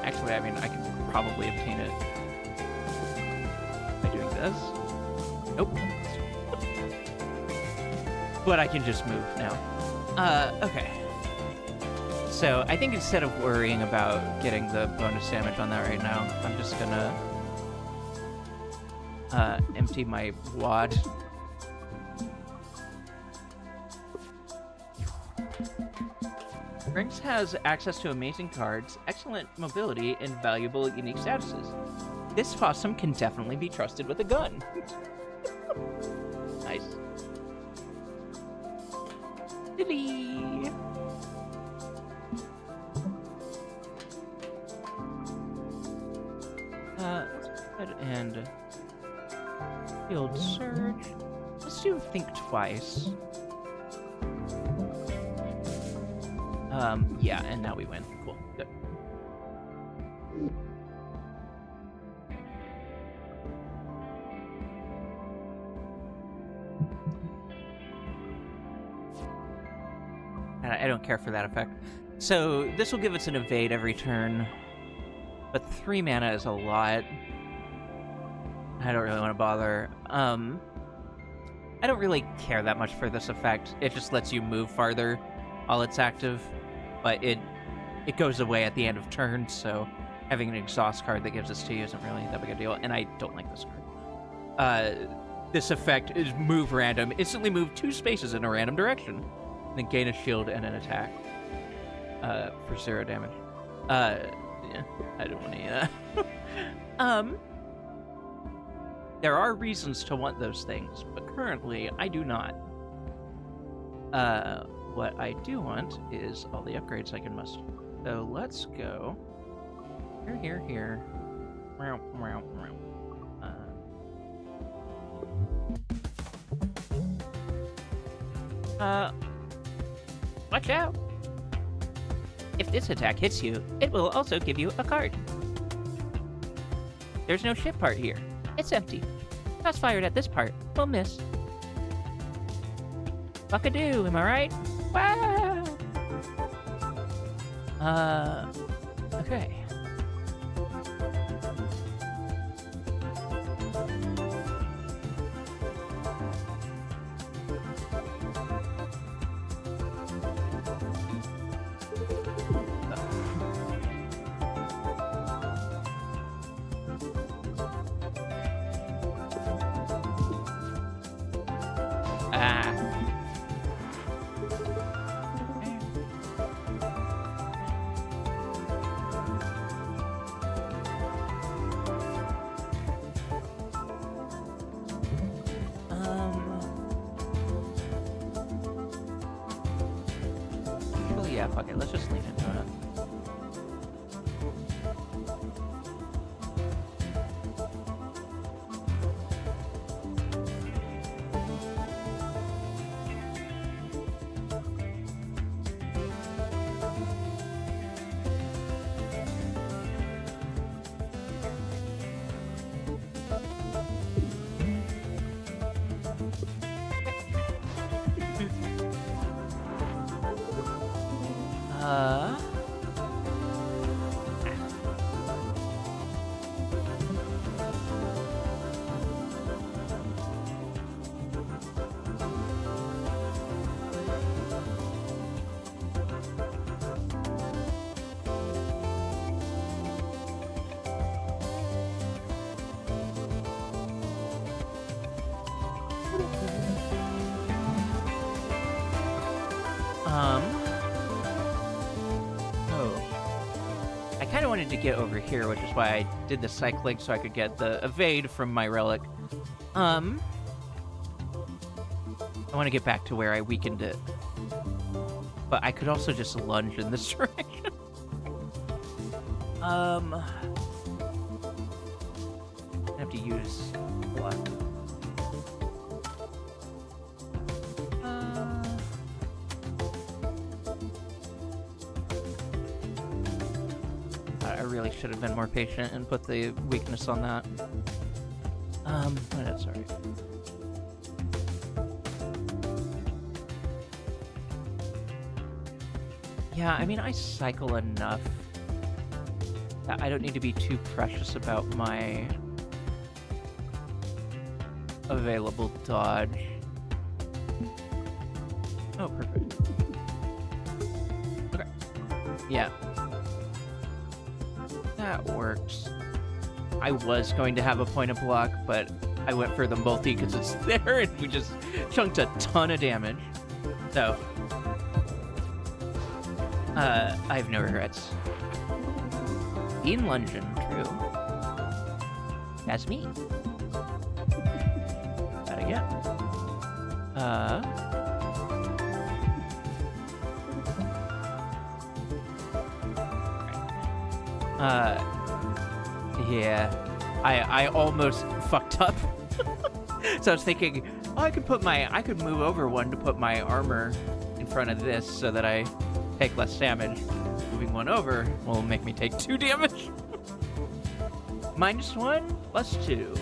Actually, I mean, I can probably obtain it by doing this. Nope. But I can just move now. Okay. So, I think instead of worrying about getting the bonus damage on that right now, I'm just gonna empty my wad. Rings has access to amazing cards, excellent mobility, and valuable unique statuses. This possum can definitely be trusted with a gun. Nice. Dilly. Let's go ahead and Field surge. Let's do think twice. Yeah, and now we win. Cool. Good. I don't care for that effect. So this will give us an evade every turn, but 3 mana is a lot. I don't really want to bother. I don't really care that much for this effect. It just lets you move farther while it's active, but it goes away at the end of turn, so having an exhaust card that gives this to you isn't really that big a deal, and I don't like this card. This effect is move random. Instantly move 2 spaces in a random direction, then gain a shield and an attack for 0 damage. Yeah, I don't want to. There are reasons to want those things, but currently I do not. What I do want is all the upgrades I can muster. So let's go here. Watch out! If this attack hits you, it will also give you a card. There's no ship part here. It's empty. Shots fired at this part will miss. Fuck-a-doo, am I right? Wow! Okay. Yeah, fuck it. Let's just lean into it. I kind of wanted to get over here, which is why I did the cycling so I could get the evade from my relic. I want to get back to where I weakened it. But I could also just lunge in this direction. I have to use block. I really should have been more patient and put the weakness on that. But that's alright. Yeah, I mean, I cycle enough that I don't need to be too precious about my available dodge. Oh, perfect. Okay. Yeah. That works. I was going to have a point of block, but I went for the multi because it's there, and we just chunked a ton of damage. So, I have no regrets. In London, true. That's me. That again. Yeah. I almost fucked up. So I was thinking, oh, I could move over one to put my armor in front of this so that I take less damage. Moving one over will make me take 2 damage. -1 plus 2.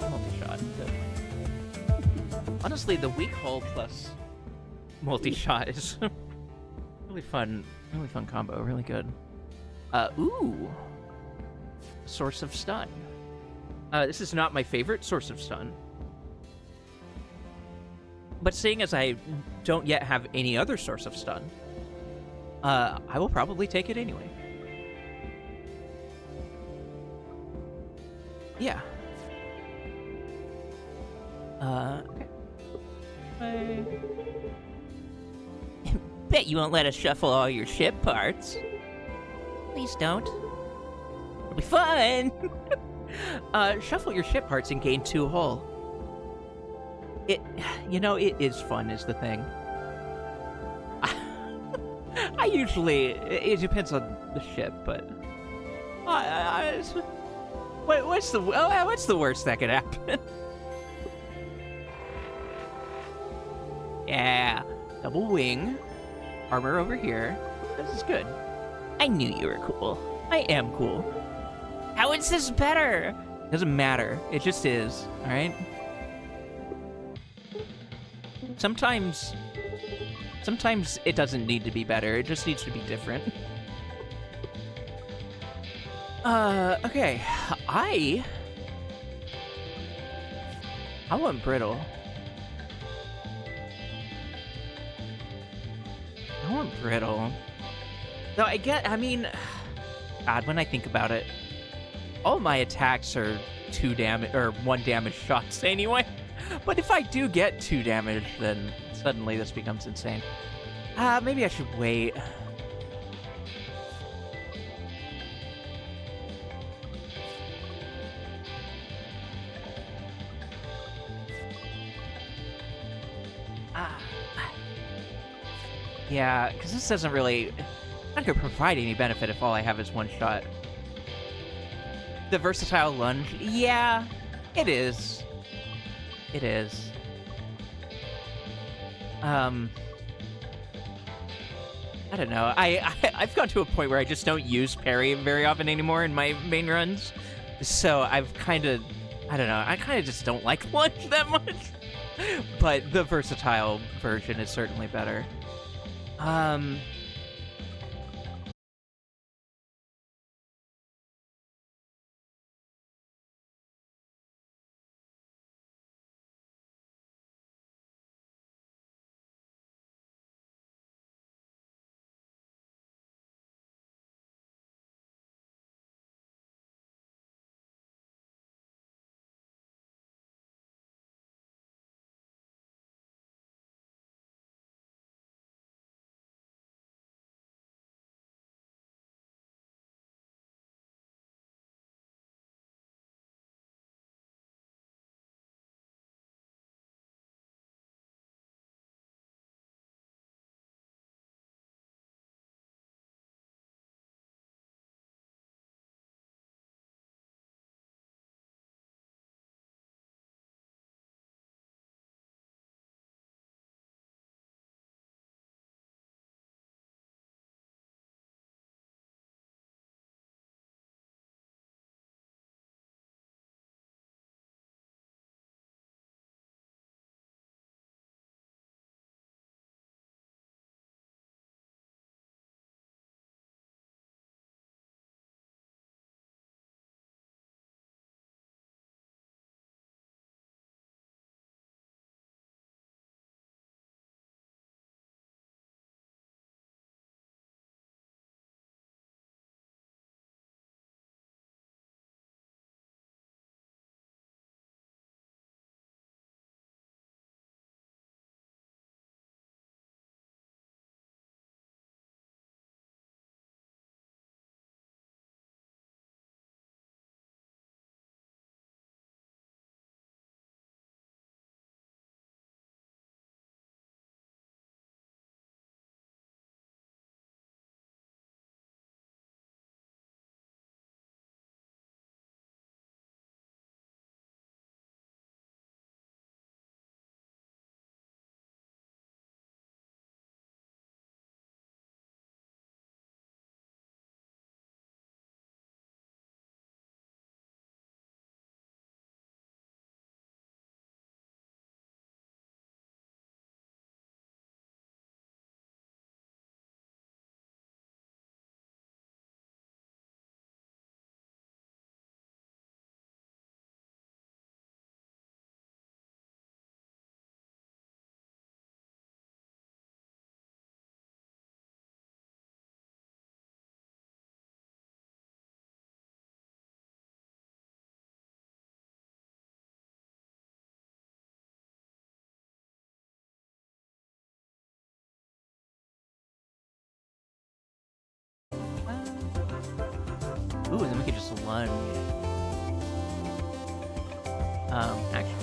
Multi-shot. Honestly, the weak hull plus multi-shot is really fun combo, really good. Ooh. Source of stun. This is not my favorite source of stun. But seeing as I don't yet have any other source of stun, I will probably take it anyway. Yeah. Okay. Bet you won't let us shuffle all your ship parts. Please don't. It'll be fun! Shuffle your ship parts and gain 2 hull. It is fun is the thing. I usually, it depends on the ship, but what's the worst that could happen? Yeah, double wing, armor over here. This is good. I knew you were cool. I am cool. How is this better? Doesn't matter. It just is. All right. Sometimes it doesn't need to be better. It just needs to be different. Okay. I want brittle. I want brittle. No, I mean, God, when I think about it, all my attacks are 2 damage or 1 damage shots anyway. But if I do get 2 damage, then suddenly this becomes insane. Maybe I should wait. Yeah, because this doesn't really... not gonna provide any benefit if all I have is 1 shot. The versatile lunge? Yeah, it is. It is. I don't know. I've got to a point where I just don't use parry very often anymore in my main runs. So I've kind of... I don't know. I kind of just don't like lunge that much. But the versatile version is certainly better. Ooh, then we could just lunge. Actually,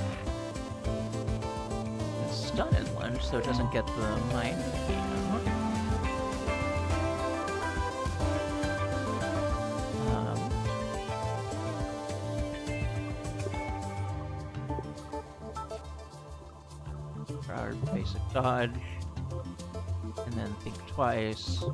stun and lunge, so it doesn't get the mind game. Our basic dodge, and then think twice.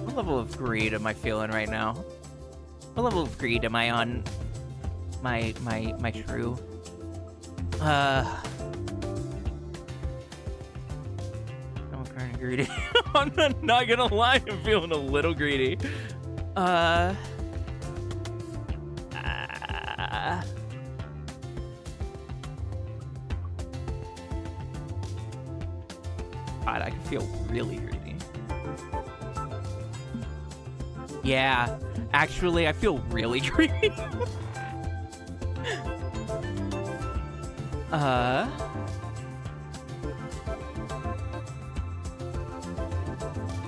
What level of greed am I feeling right now? What level of greed am I on? My true. I'm kind of greedy. I'm not gonna lie, I'm feeling a little greedy. God, I can feel really greedy. Yeah, actually, I feel really greedy.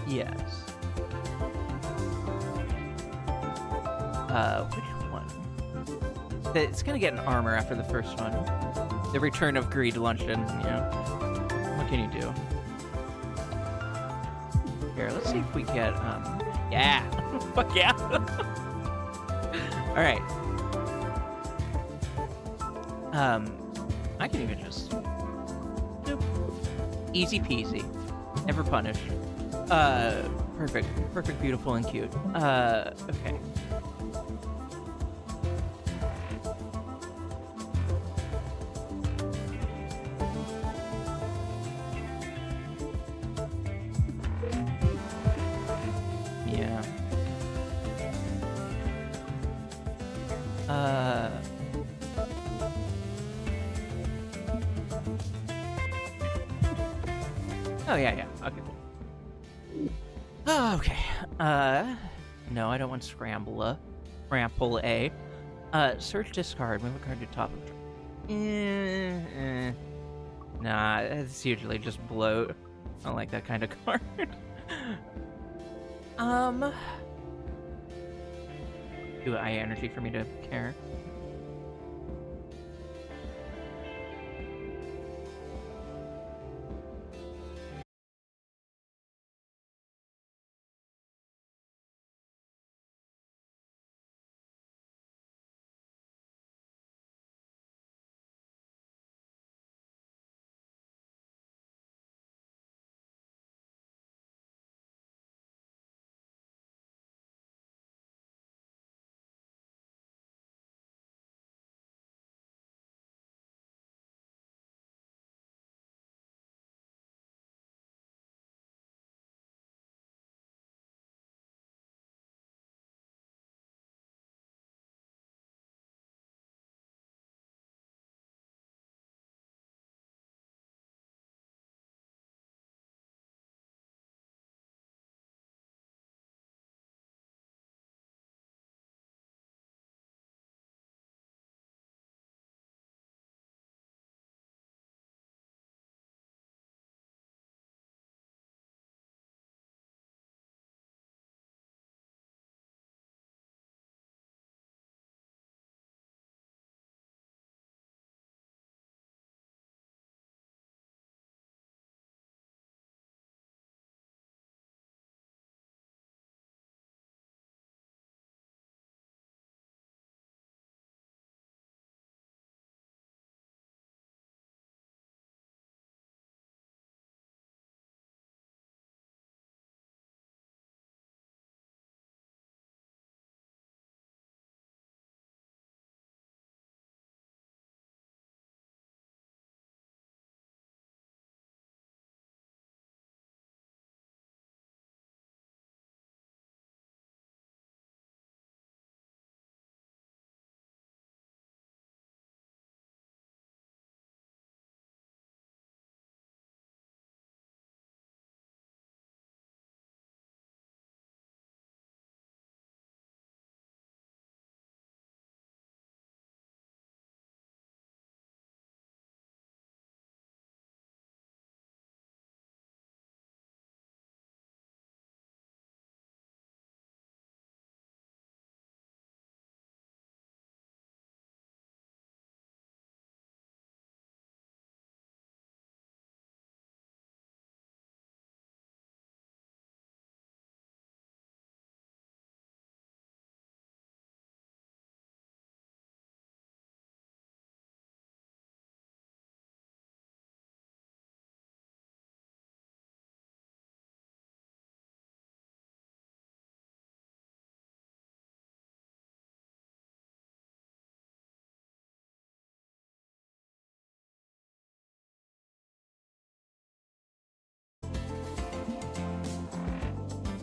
Yes. Which one? It's gonna get an armor after the first one. The Return of Greed Luncheon, you know. What can you do? Here, let's see if we get, yeah! Fuck yeah! Alright. I can even just... Nope. Easy peasy. Never punish. Perfect. Perfect, beautiful, and cute. Okay. Yeah. Oh, yeah. Okay, cool. Oh, okay. No, I don't want Scramble A. Search discard. Move a card to top of... Nah, it's usually just bloat. I don't like that kind of card. Do I energy for me to care?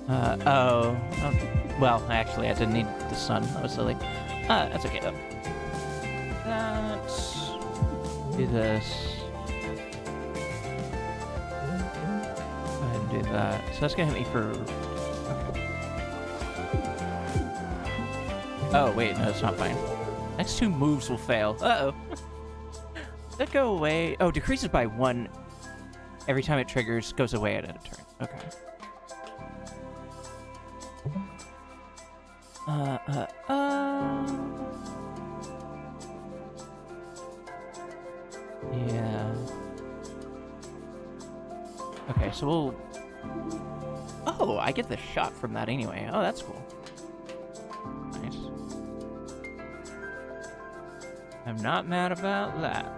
Well, actually, I didn't need the sun. That was silly. That's okay, though. Let's do this. Go ahead and do that. So that's gonna hit me for... Okay. Oh, wait, no, it's not fine. Next 2 moves will fail. Uh-oh. Does that go away? Oh, decreases by 1 every time it triggers, goes away at a turn. Okay. Yeah. Okay, so we'll... Oh, I get the shot from that anyway. Oh, that's cool. Nice. I'm not mad about that.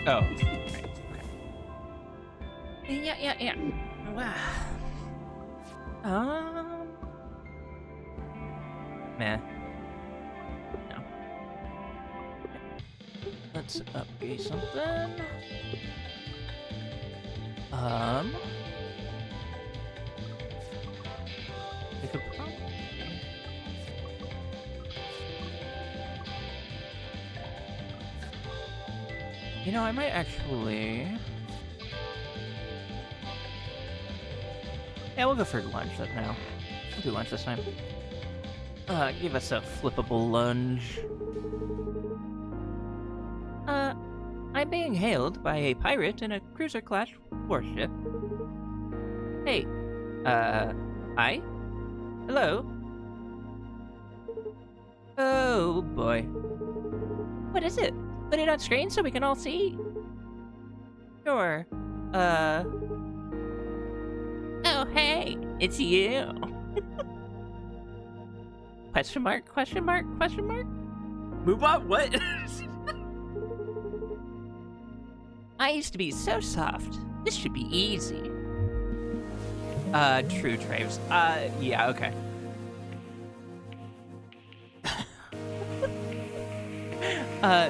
Oh. Right. Okay. Yeah. Wow. Meh. No. Okay. Let's upgrade something. We could probably... You know, I might actually... Yeah, we'll go for lunch now. We'll do lunch this time. Give us a flippable lunge. I'm being hailed by a pirate in a cruiser-class warship. Hey, hi? Hello? Oh, boy. What is it? Put it on screen so we can all see. Sure. Oh, hey, it's you. Question mark, question mark, question mark? Move on, what? I used to be so soft. This should be easy. True, Traves. Yeah, okay.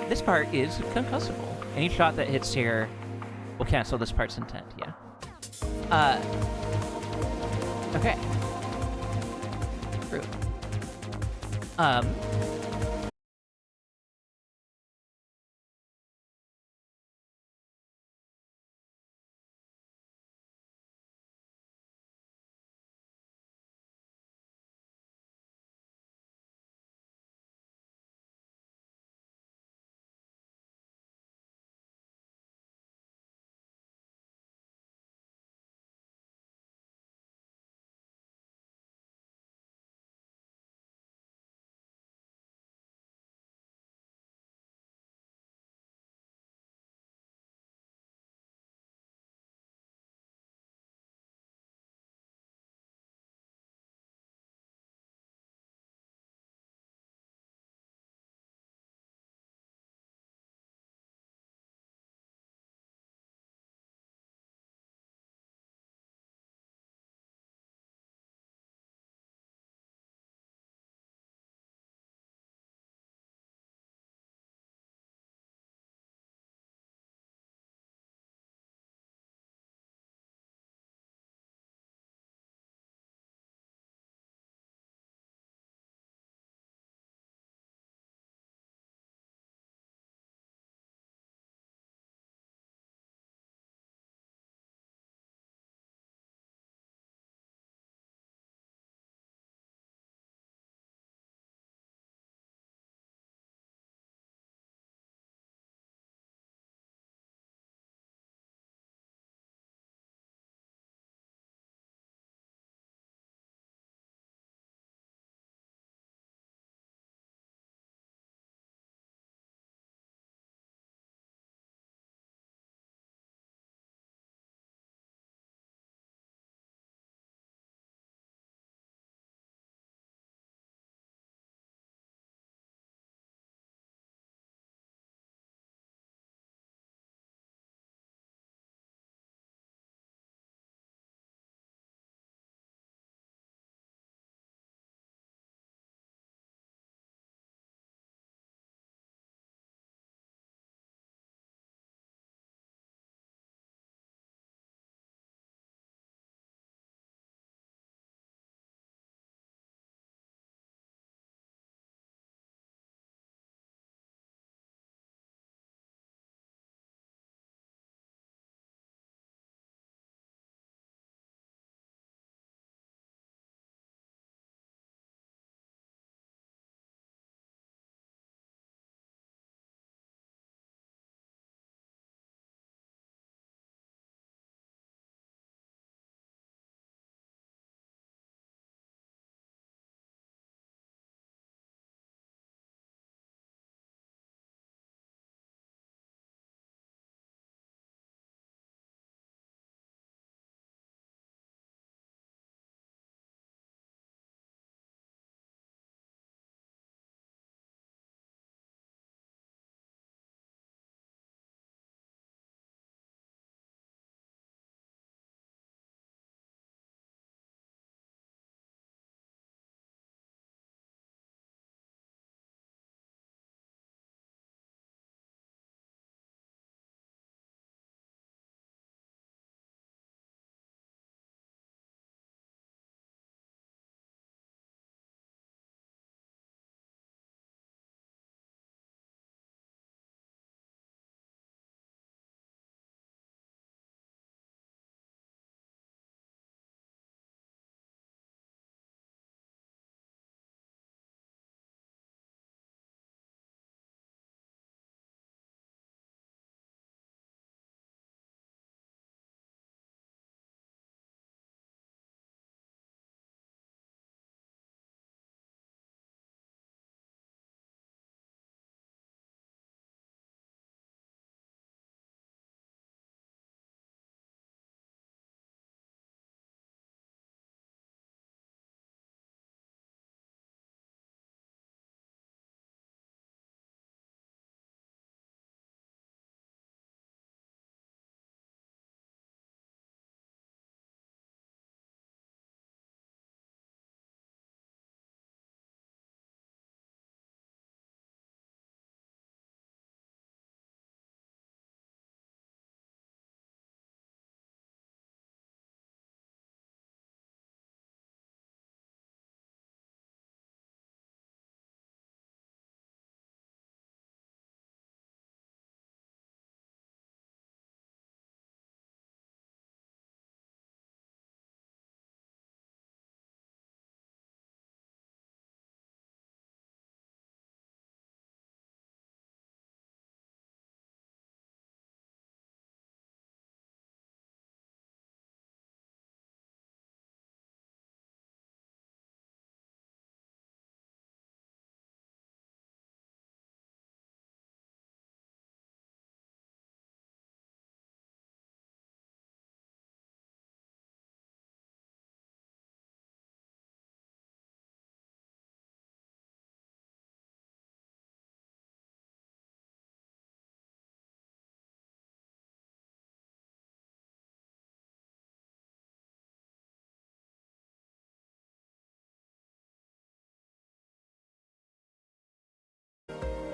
This part is concussable. Any shot that hits here will cancel this part's intent, yeah. Okay. True.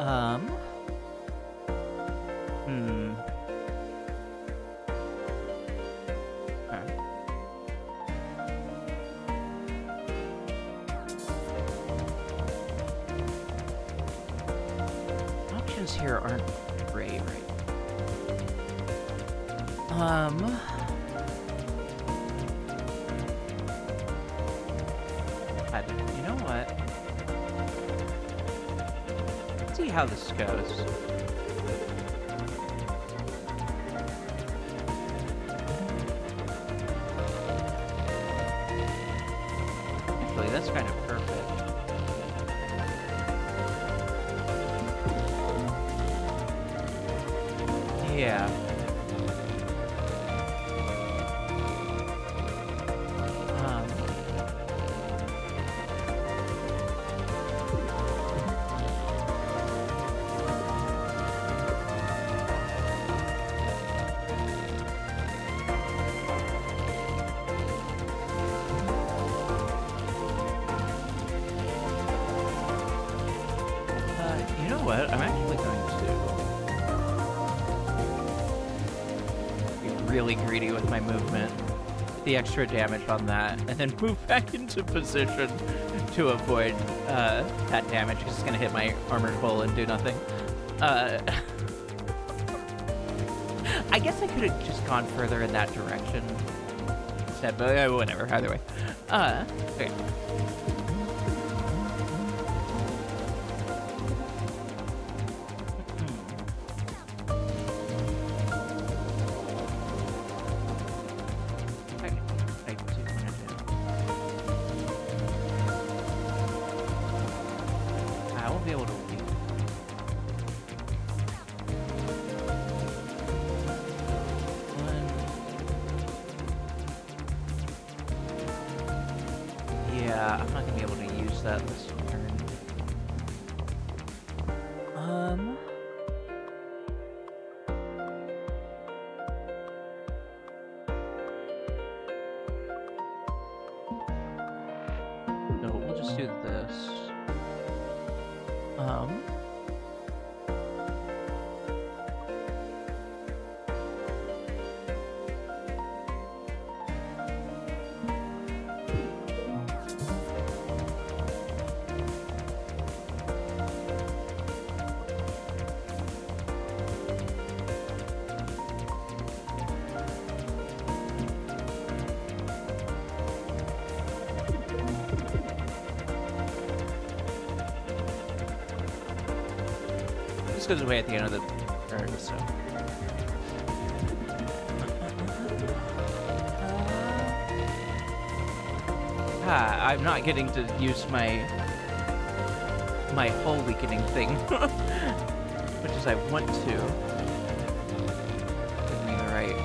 Um. Hmm. Okay. Options here aren't great, right? You know what? Let's see how this goes. Actually, that's kind of perfect. Yeah. You know what? I'm actually going to be really greedy with my movement. The extra damage on that, and then move back into position to avoid that damage, because it's going to hit my armored hull and do nothing. I guess I could have just gone further in that direction instead, but whatever, either way. Okay. I won't be able to read. Yeah, I'm not gonna be able to use that this turn. No, we'll just do this. This goes away at the end of the turn, so. I'm not getting to use my hull weakening thing, which is I want to. Give me the right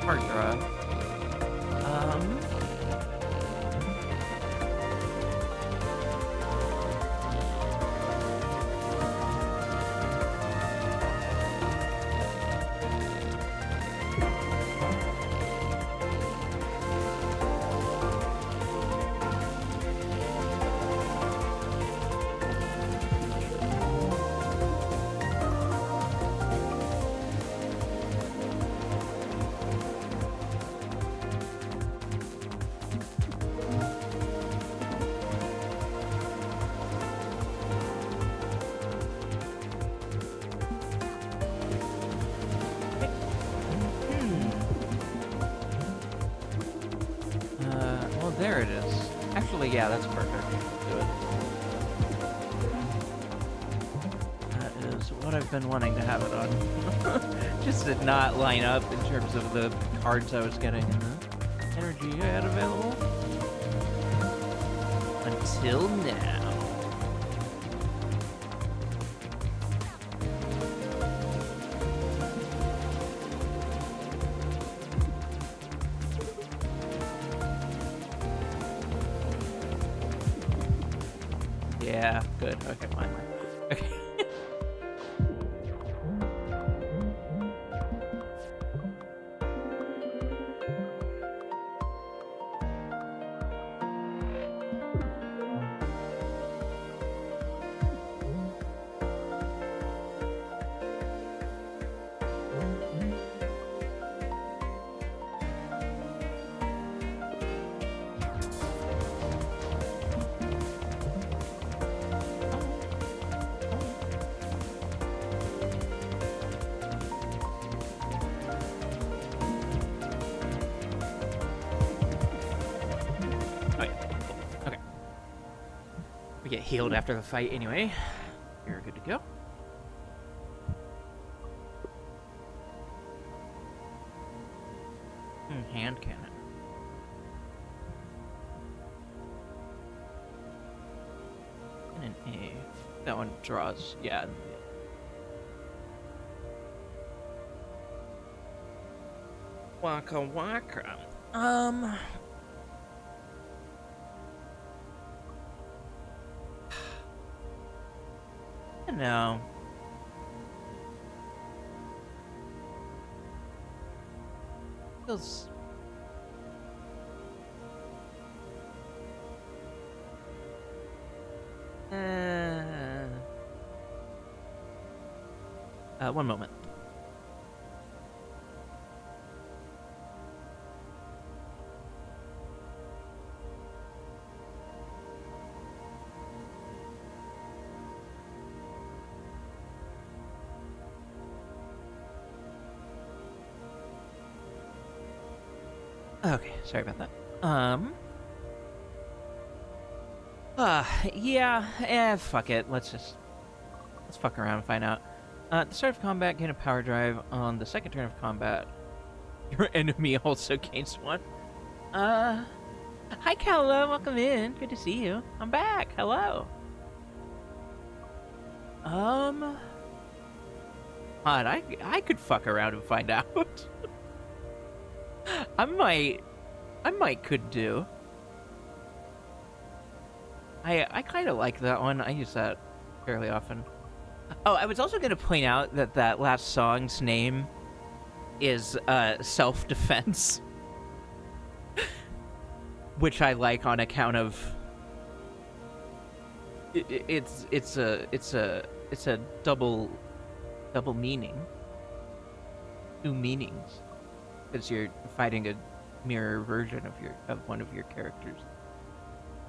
card draw. Well, there it is. Actually, yeah, that's perfect. Do it. That is what I've been wanting to have it on. Just did not line up in terms of the cards I was getting and the energy I had available. Until now. Yeah, good. Okay, finally. Okay. We get healed after the fight anyway. You're good to go. Hand cannon. And an A. That one draws, yeah. Waka waka. No. Feels. One moment. Okay, sorry about that. Yeah, fuck it. Let's fuck around and find out. At the start of combat, gain a power drive. On the second turn of combat, your enemy also gains one. Hi, Kala. Welcome in. Good to see you. I'm back. Hello. God, I could fuck around and find out. I might could do. I kind of like that one. I use that fairly often. Oh, I was also going to point out that that last song's name is Self-Defense, which I like on account of it's a double meaning, two meanings, because you're fighting a mirror version of one of your characters.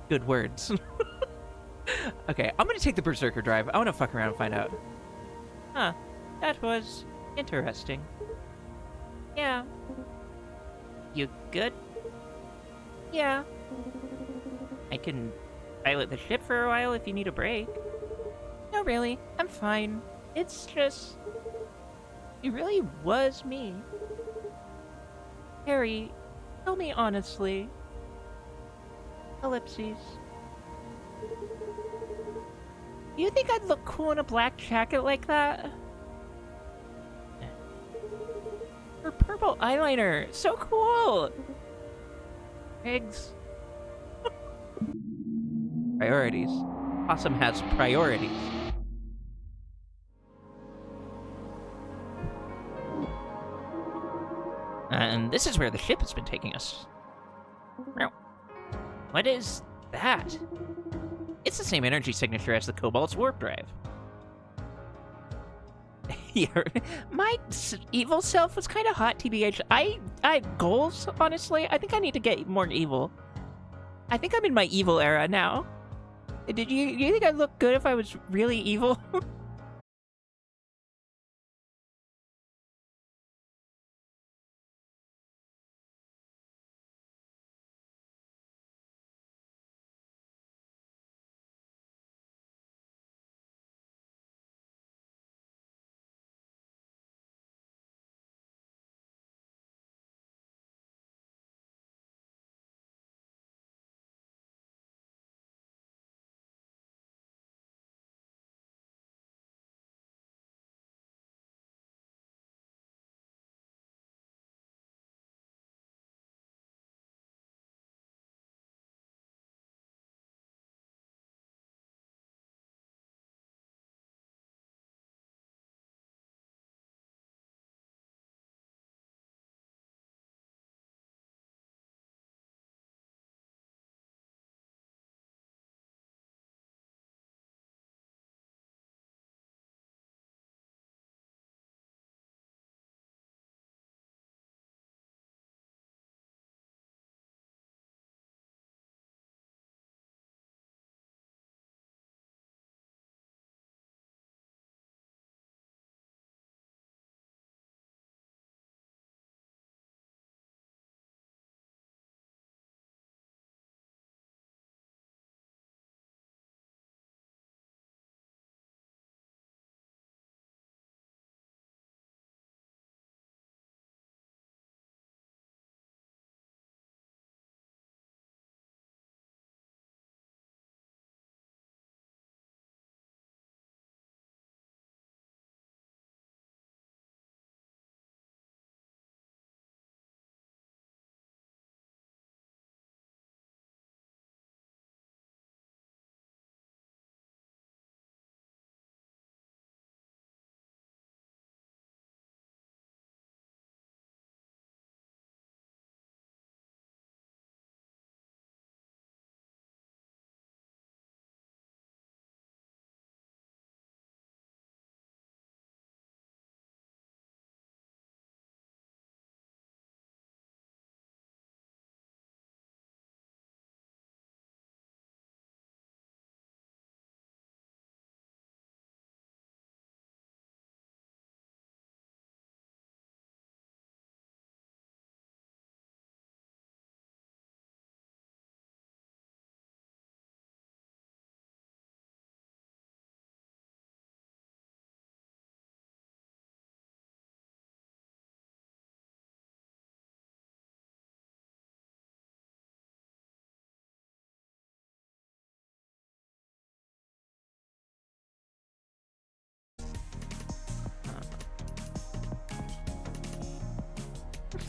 Good words. Okay, I'm gonna take the Berserker drive. I wanna fuck around and find out. Huh. That was interesting. Yeah. You good? Yeah. I can pilot the ship for a while if you need a break. No, really. I'm fine. It's just... It really was me. Harry, tell me honestly. Ellipses. Do you think I'd look cool in a black jacket like that? Her purple eyeliner! So cool! Eggs. Priorities. Awesome has priorities. And this is where the ship has been taking us. What is that? It's the same energy signature as the Cobalt's warp drive. Yeah, my evil self was kind of hot, TBH. I goals, honestly. I think I need to get more evil. I think I'm in my evil era now. Did you think I'd look good if I was really evil?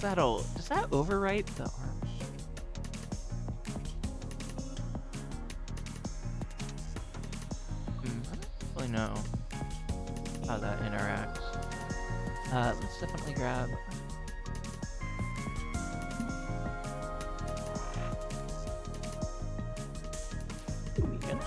Does that overwrite the arm? I don't really know how that interacts. Let's definitely grab. Beacon.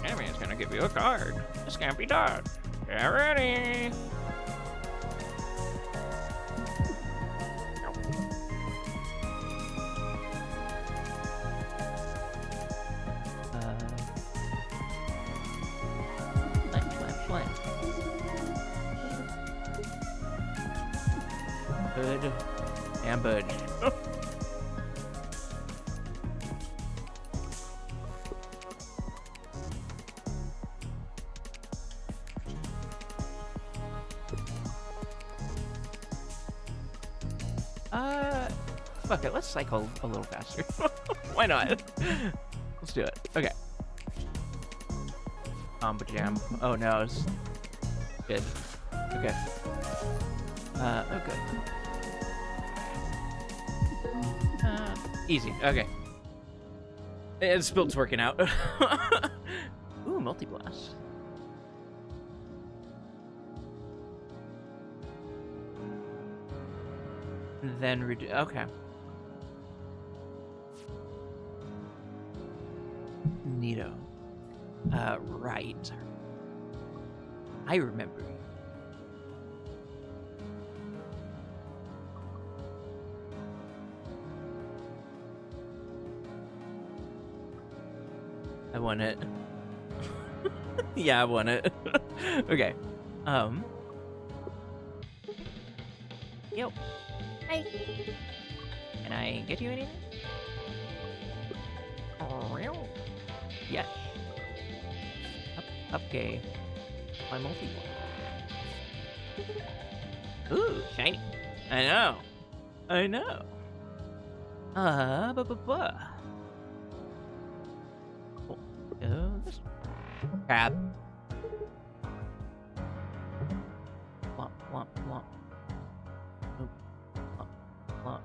Enemy's gonna give you a card. This can't be done. Get ready. Plant. Hood and budge. Fuck it, let's cycle a little faster. Why not? Let's do it. Okay. Combo jam. Oh no, it's good. Okay. Okay. Easy. Okay. It's build's working out. Ooh, multi-blast. Then redo. Okay. Neato. Right. I remember. I won it. Yeah, I won it. Okay. Yo. Hi. Can I get you anything? Yes. Up gay. My multi. Ooh, shiny. I know. I know. Cool. This crab. Plump, plump, plump. Oop. Plump, plump.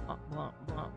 Plump, plump, plump.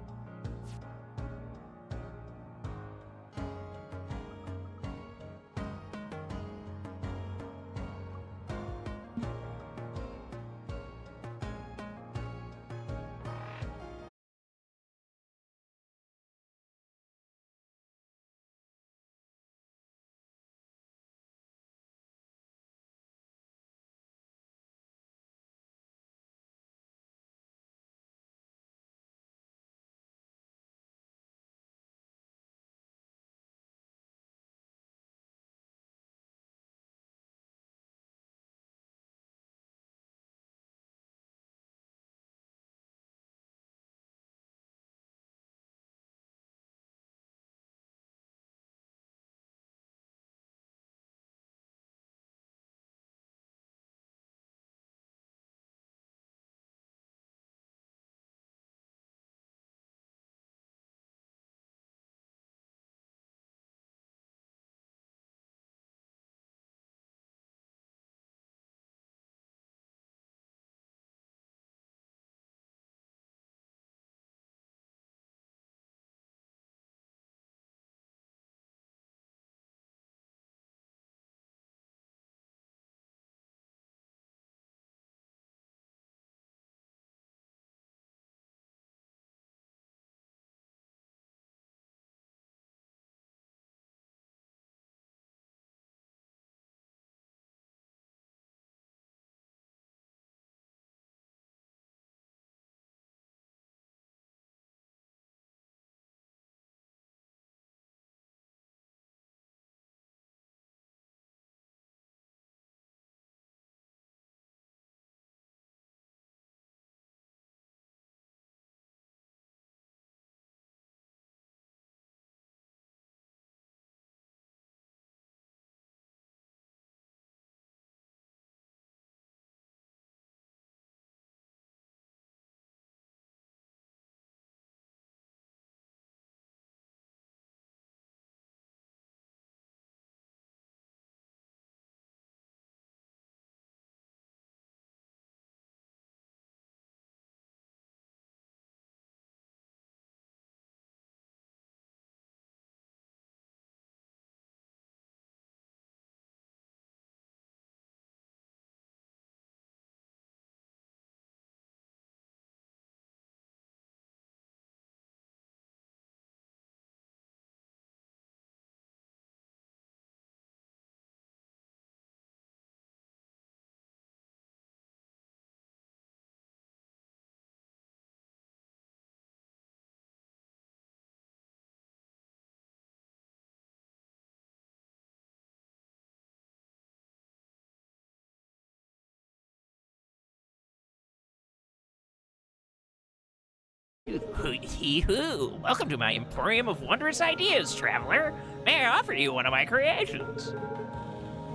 Hee-hoo! Welcome to my emporium of wondrous ideas, traveler. May I offer you one of my creations?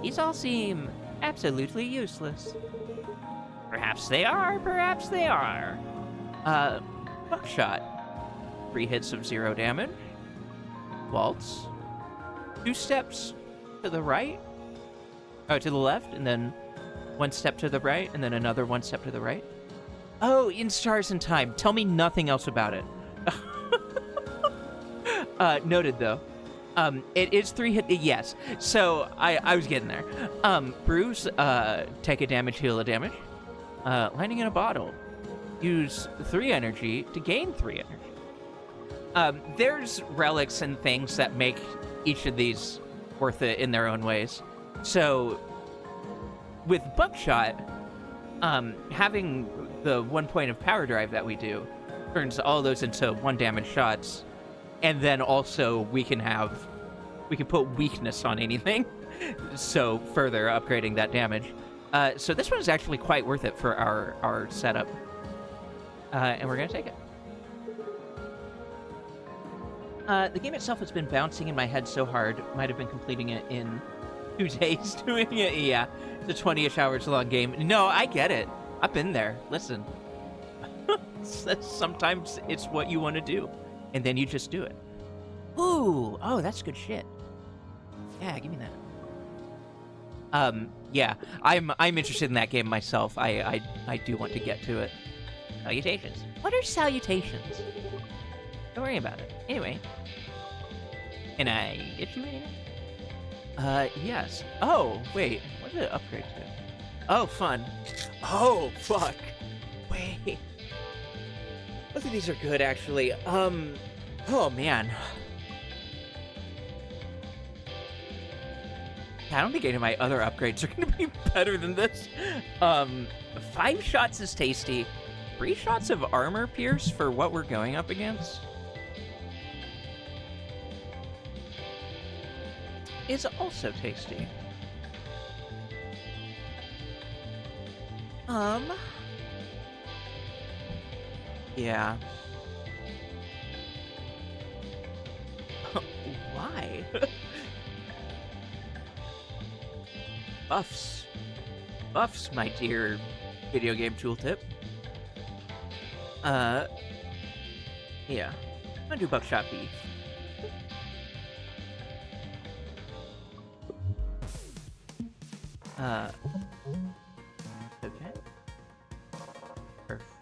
These all seem absolutely useless. Perhaps they are, perhaps they are. Buckshot. 3 hits of 0 damage. Waltz. 2 steps to the right. Oh, to the left, and then 1 step to the right, and then another 1 step to the right. Oh, in Stars and Time. Tell me nothing else about it. Noted, though. It is 3 hit. Yes. So, I was getting there. Bruise, take a damage, heal a damage. Landing in a bottle. Use 3 energy to gain 3 energy. There's relics and things that make each of these worth it in their own ways. So, with Buckshot, having the 1 point of power drive that we do turns all those into 1 damage shots, and then also we can put weakness on anything, so further upgrading that damage. So this one is actually quite worth it for our setup, and we're gonna take it. The game itself has been bouncing in my head so hard, might have been completing it in 2 days doing it. Yeah, it's a 20-ish hours long game. No, I get it. I've been there. Listen. Sometimes it's what you want to do, and then you just do it. Ooh, oh, that's good shit. Yeah, give me that. Yeah, I'm interested in that game myself. I do want to get to it. Salutations. What are salutations? Don't worry about it. Anyway. Can I get you anything? Yes. Oh, wait. What did it upgrade to? Oh, fun. Oh, fuck. Wait. Both of these are good, actually. Oh, man. I don't think any of my other upgrades are going to be better than this. 5 shots is tasty. 3 shots of armor pierce for what we're going up against is also tasty. Yeah. Why? Buffs. Buffs, my dear video game tooltip. Yeah. I'm gonna do Buckshot B. Okay. Perfect.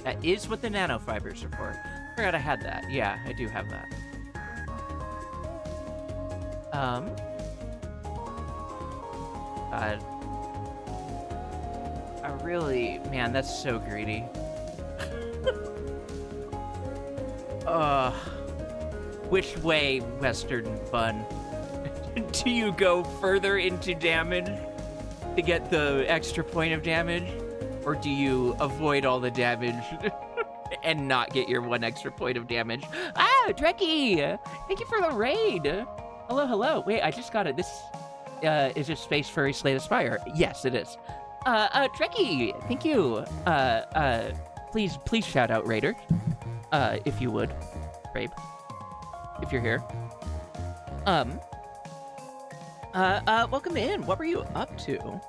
That is what the nanofibers are for. Forgot I had that. Yeah, I do have that. God. I really, man, that's so greedy. Which way, Western Bun? Do you go further into damage to get the extra point of damage? Or do you avoid all the damage and not get your 1 extra point of damage? Ah, Trekkie! Thank you for the raid! Hello, hello. Wait, I just got it. This is a Space Furry Slay the Spire. Yes, it is. Trekkie, thank you. Please shout out Raider. If you would. Rabe. If you're here. Welcome in. What were you up to?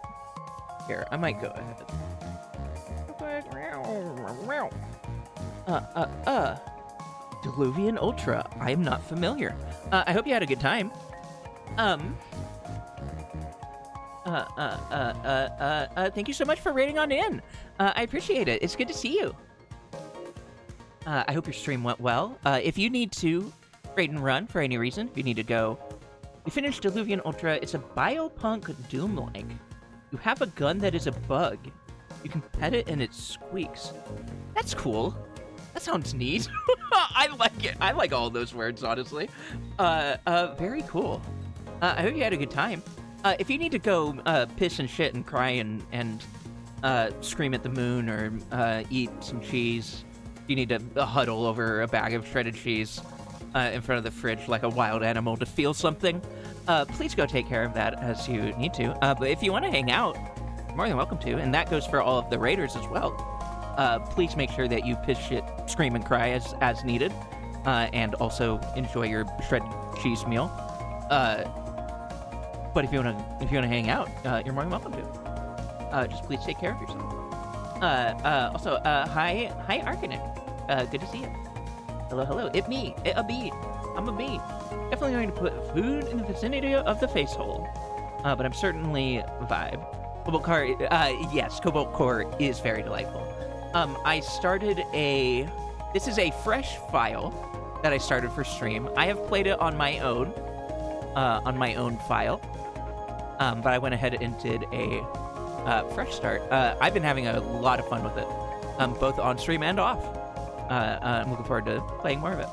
Here, I might go ahead. Diluvian Ultra. I am not familiar. I hope you had a good time. Thank you so much for raiding on in. I appreciate it. It's good to see you. I hope your stream went well. If you need to raid and run for any reason, if you need to go, you finished Diluvian Ultra. It's a biopunk Doom-like. You have a gun that is a bug. You can pet it and it squeaks. That's cool. That sounds neat. I like it. I like all those words, honestly. Very cool. I hope you had a good time. If you need to go piss and shit and cry and scream at the moon or eat some cheese, you need to huddle over a bag of shredded cheese in front of the fridge like a wild animal to feel something, please go take care of that as you need to. But if you want to hang out, you're more than welcome to, and that goes for all of the raiders as well. Please make sure that you piss, shit, scream, and cry as needed, and also enjoy your shredded cheese meal. But if you wanna hang out, you're more than welcome to. Just please take care of yourself. Also, hi Arkanic. Good to see you. Hello. It me. A bee. I'm a bee. Definitely going to put food in the vicinity of the face hole. But I'm certainly vibe. Cobalt Core, yes, Cobalt Core is very delightful. I started this is a fresh file that I started for stream. I have played it on my own file. But I went ahead and did a fresh start. I've been having a lot of fun with it, both on stream and off. I'm looking forward to playing more of it.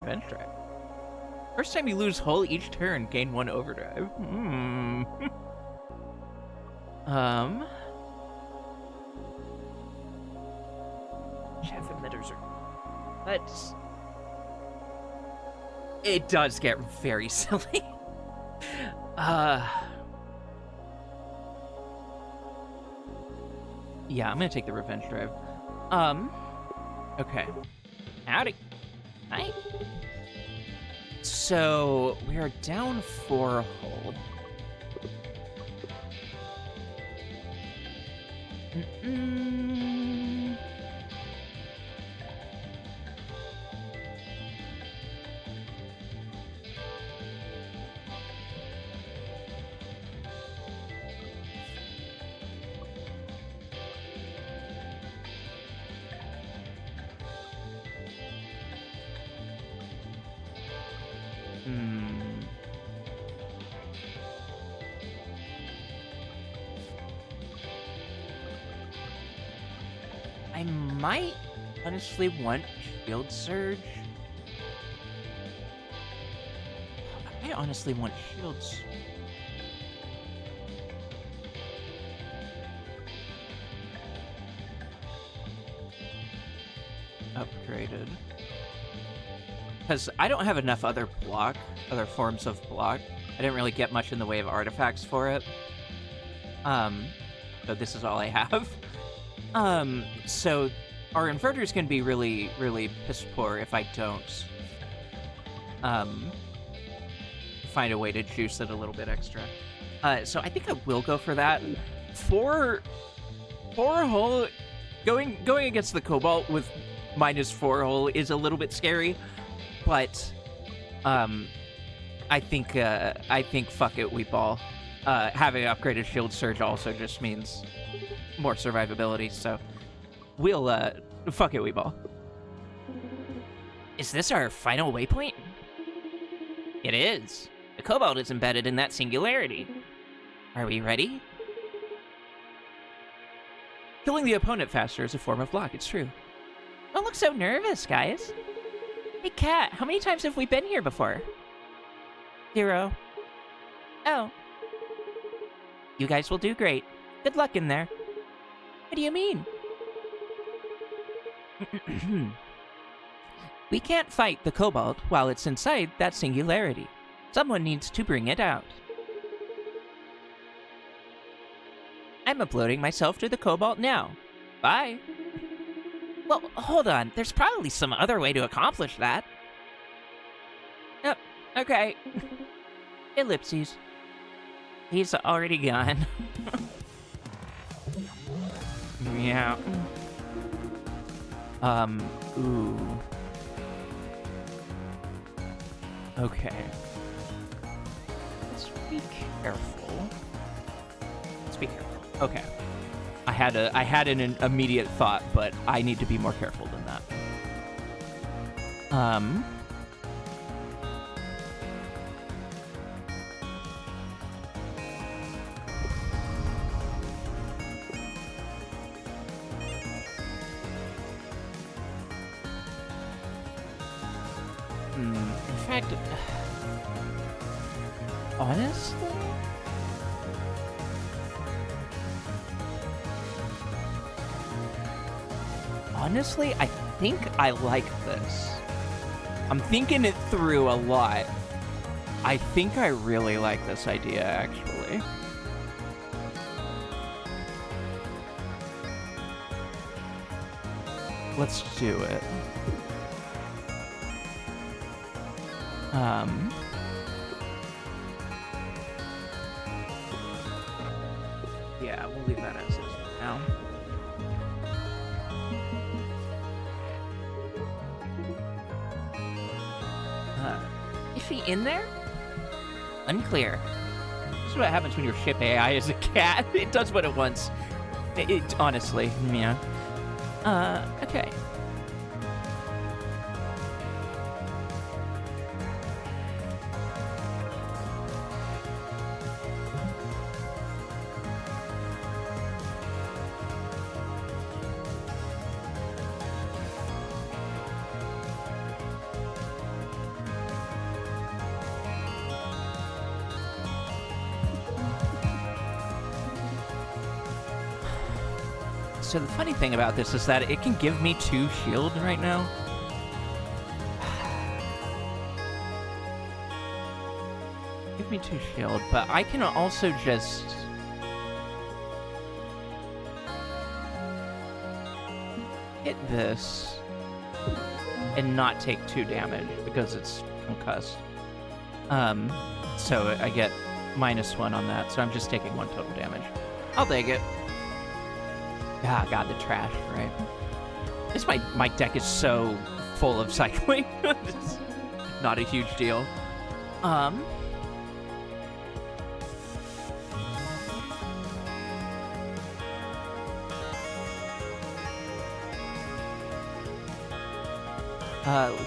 Revenge drive. First time you lose hull each turn, gain 1 overdrive. Chaff emitters are... But... It does get very silly. Yeah, I'm gonna take the revenge drive. Okay. Howdy. Hi. So, we are down 4 hull. I might honestly want Shield Surge. I honestly want Shields. Upgraded. Because I don't have enough other forms of block. I didn't really get much in the way of artifacts for it. So this is all I have. So our inverters can be really, really piss poor if I don't, find a way to juice it a little bit extra. So I think I will go for that. Four hull, going against the Cobalt with -4 hull is a little bit scary, but, I think fuck it, we ball. Having upgraded Shield Surge also just means more survivability, so we'll, fuck it, we ball. Is this our final waypoint? It is. The Cobalt is embedded in that singularity. Are we ready? Killing the opponent faster is a form of block, it's true. Don't look so nervous, guys. Hey, Cat, how many times have we been here before? 0. Oh. You guys will do great. Good luck in there. What do you mean? We can't fight the Cobalt while it's inside that singularity. Someone needs to bring it out. I'm uploading myself to the Cobalt now. Bye. Well, hold on. There's probably some other way to accomplish that. Yep. Okay. Ellipses. He's already gone. Yeah. Ooh. Okay. Let's be careful. Let's be careful. Okay. I had an immediate thought, but I need to be more careful than that. In fact, honestly, I think I like this. I'm thinking it through a lot. I think I really like this idea, actually. Let's do it. Yeah, we'll leave that as is for now. Is she in there? Unclear. This is what happens when your ship AI is a cat. It does what it wants. Honestly, yeah. Okay. So the funny thing about this is that it can give me 2 shield right now. Give me 2 shield, but I can also just... hit this and not take 2 damage because it's concussed. So I get -1 on that, so I'm just taking 1 total damage. I'll take it. Ah, God, the trash, right? This my deck is so full of cycling. It's not a huge deal.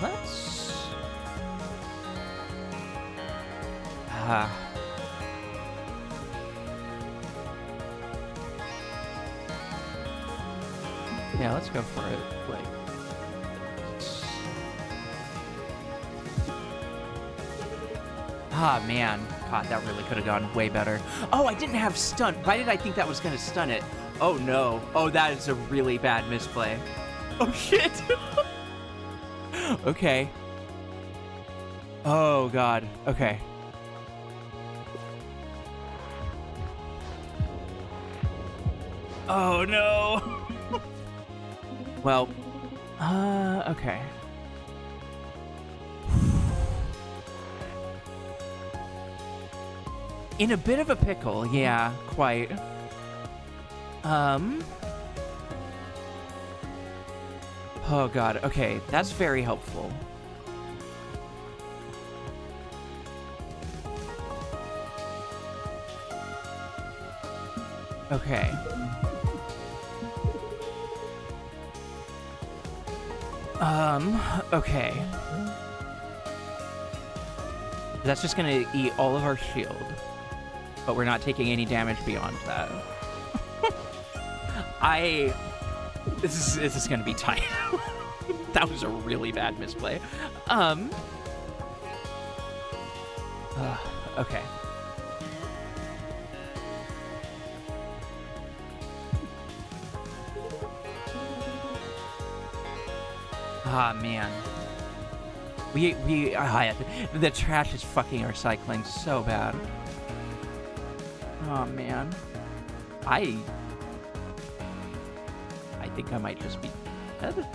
Let's... yeah, let's go for it. Like... ah, man. God, that really could have gone way better. Oh, I didn't have stun. Why did I think that was going to stun it? Oh, no. Oh, that is a really bad misplay. Oh, shit. Okay. Oh, God. Okay. Oh, no. Well, okay. In a bit of a pickle, yeah, quite. Oh, God. Okay, that's very helpful. Okay. Okay. That's just gonna eat all of our shield. But we're not taking any damage beyond that. This is gonna be tight. That was a really bad misplay. Okay. Ah, man. The trash is fucking our cycling so bad. Oh, man. I think I might just be dead.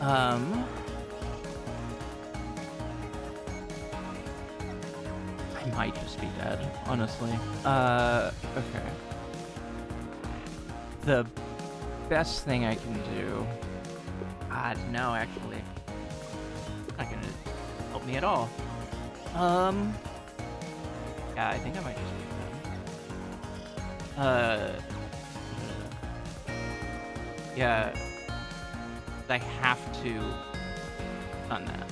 I might just be dead, honestly. Okay. The best thing I can do... no, actually. Not gonna help me at all. Yeah, I think I might just be dead. Yeah. I have to on that.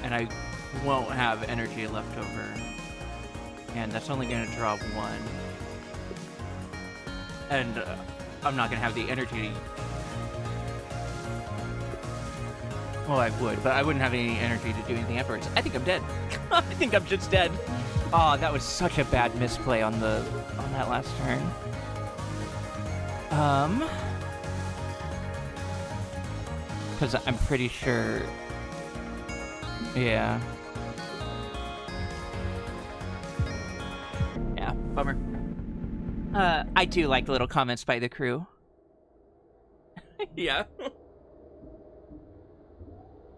And I won't have energy left over. And that's only gonna draw 1. And I'm not gonna have the energy. Well, I would, but I wouldn't have any energy to do anything afterwards. I think I'm dead. I think I'm just dead. Oh, that was such a bad misplay on that last turn. Because I'm pretty sure. Yeah. Yeah, bummer. I do like little comments by the crew. Yeah.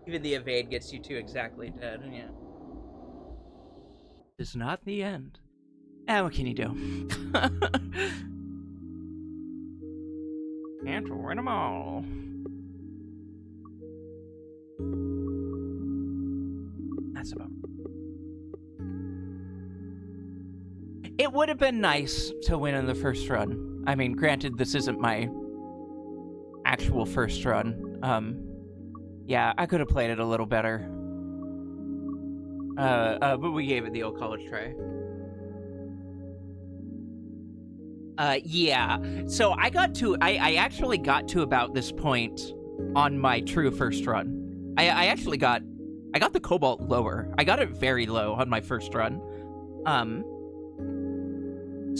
Even the evade gets you 2 exactly dead, yeah. It's not the end. What can you do? Can't win them all. That's a bummer. It would have been nice to win in the first run. I mean, granted, this isn't my actual first run. Yeah, I could have played it a little better. But we gave it the old college try. Yeah. So I actually got to about this point on my true first run. I got the cobalt lower. I got it very low on my first run.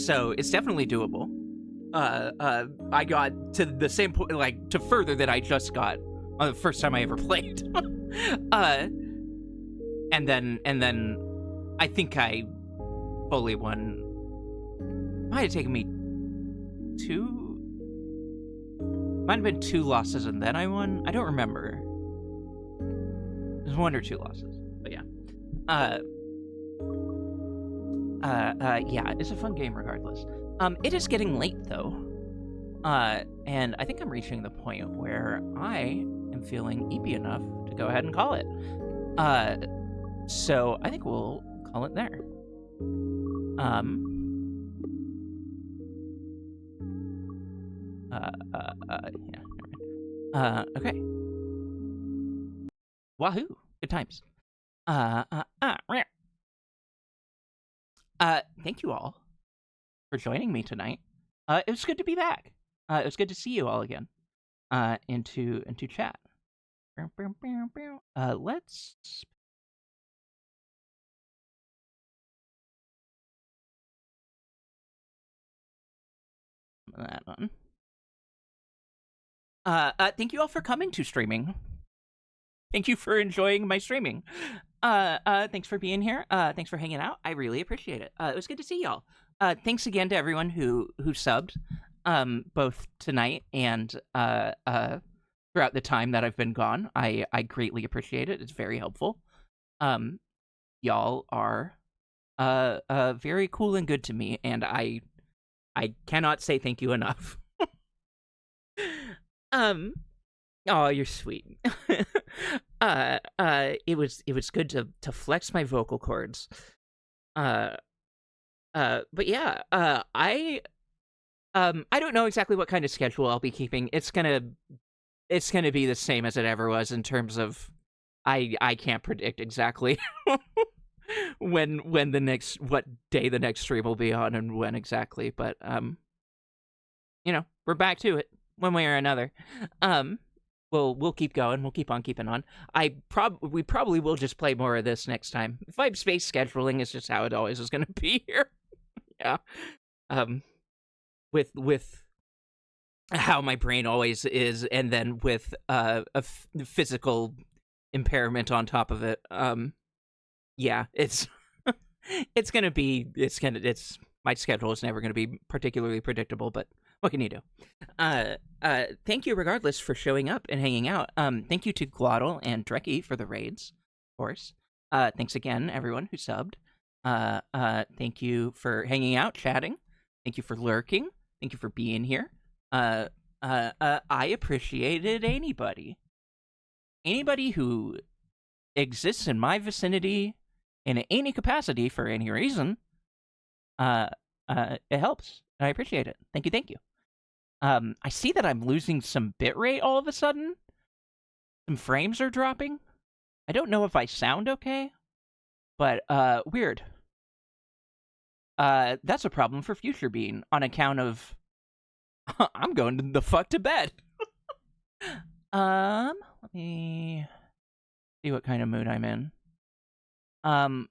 So it's definitely doable. I got to the same point, like to further than I just got on the first time I ever played. And then I think I fully won. Might have taken me might have been 2 losses and then I won. I don't remember. It was 1 or 2 losses, but yeah. Yeah, it's a fun game regardless. It is getting late though. And I think I'm reaching the point where I am feeling eepy enough to go ahead and call it. So I think we'll call it there. Yeah. Okay. Wahoo! Good times. Thank you all for joining me tonight. It was good to be back. It was good to see you all again. Into chat. Let's that on. Thank you all for coming to streaming. Thank you for enjoying my streaming. Thanks for being here. Thanks for hanging out. I really appreciate it. It was good to see y'all. Thanks again to everyone who subbed, both tonight and throughout the time that I've been gone. I greatly appreciate it. It's very helpful. Y'all are very cool and good to me, and I cannot say thank you enough. Oh, you're sweet. It was good to flex my vocal cords. But yeah, I don't know exactly what kind of schedule I'll be keeping. It's gonna be the same as it ever was in terms of I can't predict exactly what day the next stream will be on and when exactly, but we're back to it one way or another. We'll keep going. We'll keep on keeping on. We probably will just play more of this next time. Vibe space scheduling is just how it always is going to be here. Yeah. With how my brain always is, and then with physical impairment on top of it. Yeah, it's my schedule is never gonna be particularly predictable, but what can you do? Thank you regardless for showing up and hanging out. Thank you to Glottal and Dreki for the raids, of course. Thanks again, everyone who subbed. Thank you for hanging out, chatting. Thank you for lurking. Thank you for being here. I appreciated anybody who exists in my vicinity in any capacity for any reason. It helps. I appreciate it. Thank you. I see that I'm losing some bitrate all of a sudden. Some frames are dropping. I don't know if I sound okay, but weird. That's a problem for Future Bean on account of I'm going the fuck to bed. Let me see what kind of mood I'm in. I'm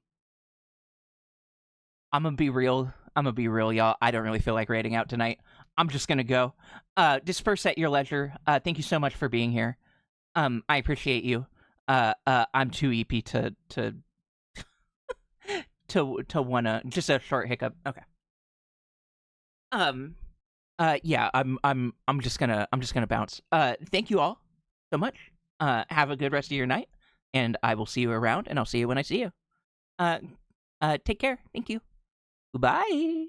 gonna be real, y'all. I don't really feel like raiding out tonight. I'm just gonna go. Disperse at your leisure. Thank you so much for being here. I appreciate you. I'm too EP to wanna just a short hiccup. Okay. Yeah, I'm just gonna bounce. Thank you all so much. Have a good rest of your night, and I will see you around, and I'll see you when I see you. Take care. Thank you. Goodbye.